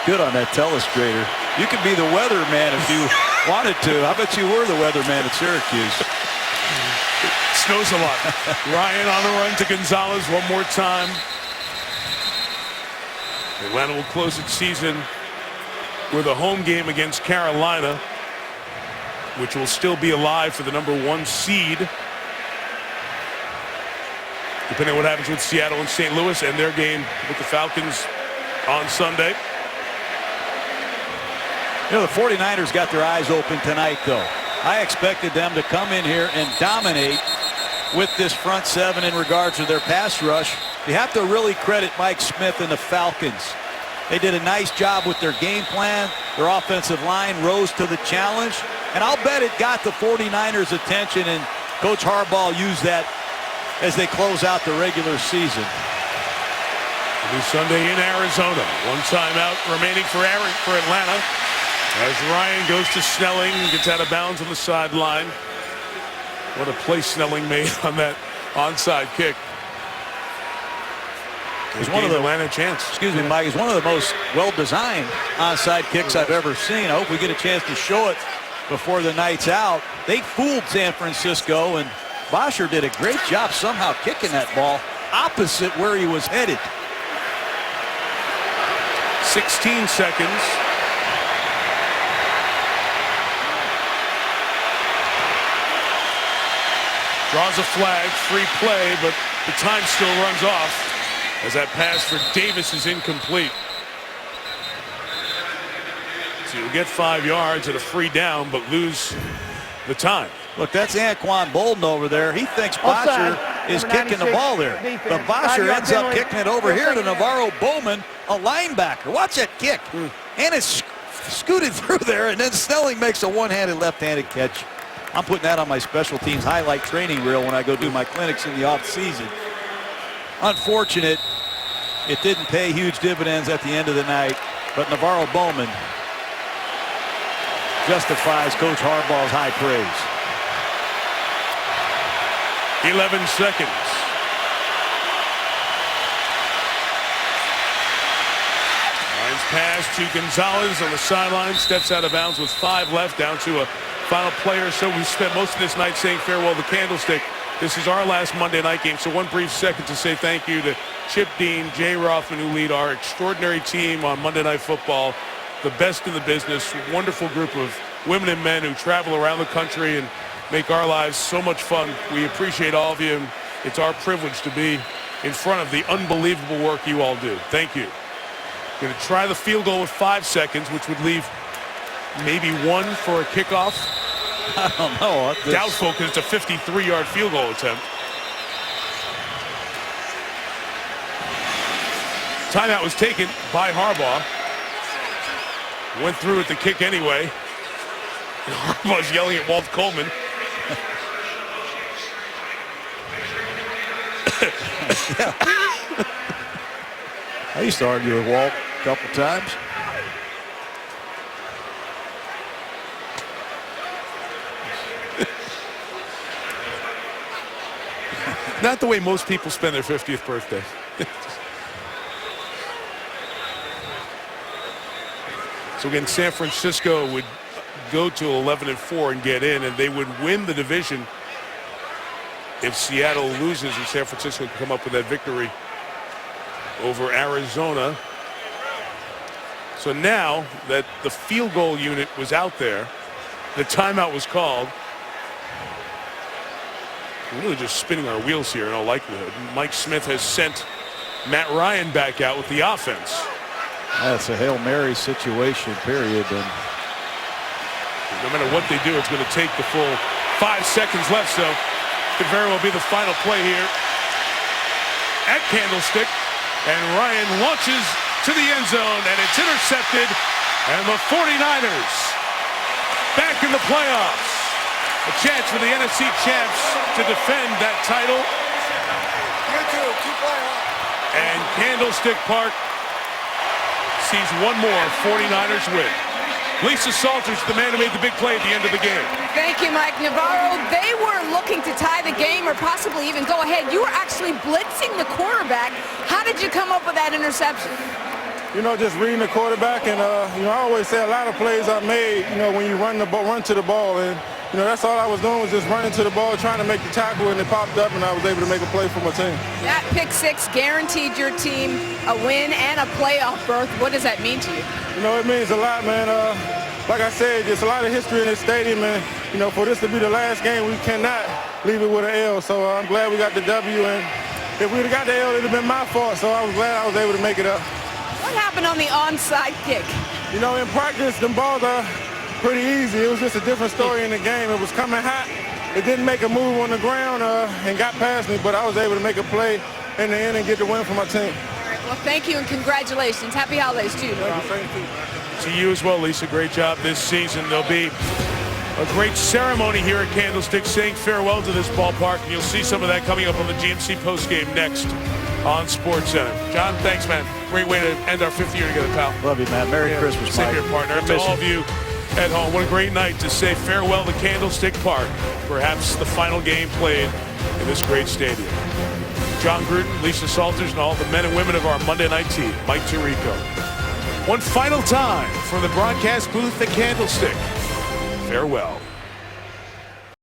good on that telestrator. You could be the weatherman if you wanted to. I bet you were the weatherman at Syracuse. Snows a lot. Ryan on the run to Gonzalez one more time. Atlanta will close its season with a home game against Carolina, which will still be alive for the #1 seed, depending on what happens with Seattle and St. Louis and their game with the Falcons on Sunday. You know, the 49ers got their eyes open tonight, though. I expected them to come in here and dominate with this front seven in regards to their pass rush. You have to really credit Mike Smith and the Falcons. They did a nice job with their game plan. Their offensive line rose to the challenge. And I'll bet it got the 49ers' attention, and Coach Harbaugh used that as they close out the regular season. It'll be Sunday in Arizona. One timeout remaining for Atlanta. As Ryan goes to Snelling, gets out of bounds on the sideline. What a play Snelling made on that onside kick. It's one of the Atlanta chance. Excuse me, Mike. It's one of the most well-designed onside kicks I've ever seen. I hope we get a chance to show it before the night's out. They fooled San Francisco, and Bosher did a great job somehow kicking that ball opposite where he was headed. 16 seconds. Draws a flag, free play, but the time still runs off as that pass for Davis is incomplete. So you'll get 5 yards at a free down, but lose the time. Look, that's Anquan Bolden over there. He thinks Bosher is kicking the ball there. But Bosher ends up kicking it over here to Navarro Bowman, a linebacker. Watch that kick. And it's scooted through there, and then Snelling makes a one-handed left-handed catch. I'm putting that on my special teams highlight training reel when I go do my clinics in the off-season. Unfortunate. It didn't pay huge dividends at the end of the night, but Navarro Bowman justifies Coach Harbaugh's high praise. 11 seconds. Ryan's pass to Gonzalez on the sideline, steps out of bounds with 5 left, down to a final player. So we spent most of this night saying farewell to Candlestick. This is our last Monday night game, so one brief second to say thank you to Chip Dean, Jay Rothman, who lead our extraordinary team on Monday Night Football, the best in the business, wonderful group of women and men who travel around the country and make our lives so much fun. We appreciate all of you, and it's our privilege to be in front of the unbelievable work you all do. Thank you. Going to try the field goal with 5 seconds, which would leave maybe 1 for a kickoff. I don't know. Doubtful because it's a 53-yard field goal attempt. Timeout was taken by Harbaugh. Went through with the kick anyway. And Harbaugh's yelling at Walt Coleman. I used to argue with Walt a couple times. Not the way most people spend their 50th birthday. So again, San Francisco would go to 11-4 and get in, and they would win the division if Seattle loses and San Francisco can come up with that victory over Arizona. So now that the field goal unit was out there, the timeout was called. We're really just spinning our wheels here in all likelihood. Mike Smith has sent Matt Ryan back out with the offense. That's a Hail Mary situation, period. And no matter what they do, it's going to take the full 5 seconds left, so it could very well be the final play here at Candlestick. And Ryan launches to the end zone, and it's intercepted And the 49ers back in the playoffs. A chance for the NFC champs to defend that title. And Candlestick Park sees one more 49ers win. Lisa Salters, the man who made the big play at the end of the game. Thank you, Mike Navarro. They were looking to tie the game or possibly even go ahead. You were actually blitzing the quarterback. How did you come up with that interception? You know, just reading the quarterback, and you know, I always say a lot of plays are made, you know, when you run to the ball, and you know, that's all I was doing was just running to the ball, trying to make the tackle, and it popped up, and I was able to make a play for my team. That pick six guaranteed your team a win and a playoff berth. What does that mean to you? You know, it means a lot, man. Like I said, there's a lot of history in this stadium, and you know, for this to be the last game, we cannot leave it with an L. So I'm glad we got the W, and if we'd have got the L, it'd have been my fault. So I was glad I was able to make it up. What happened on the onside kick? You know, in practice, the balls are pretty easy. It was just a different story in the game. It was coming hot. It didn't make a move on the ground and got past me, but I was able to make a play in the end and get the win for my team. All right, well, thank you and congratulations. Happy holidays to you. To you as well, Lisa. Great job this season. There'll be a great ceremony here at Candlestick saying farewell to this ballpark, and you'll see some of that coming up on the GMC postgame next on SportsCenter. John, thanks, man. Great way to end our 5th year together, pal. Love you, man. Merry Christmas, Same Mike. here, partner. And to all of you at home, what a great night to say farewell to Candlestick Park. Perhaps the final game played in this great stadium. John Gruden, Lisa Salters, and all the men and women of our Monday night team. Mike Tirico. One final time from the broadcast booth at Candlestick. Farewell.